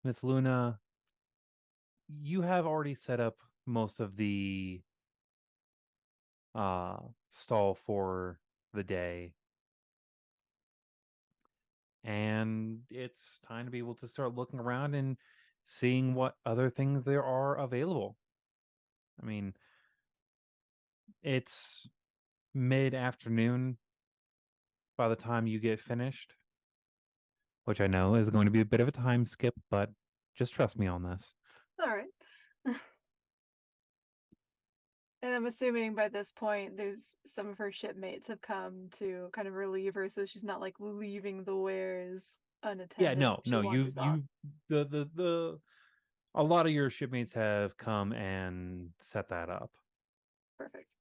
Miss Luna, you have already set up most of the stall for the day. And it's time to be able to start looking around and seeing what other things there are available. I mean, it's mid-afternoon. by the time you get finished, which I know is going to be a bit of a time skip, but just trust me on this. All right. And I'm assuming by this point, there's some of her shipmates have come to kind of relieve her, so she's not like leaving the wares Yeah, unattended. no, She no, wanders off. the a lot of your shipmates have come and set that up. Perfect.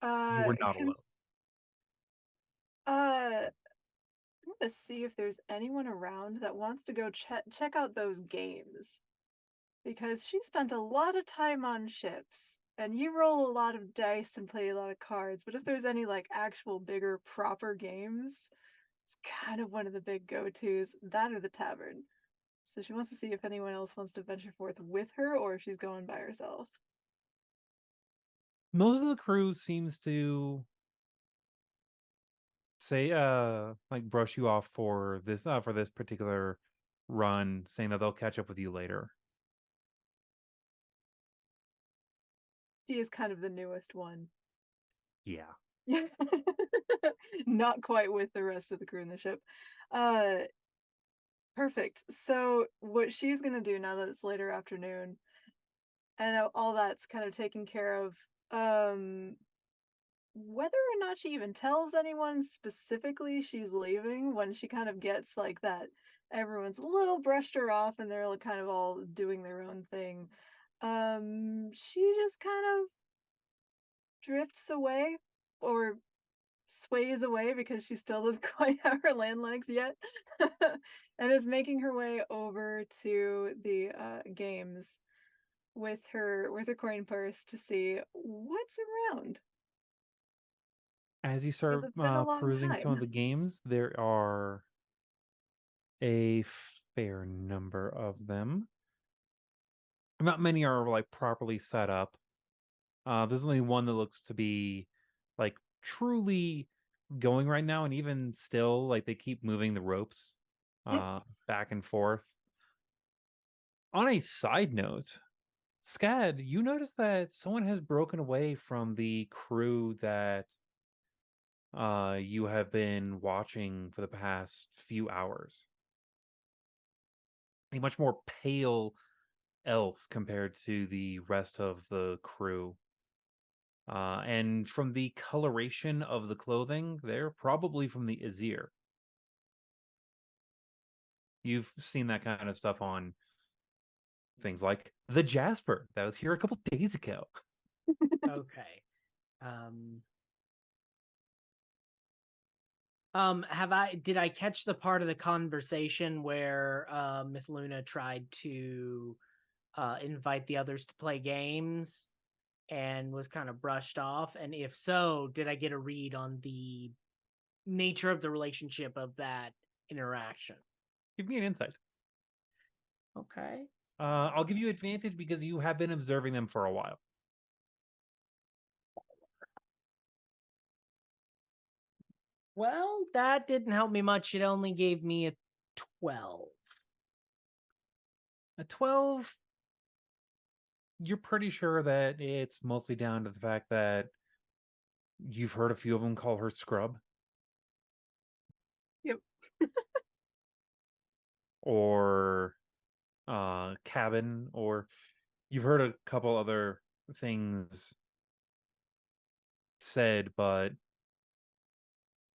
You were not alone. I'm gonna see if there's anyone around that wants to go check out those games, because she spent a lot of time on ships, and you roll a lot of dice and play a lot of cards. But if there's any like actual bigger proper games, it's kind of one of the big go-tos. That or the tavern. So she wants to see if anyone else wants to venture forth with her, or if she's going by herself. Most of the crew seems to say like brush you off for this particular run, saying that they'll catch up with you later. She is kind of the newest one. Yeah. Not quite with the rest of the crew in the ship. Perfect. So what she's gonna do now that it's later afternoon and all that's kind of taken care of, whether or not she even tells anyone specifically she's leaving, when she kind of gets like that, everyone's a little brushed her off and they're kind of all doing their own thing. She just kind of drifts away, or sways away, because she still doesn't quite have her land legs yet, and is making her way over to the games with her coin purse to see what's around, As you because start it's been a long perusing some of time. the games, there are a fair number of them. Not many are like properly set up. There's only one that looks to be like truly going right now, and even still, like they keep moving the ropes Yep. back and forth. On a side note, Scad, you notice that someone has broken away from the crew that you have been watching for the past few hours. A much more pale elf compared to the rest of the crew. And from the coloration of the clothing, they're probably from the Azir. You've seen that kind of stuff on things like the Jasper that was here a couple days ago. Okay. Did I catch the part of the conversation where Myth Luna tried to invite the others to play games and was kind of brushed off? And if so, did I get a read on the nature of the relationship of that interaction? Give me an insight. Okay. I'll give you advantage because you have been observing them for a while. Well, that didn't help me much. It only gave me a 12. A 12, you're pretty sure that it's mostly down to the fact that you've heard a few of them call her Scrub. Yep. Or Cabin, or you've heard a couple other things said, but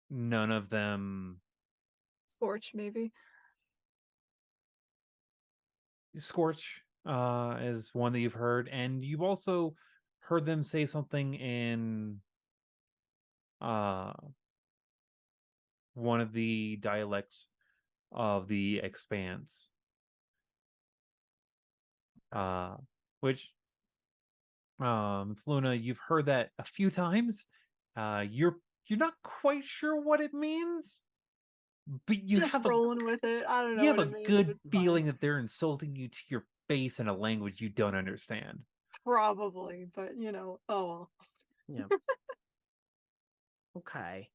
none of them. Scorch, maybe. Scorch is one that you've heard, and you've also heard them say something in one of the dialects of the Expanse, which Luna, you've heard that a few times. You're not quite sure what it means, but you Just have rolling with it. I don't know you have what a it means. good It's feeling fine. that they're insulting you to your face in a language you don't understand. Probably, but oh well. Yeah. Okay.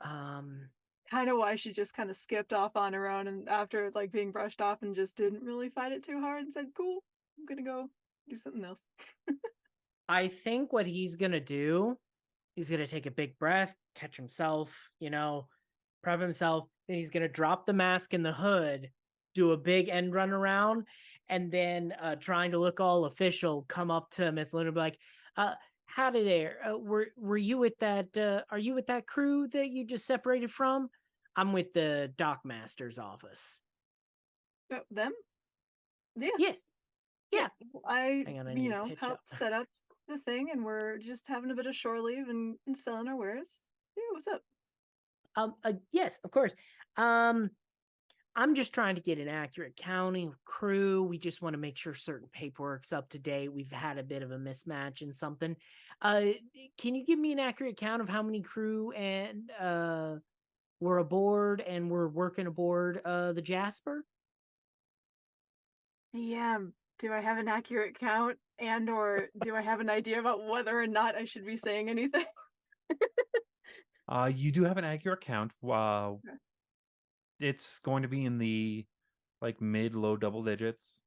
Kind of why she just kind of skipped off on her own, and after being brushed off, and just didn't really fight it too hard and said, "Cool, I'm gonna go do something else." I think what he's gonna do He's gonna take a big breath, catch himself, prep himself. Then he's gonna drop the mask in the hood, do a big end run around, and then trying to look all official, come up to Myth Luna and be like, howdy there. Were you with that are you with that crew that you just separated from? I'm with the dockmaster's office. Them? Yeah. Yes. Yeah. I, Hang on, I need to pitch helped up. set up the thing, and we're just having a bit of shore leave and selling our wares. Yeah, what's up? Yes, of course. I'm just trying to get an accurate counting of crew. We just want to make sure certain paperwork's up to date. We've had a bit of a mismatch in something. Can you give me an accurate count of how many crew and were aboard and were working aboard the Jasper? DM, do I have an accurate count, and or do I have an idea about whether or not I should be saying anything? You do have an accurate count. It's going to be in the mid-low double digits,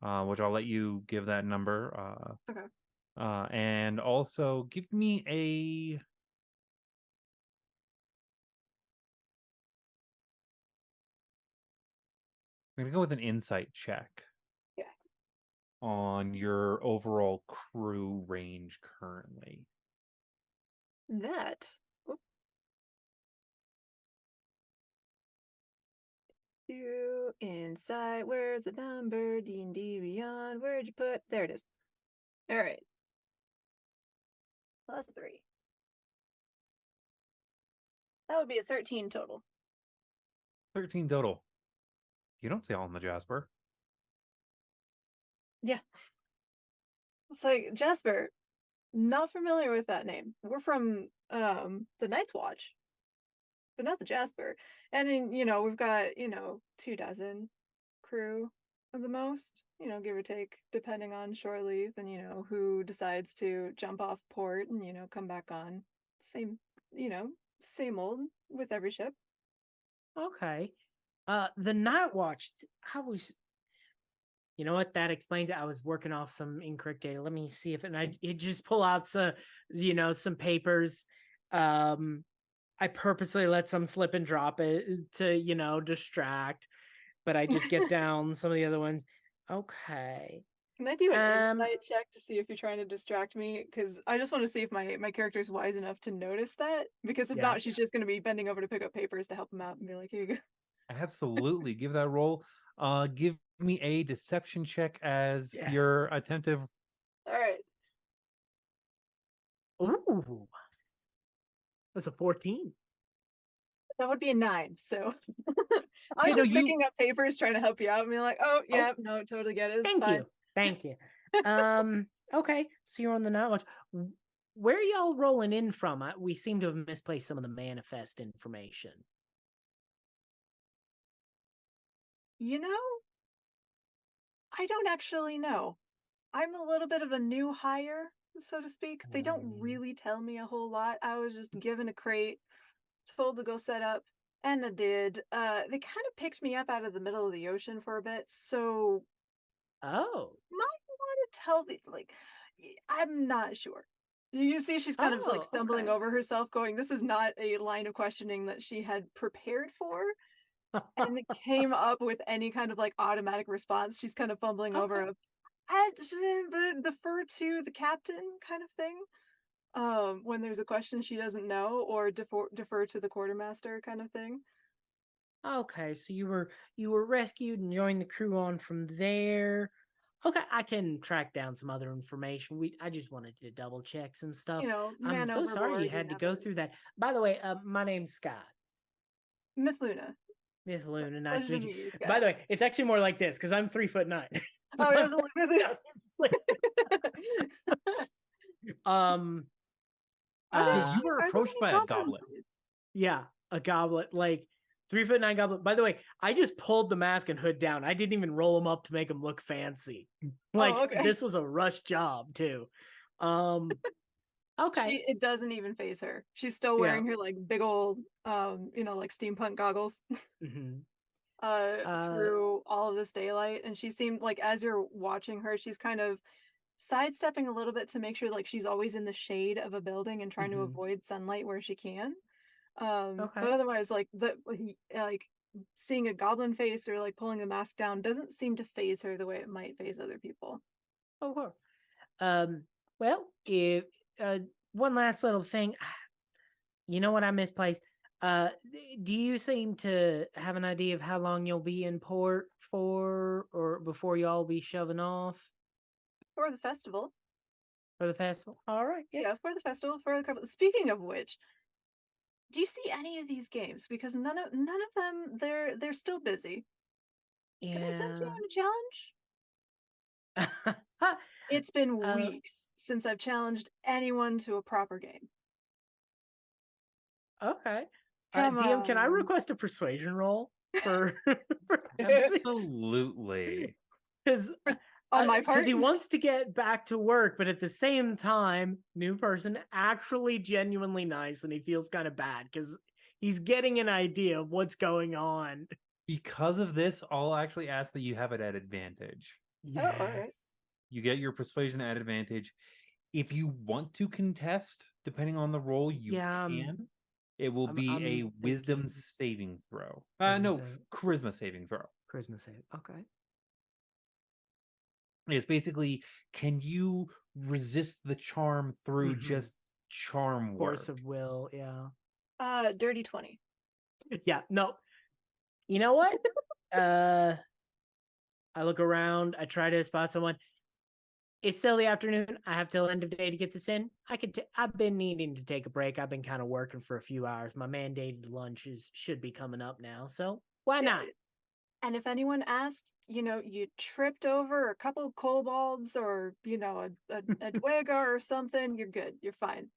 which I'll let you give that number. Okay. And also give me a. I'm gonna go with an insight check. Yeah. On your overall crew range currently. That. You inside, where's the number? D&D Beyond, where'd you put? There it is. All right. +3. That would be a 13 total. 13 total. You don't see all in the Jasper. Yeah. It's like, Jasper, not familiar with that name. We're from the Night's Watch, but not the Jasper. And then, we've got, 24 crew at the most, give or take, depending on shore leave and, who decides to jump off port and, come back on. Same, same old with every ship. Okay. The Night Watch, I was, you know what, that explains it. I was working off some incorrect data. Let me see if it just pull out some, some papers. I purposely let some slip and drop it to, distract, but I just get down some of the other ones. Okay. Can I do an insight check to see if you're trying to distract me? Because I just want to see if my character's wise enough to notice that. Because if not, she's just going to be bending over to pick up papers to help him out and be like, here you go. Absolutely. Give that roll. Give me a deception check as you're attentive. All right. Ooh. That's a 14. That would be a 9. So I'm just picking up papers, trying to help you out, and be like, oh yeah, no, totally get it. It's Thank you. Okay, so you're on the Night Watch. Where are y'all rolling in from? We seem to have misplaced some of the manifest information. I don't actually know. I'm a little bit of a new hire, so to speak. They don't really tell me a whole lot. I was just given a crate, told to go set up, and I did. They kind of picked me up out of the middle of the ocean for a bit, so might want to tell me, I'm not sure. You see she's kind of stumbling over herself, going, this is not a line of questioning that she had prepared for. And it came up with any kind of automatic response. She's kind of fumbling over I defer to the captain kind of thing. When there's a question she doesn't know, or defer to the quartermaster kind of thing. Okay, so you were rescued and joined the crew on from there. Okay, I can track down some other information. I just wanted to double check some stuff. I'm so sorry you had to go through that. By the way, my name's Scott. Myth Luna. Myth Luna, nice to meet you. By the way, it's actually more like this because I'm 3'9". So you were approached by a goblet. Yeah, a goblet, 3'9" goblet. By the way, I just pulled the mask and hood down. I didn't even roll them up to make them look fancy. This was a rush job too. Okay. It doesn't even phase her. She's still wearing her big old steampunk goggles. Through all of this daylight, and she seemed as you're watching her, she's kind of sidestepping a little bit to make sure like she's always in the shade of a building and trying to Mhm. avoid sunlight where she can. Okay. But otherwise, like like seeing a goblin face or like pulling the mask down doesn't seem to phase her the way it might phase other people. Oh, cool. Well, if one last little thing, you know what I misplaced? Do you seem to have an idea of how long you'll be in port for, or before y'all be shoving off For the festival. for the festival? All right, yeah. Yeah, for the festival, for the carnival. Speaking of which, do you see any of these games? Because none of them they're still busy. Can I tempt you Yeah. on a challenge? It's been weeks since I've challenged anyone to a proper game. Okay. Come DM, can I on. request a persuasion roll for Absolutely. because On my part? he wants to get back to work, but at the same time, new person, actually genuinely nice, and he feels kind of bad because he's getting an idea of what's going on. Because of this, I'll actually ask that you have it at advantage. Oh, all right. You get your persuasion at advantage. If you want to contest, depending on the roll, you Yeah, can. It will be I'm a wisdom thinking- saving throw. Wisdom No, save. charisma saving throw. Charisma save. Okay. It's basically, can you resist the charm through Mhm. just charm work? Force of will. Yeah. Dirty 20. Yeah. No. You know what? I look around. I try to spot someone. It's still the afternoon. I have till end of the day to get this in. I've been needing to take a break. I've been kind of working for a few hours. My mandated lunches should be coming up now, so why not? And if anyone asks, you know, you tripped over a couple of kobolds or, you know, a dweger or something, you're good. You're fine.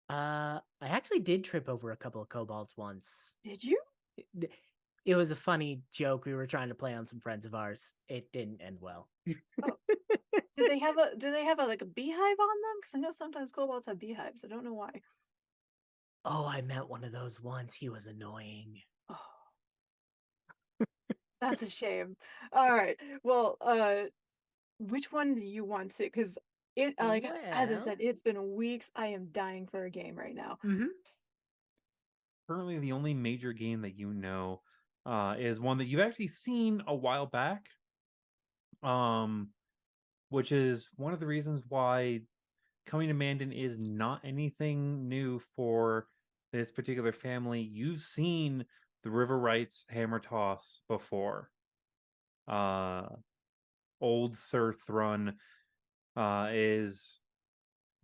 I actually did trip over a couple of kobolds once. Did you? It was a funny joke we were trying to play on some friends of ours. It didn't end well. Do they have a like a beehive on them? Because I know sometimes kobolds have beehives. I don't know why. Oh, I met one of those once. He was annoying. Oh. That's a shame. All right. Well, which one do you want to? Because it like as I Well. said, it's been weeks. I am dying for a game right now. Mm-hmm. Currently, the only major game that you know is one that you've actually seen a while back. Which is one of the reasons why coming to Mandin is not anything new for this particular family. You've seen the River Rights Hammer Toss before. Old Sir Thrun is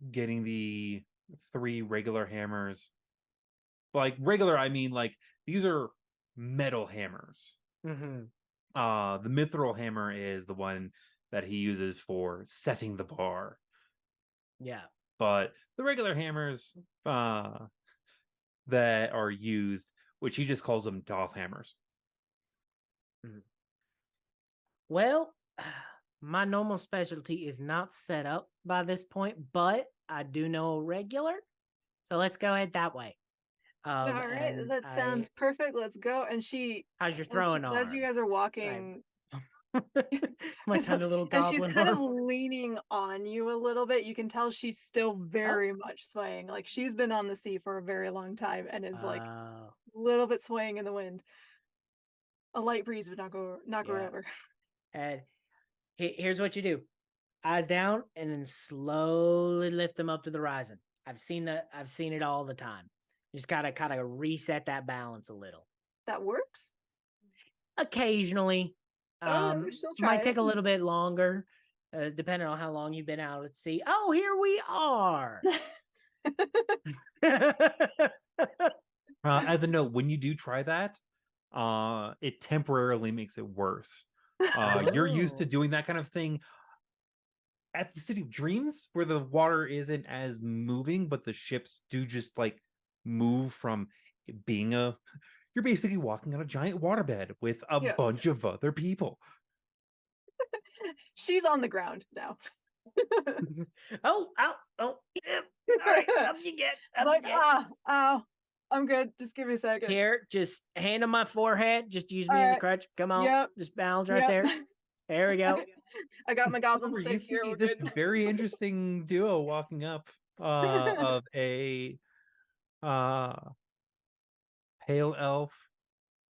getting the 3 regular hammers. Like regular, I mean like these are metal hammers. Mm-hmm. The mithril hammer is the one that he uses for setting the bar. Yeah. But the regular hammers that are used, which he just calls them DOS hammers. Well, my normal specialty is not set up by this point, but I do know a regular. So let's go ahead that way. All right, and that sounds perfect. Let's go. And How's your throwing arm? as you guys are walking, My tiny little and she's goblin kind of arm. leaning on you a little bit. You can tell she's still very much swaying. Like she's been on the sea for a very long time and is like a little bit swaying in the wind. A light breeze would knock her over. And here's what you do: eyes down, and then slowly lift them up to the horizon. I've seen it all the time. You just gotta kind of reset that balance a little. That works? Occasionally. She'll try Might take it. a little bit longer, depending on how long you've been out at sea. Oh, here we are. As a note, when you do try that, it temporarily makes it worse. You're used to doing that kind of thing at the City of Dreams, where the water isn't as moving, but the ships do just like move from it being you're basically walking on a giant waterbed with a bunch of other people. She's on the ground now. Oh. All right, up you get. Ow. I'm good. Just give me a second. Here, just hand on my forehead. Just use me as a crutch. Come on. Yep. Just balance right there. There we go. I got my goblin Silver, you stick here. see We're this good. very interesting duo walking up of a pale elf,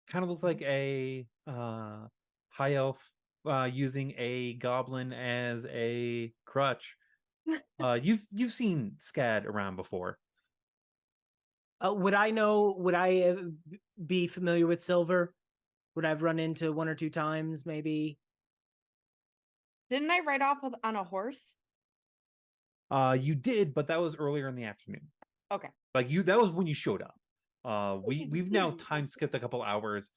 kind of looks like a high elf using a goblin as a crutch. You've seen Scad around before. Would I know? Would I be familiar with Silver? Would I've run into one or two times, maybe? Didn't I ride off on a horse? You did, but that was earlier in the afternoon. Okay. Like that was when you showed up. We've now time skipped a couple hours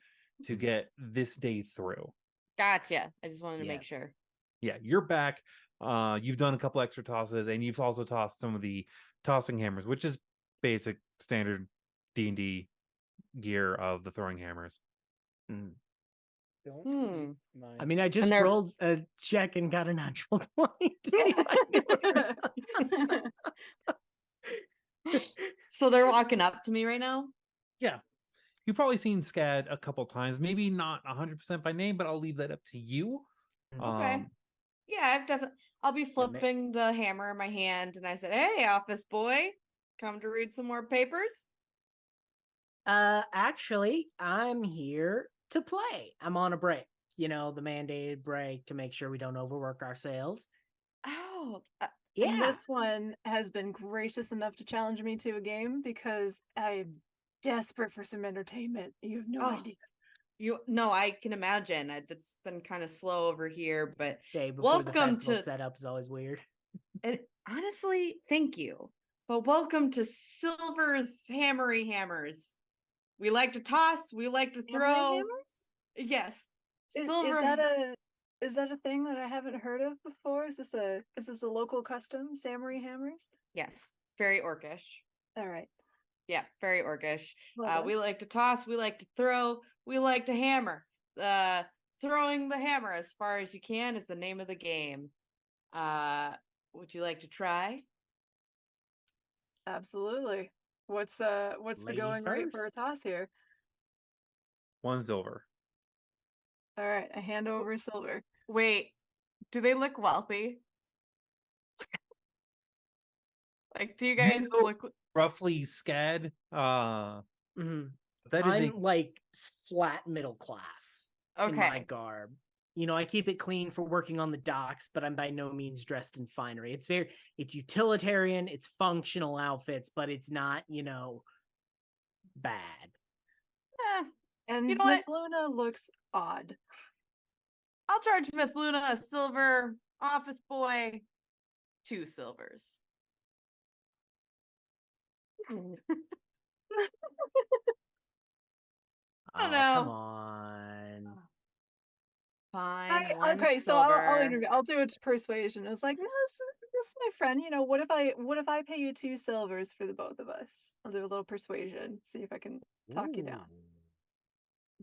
to get this day through. Gotcha. I just wanted to Yeah. make sure. Yeah, you're back. You've done a couple extra tosses, and you've also tossed some of the tossing hammers, which is basic standard D&D gear of the throwing hammers. Don't Hmm. eat my I mean, I just they're- rolled a check and got a natural 20 to see if I knew what So they're walking up to me right now? Yeah. You've probably seen Scad a couple times, maybe not 100% by name, but I'll leave that up to you. Okay. Yeah, I've definitely. I'll be flipping the hammer in my hand, and I said, "Hey, office boy, come to read some more papers." Actually, I'm here to play. I'm on a break. You know, the mandated break to make sure we don't overwork ourselves. Oh, Yeah. And this one has been gracious enough to challenge me to a game because I'm desperate for some entertainment. You have no Oh. idea. no, I can imagine. It's been kind of slow over here, but Day before the welcome festival to. setup is always weird. And honestly, thank you. But welcome to Silver's Hammery Hammers. We like to toss. We like to Hammery throw. hammers? Yes, Is Silver. that a thing that I haven't heard of before? Is this a local custom? Samurai hammers? Yes, very orcish. All right. Yeah, very orcish. Well done. We like to toss, we like to throw, we like to hammer. Throwing the hammer as far as you can is the name of the game. Would you like to try? Absolutely. What's the Ladies going rate for a first. toss here? 1 silver. All right, I hand over silver. Wait, do they look wealthy? Like, do you guys know- look? Roughly Scad. Mhm. That is I'm like flat middle class in my Okay, garb. You know, I keep it clean for working on the docks, but I'm by no means dressed in finery. It's utilitarian, it's functional outfits, but it's not, you know, bad. eh, And You know Smith what? Luna looks odd. I'll charge Myth Luna a silver. Office boy, 2 silvers. I don't Oh, come know. on. Fine. One Okay, so silver. I'll do it to persuasion. It's like, no, this is my friend. You know, what if I pay you 2 silvers for the both of us? I'll do a little persuasion. See if I can talk you down.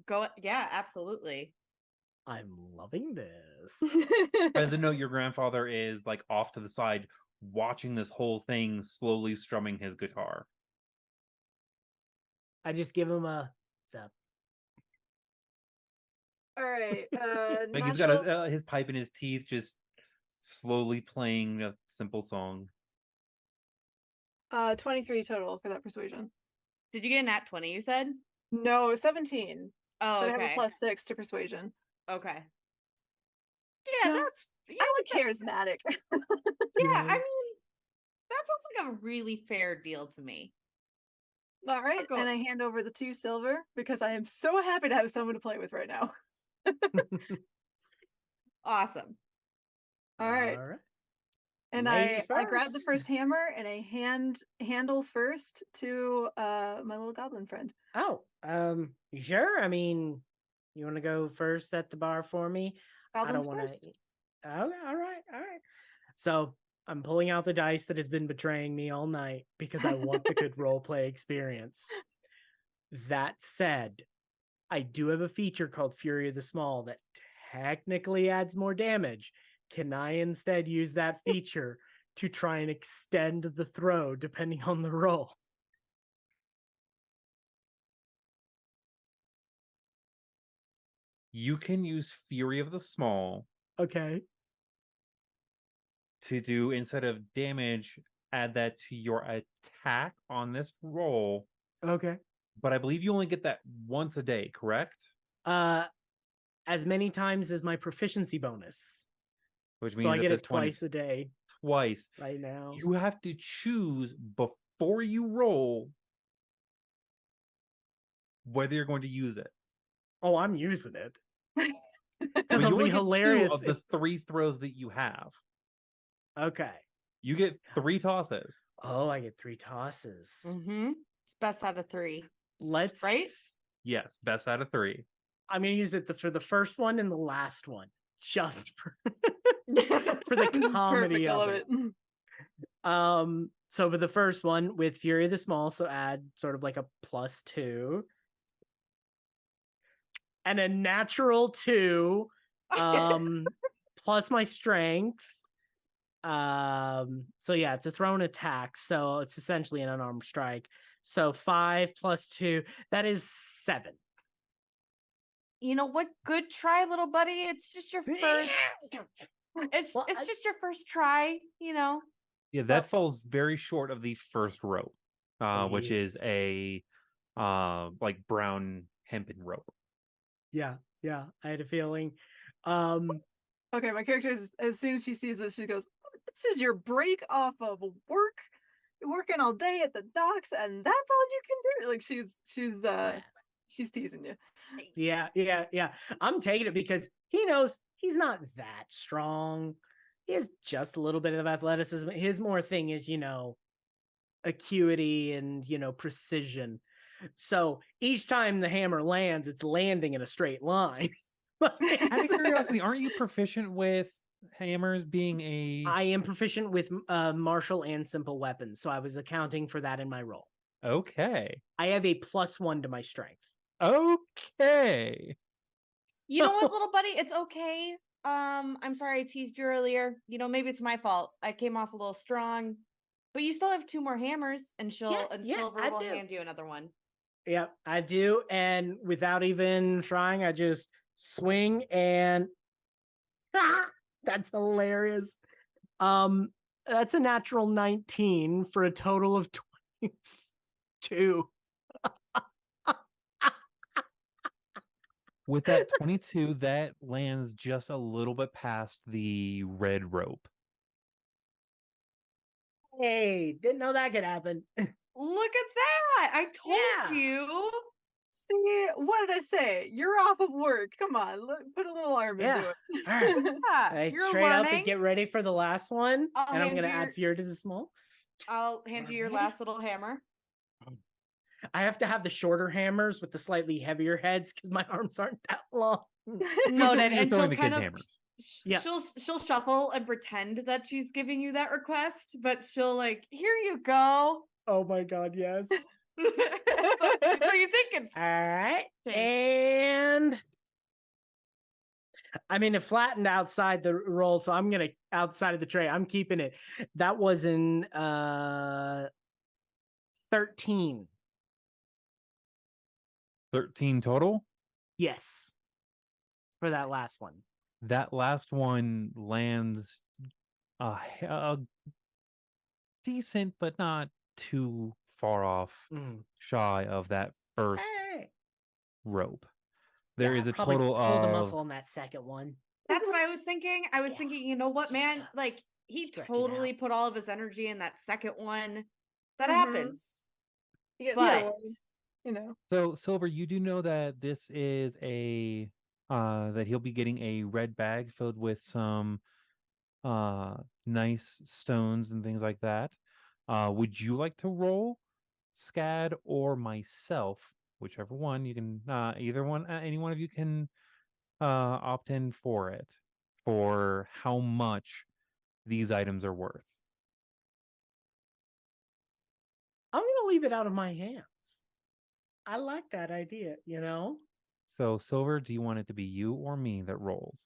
Go. Yeah, absolutely. I'm loving this. As a note, your grandfather is like off to the side watching this whole thing, slowly strumming his guitar. I just give him a what's up. All right. Like he's got his pipe in his teeth, just slowly playing a simple song. 23 total for that persuasion. Did you get a nat 20? You said. No, 17. Oh, But I have a okay. +6 to persuasion. Okay. Yeah, No, that's. Yeah, I'm charismatic. yeah. I mean, that sounds like a really fair deal to me. All right, go- and I hand over the 2 silver because I am so happy to have someone to play with right now. Awesome. All right. And Ladies I grab the first. first hammer and I handle first to my little goblin friend. Oh, you sure? I mean, you want to go first at the bar for me? I Goblins don't want first. to. Okay, all right. So I'm pulling out the dice that has been betraying me all night because I want the good role play experience. That said, I do have a feature called Fury of the Small that technically adds more damage. Can I instead use that feature to try and extend the throw depending on the roll? You can use Fury of the Small Okay. To do, instead of damage, add that to your attack on this roll. Okay. But I believe you only get that once a day, correct? As many times as my proficiency bonus. Which So means I at get this it point twice a day twice. right now. You have to choose before you roll whether you're going to use it. Oh, I'm using it. But Because you it'll only be get hilarious. two of the 3 throws that you have. Okay. You get 3 tosses. Oh, I get 3 tosses. Mm-hmm. It's best out of 3. Let's. Right? Yes, best out of 3. I'm gonna use it for the first one and the last one, just for for the comedy Perfect, I of love it. it. So for the first one with Fury of the Small, so add sort of like a +2. And a natural 2, plus my strength. So yeah, it's a thrown attack, so it's essentially an unarmed strike. So 5 + 2, that is 7. You know what? Good try, little buddy. It's just your first. It's Well, it's just your first try. You know. Yeah, that falls very short of the first rope, which Yeah. is a like brown hempen rope. Yeah, I had a feeling. Okay, my character is, as soon as she sees this, she goes, "Oh, this is your break off of work. You're working all day at the docks, and that's all you can do." Like she's teasing you. Yeah. I'm taking it because he knows he's not that strong. He has just a little bit of athleticism. His more thing is, acuity and, precision. So each time the hammer lands, it's landing in a straight line. Out of curiosity, aren't you proficient with hammers being a... I am proficient with martial and simple weapons, so I was accounting for that in my roll. Okay. I have a +1 to my strength. Okay. You know what, little buddy? It's okay. I'm sorry I teased you earlier. Maybe it's my fault. I came off a little strong, but you still have 2 more hammers, and Silver I will do. hand you another one. Yep, I do. And without even trying, I just swing and that's hilarious. That's a natural 19 for a total of 22. With that 22, that lands just a little bit past the red rope. Hey, didn't know that could happen. Look at that! I told Yeah. you. See, what did I say? You're off of work. Come on, put a little arm into it. All right. Yeah, I you're trade up learning. and get ready for the last one. I'll And I'm hand going to you add Fury to the Small. I'll hand you your last little hammer. I have to have the shorter hammers with the slightly heavier heads because my arms aren't that long. Noted. And throwing she'll the kind kids' of hammers. Yeah. she'll shuffle and pretend that she's giving you that request, but she'll like, here you go. Oh my God, yes. so you think it's All right. changed. And I mean, it flattened outside the roll, so I'm going to outside of the tray. I'm keeping it. That was in 13. 13 total? Yes. For that last one. That last one lands a decent, but not too far off shy of that first rope. There is a total pulled of... a muscle on that second one. That's what I was thinking. I was thinking, you know what, man? Like, he totally put all of his energy in that second one. That happens. But So, Silver, you do know that this is a that he'll be getting a red bag filled with some nice stones and things like that. Would you like to roll, Scad or myself? Whichever one you can, either one, any one of you can opt in for it, for how much these items are worth. I'm going to leave it out of my hands. I like that idea, So, Silver, do you want it to be you or me that rolls?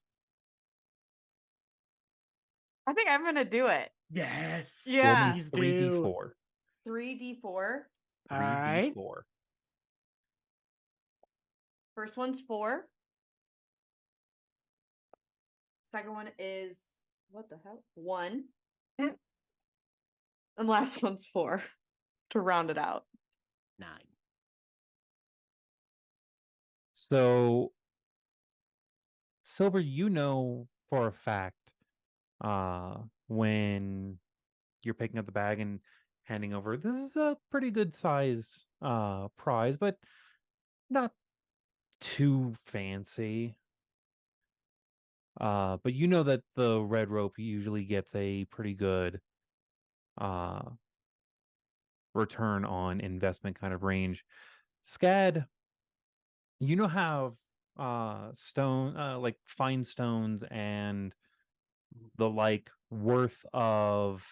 I think I'm gonna do it. Yes. Yeah. 3d4. 3d4. All right. 3d4. First one's 4. Second one is what the hell? 1. Mm. And last one's 4 to round it out. 9. So, Silver, you know for a fact, when you're picking up the bag and handing over, this is a pretty good size prize, but not too fancy. But you know that the red rope usually gets a pretty good return on investment kind of range. Scad, you know how stone like fine stones and the like worth of,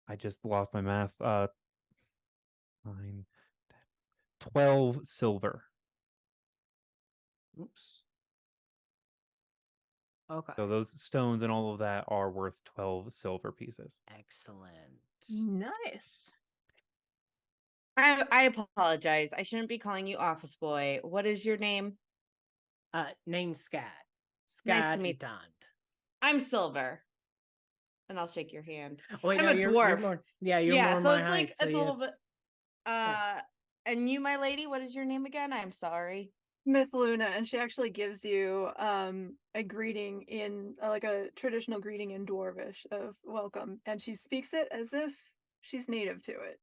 I just lost my math, 9, 12 silver. Oops. Okay. So those stones and all of that are worth 12 silver pieces. Excellent. Nice. I apologize. I shouldn't be calling you office boy. What is your name? Name's Scad. Nice to Scad meet- Itand. I'm Silver. And I'll shake your hand. Oh, wait, I'm no, a you're dwarf. more, you're Yeah, more so my it's height, like so it's a yeah, little bit and you, my lady, what is your name again? I'm sorry. Myth Luna, and she actually gives you a greeting in like a traditional greeting in Dwarvish of welcome, and she speaks it as if she's native to it,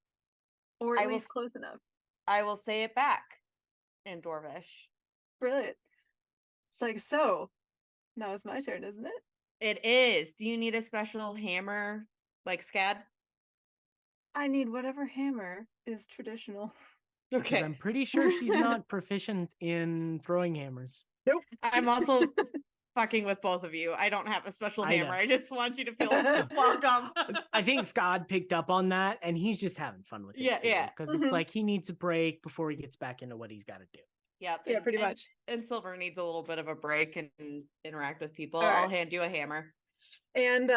or I at will least s- close enough. I will say it back in Dwarvish. Brilliant. It's like, so now it's my turn, isn't it? It is. Do you need a special hammer like Scad? I need whatever hammer is traditional. because I'm pretty sure she's not proficient in throwing hammers. Nope. I'm also fucking with both of you. I don't have a special I hammer. know. I just want you to feel welcome. I think Scott picked up on that, and he's just having fun with it. Yeah, yeah. Because Mhm. it's like he needs a break before he gets back into what he's got to do. Yep. Yeah, pretty much. And Silver needs a little bit of a break and interact with people. All I'll right. hand you a hammer. And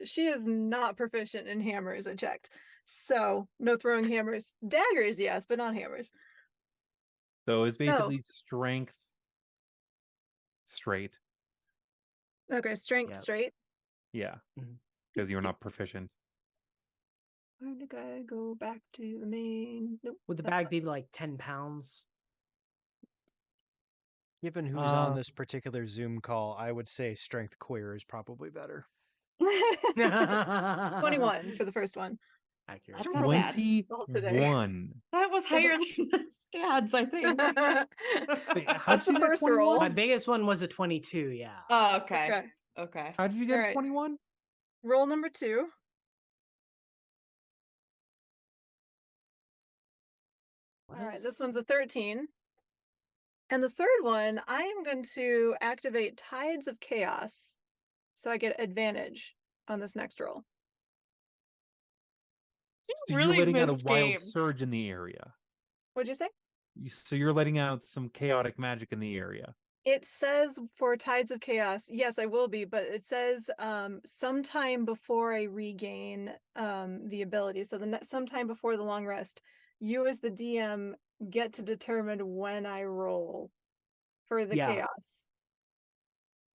she is not proficient in hammers, I checked. So no throwing hammers. Daggers, yes, but not hammers. So it's basically strength straight. Okay, strength Yep. straight. Yeah. Mhm. Because you're not proficient. Where did I go back to the main? Nope. Would the that's bag not- be like 10 pounds? Given who's on this particular Zoom call, I would say strength queer is probably better. 21 for the first one. Accurate. That's not bad. 21. That was higher than Scad's, I think. Wait, how'd That's you the get first 21? roll. My biggest one was a 22, yeah. Oh, okay. Okay. Okay. How did you get Alright. 21? Roll number 2. All right, this one's a 13. And the third one, I am going to activate Tides of Chaos, so I get advantage on this next roll. So really you're letting out a missed wild games. surge in the area. What'd you say? So you're letting out some chaotic magic in the area. It says for Tides of Chaos, yes, I will be, but it says sometime before I regain the ability. So sometime before the long rest, you as the DM get to determine when I roll for the Yeah. chaos.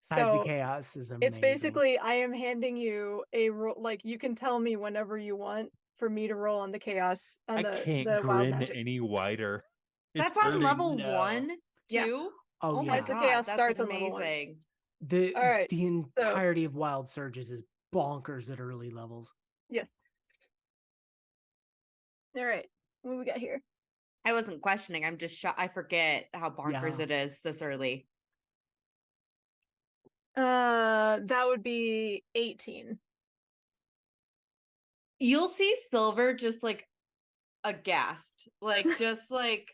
Tides So of Chaos is amazing. it's basically I am handing you a roll. Like you can tell me whenever you want for me to roll on the chaos on I can't the wild grin magic. any wider. It's That's on hurting. level No. 1, Yeah. 2. Oh, my yeah. Tides of god, Chaos that's starts on level 1. amazing. The, All right, the entirety of Wild Surges is bonkers at early levels. Yes. All right. What we got here? I wasn't questioning. I'm just shocked. I forget how bonkers Yeah. it is this early. That would be 18. You'll see Silver just like aghast, like just like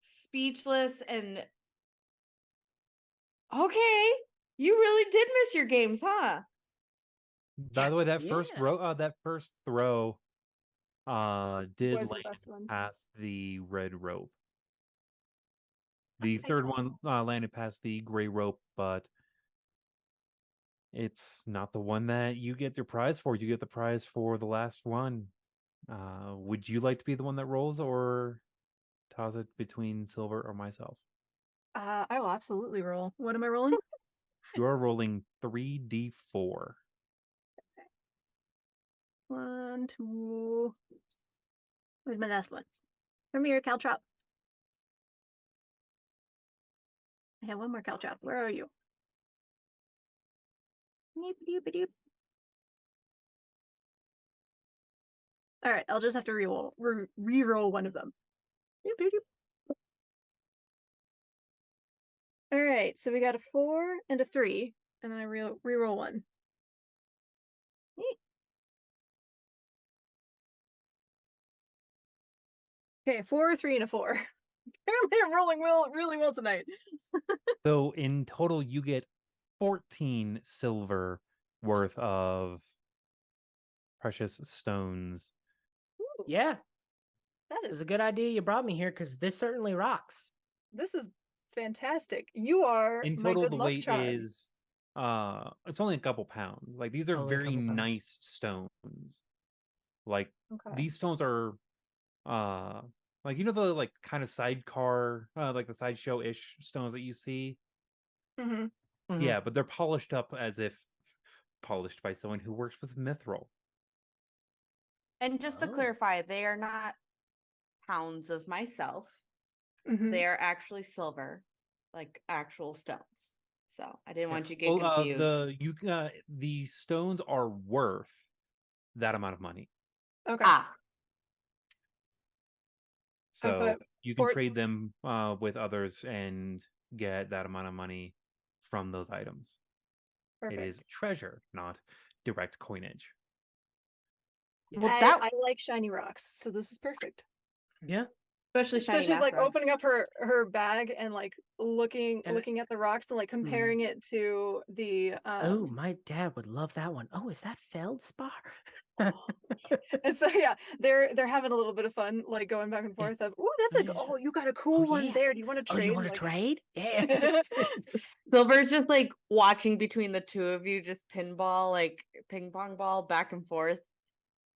speechless and okay, you really did miss your games, huh? By the way, that Yeah. first throw did Was the land best one. past the red rope. The Okay. third one landed past the gray rope, but it's not the one that you get your prize for. You get the prize for the last one. Would you like to be the one that rolls, or toss it between Silver or myself? I will absolutely roll. What am I rolling? You are rolling 3d4. 1, 2. Where's my last one? Come here, Caltrop. I have one more Caltrop. Where are you? Doop-a-doop-a-doop. All right, I'll just have to re-roll one of them. Doop-a-doop. All right, so we got a 4 and a 3, and then I re-roll one. Okay, 4, 3, and a 4. Apparently, I'm rolling really well tonight. So in total, you get 14 silver worth of precious stones. Ooh, Yeah, that it was is a good idea you brought me here because this certainly rocks. this is fantastic. You are In my total, good the luck weight charm. is it's only a couple pounds. Like these are Only a very couple pounds. nice stones. Like Okay. these stones are like you know the like kind of sidecar like the sideshow-ish stones that you see. Mm-hmm. Mhm. Yeah, but they're polished up as if polished by someone who works with mithril. And just to Oh. clarify, they are not pounds of myself. Mm-hmm. They are actually silver, like actual stones. So I didn't Yeah. want you to get Well, confused. the stones are worth that amount of money. Okay. Ah, I So put you can 4 trade them with others and get that amount of money from those items. It is perfect. treasure, not direct coinage. well, I that like shiny rocks, so this is perfect. Yeah. especially So shiny she's like math opening rocks. up her bag and like looking And- at the rocks and like comparing it to the Oh, my dad would love that one. Oh, is that feldspar? and so yeah, they're having a little bit of fun, like going back and Yeah. forth of, oh, that's Yeah, like, sure. oh, you got a cool one yeah. there. Do you want to Oh, trade? you want to Like, trade? Yeah. Silver's just like watching between the two of you, just pinball, like ping pong ball back and forth.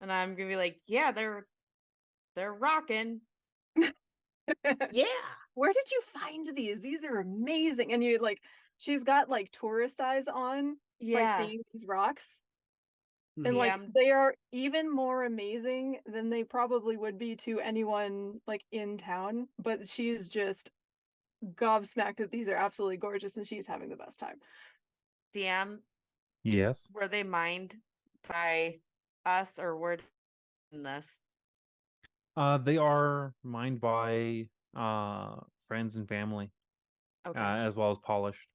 And I'm gonna be like, yeah, they're rocking. Yeah. where did you find these? These are amazing. And you like, she's got like tourist eyes on by Yeah. seeing these rocks. And Mhm. like Yeah. they are even more amazing than they probably would be to anyone like in town. But she's just gobsmacked that these are absolutely gorgeous and she's having the best time. DM, Yes. were they mined by us or were in this? They are mined by friends and family, Okay. as well as polished.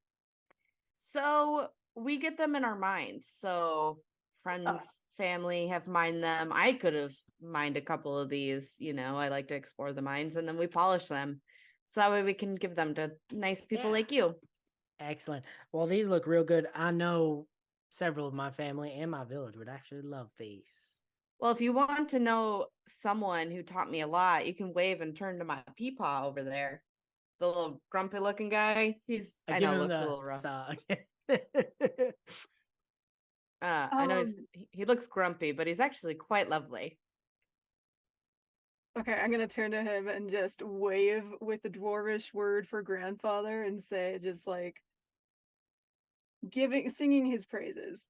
So we get them in our minds. So friends, family have mined them. I could have mined a couple of these, I like to explore the mines and then we polish them. So that way we can give them to nice people Yeah. like you. Excellent. Well, these look real good. I know several of my family and my village would actually love these. Well, if you want to know someone who taught me a lot, you can wave and turn to my peepaw over there. The little grumpy looking guy. I I give know him looks a the little rough. side. I know he looks grumpy, but he's actually quite lovely. Okay, I'm gonna turn to him and just wave with the dwarvish word for grandfather and say, just like singing his praises.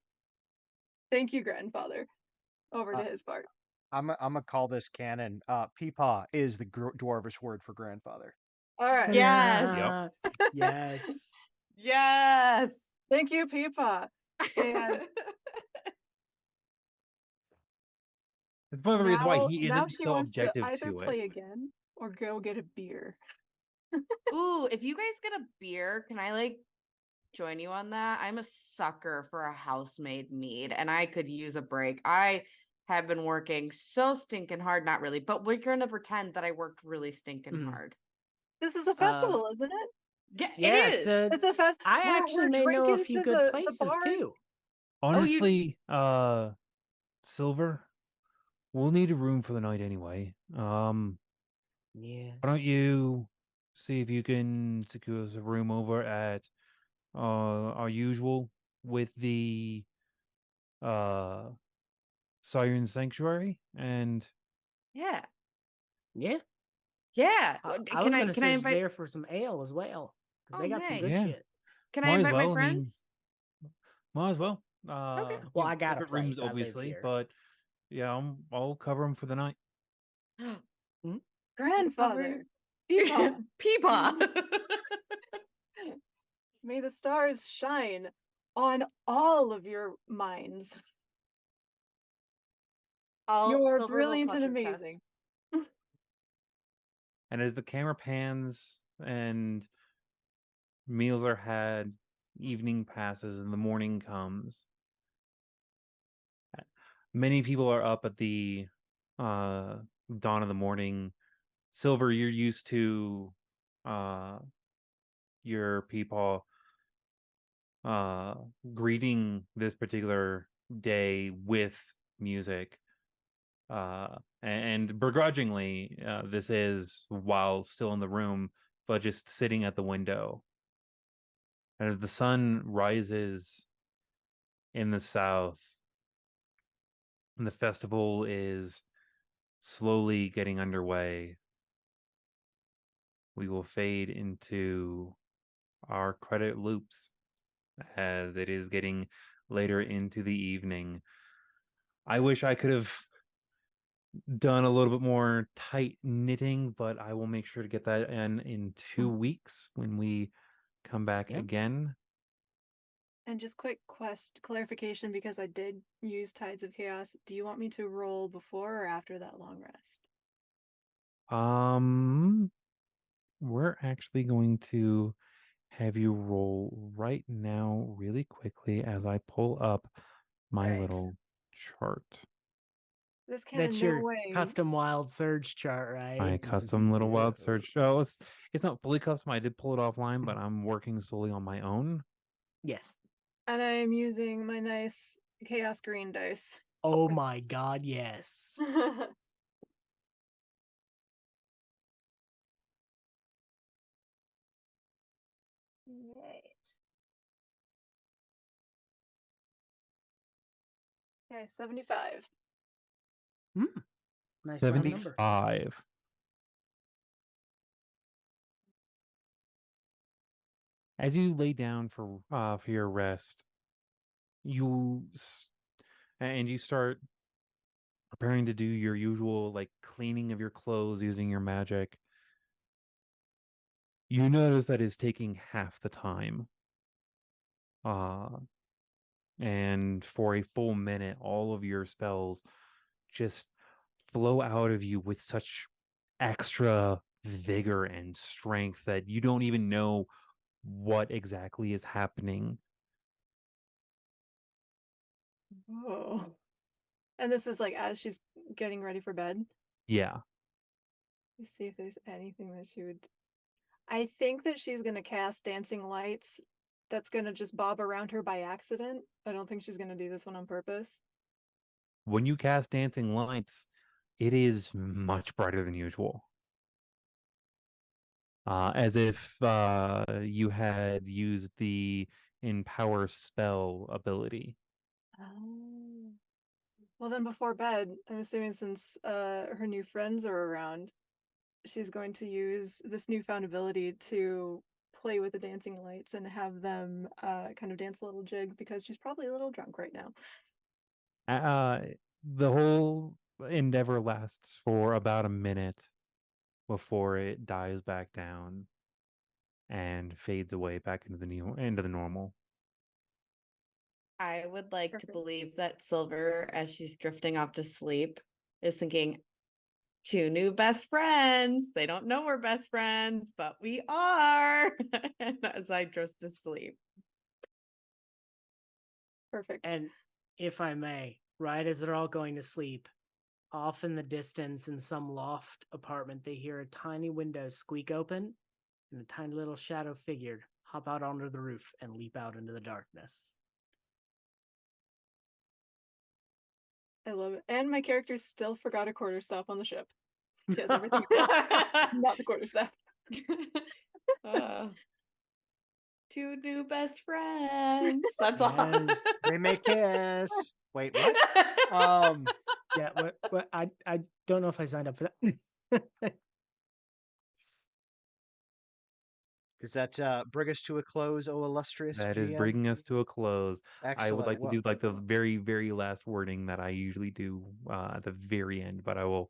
Thank you, grandfather. Over to his part. I'm gonna call this canon. Peepaw is the dwarvish word for grandfather. All right. Yes. Yes. Yes. Thank you, Peepaw. And It's one of the reasons why he now isn't she so wants to objective either to play it. again or go get a beer. Ooh, if you guys get a beer, can I like join you on that? I'm a sucker for a house-made mead and I could use a break. I have been working so stinking hard, not really, but we're gonna pretend that I worked really stinking Mhm. hard. This is a festival, isn't it? Yeah, it is. It's a fest. I actually may know a drinking few to good the places bars. too. Honestly, Silver, we'll need a room for the night anyway. Yeah. Why don't you see if you can secure us a room over at our usual with the Siren Sanctuary, and Yeah. Yeah. I Can was I gonna can I search invite there for some ale as well. because they got some good nice. Yeah. shit. Can I Might as invite my well, I mean, friends? might as well. Okay. Well, I got a separate rooms, place. I live obviously, here. but yeah, I'll cover them for the night. Grandfather. Peepaw. Peepaw. May the stars shine on all of your minds. You're Silver will brilliant touch and her chest. amazing. And as the camera pans and meals are had, evening passes, and the morning comes, many people are up at the dawn of the morning. Silver, you're used to your people greeting this particular day with music. And begrudgingly, this is while still in the room, but just sitting at the window. As the sun rises in the south, and the festival is slowly getting underway, we will fade into our credit loops as it is getting later into the evening. I wish I could have done a little bit more tight knitting, but I will make sure to get that in 2 weeks when we come back again. And just quick clarification, because I did use Tides of Chaos. Do you want me to roll before or after that long rest? We're actually going to have you roll right now really quickly as I pull up my little chart. This can That's in no your way. custom wild surge chart, right? My custom little wild surge. Oh, it's not fully custom. I did pull it offline, but I'm working solely on my own. Yes. And I am using my nice Chaos Green dice. Oh my god, yes. Right. Okay, 75. Nice round number. 75. As you lay down for your rest, you start preparing to do your usual like cleaning of your clothes using your magic. You notice that it's taking half the time. And for a full minute, all of your spells just flow out of you with such extra vigor and strength that you don't even know what exactly is happening. Whoa. And this is like as she's getting ready for bed. Yeah. Let's see if there's anything that she would. I think that she's going to cast Dancing Lights that's going to just bob around her by accident. I don't think she's going to do this one on purpose. When you cast Dancing Lights, it is much brighter than usual. As if you had used the Empower spell ability. Oh. Well, then before bed, I'm assuming since her new friends are around, she's going to use this newfound ability to play with the dancing lights and have them kind of dance a little jig because she's probably a little drunk right now. The whole endeavor lasts for about a minute before it dies back down and fades away back into the normal. I would like to believe that Silver, as she's drifting off to sleep, is thinking, 2 new best friends. They don't know we're best friends, but we are. As I drift to sleep. Perfect. And if I may, right as they're all going to sleep, off in the distance in some loft apartment, they hear a tiny window squeak open and a tiny little shadow figure hop out onto the roof and leap out into the darkness. I love it. And my character still forgot a quarterstaff on the ship. She has everything. Not the quarterstaff. 2 new best friends. That's all. They may kiss. Wait, what? Yeah, what I don't know if I signed up for that. Does that bring us to a close, oh illustrious That is GM? bringing us to a close. I would Excellent. like to Well, do like the very, very last wording that I usually do at the very end, but I will.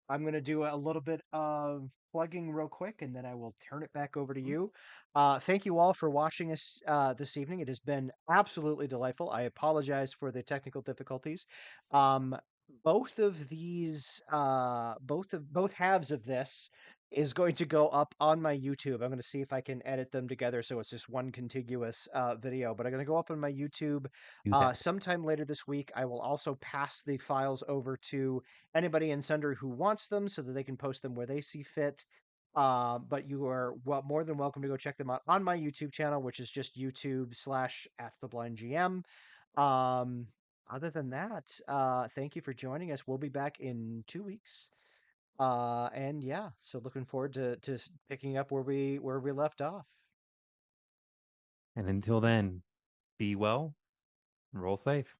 I'm going to do a little bit of plugging real quick, and then I will turn it back over to you. Thank you all for watching us this evening. It has been absolutely delightful. I apologize for the technical difficulties. Both of these, both halves of this is going to go up on my YouTube. I'm going to see if I can edit them together so it's just one contiguous video. But I'm going to go up on my YouTube Do that. sometime later this week. I will also pass the files over to anybody in Sundry who wants them so that they can post them where they see fit. But you are more than welcome to go check them out on my YouTube channel, which is just YouTube/AskTheBlindGM. Other than that, thank you for joining us. We'll be back in 2 weeks. And yeah, so looking forward to picking up where we left off. And until then, be well, and roll safe.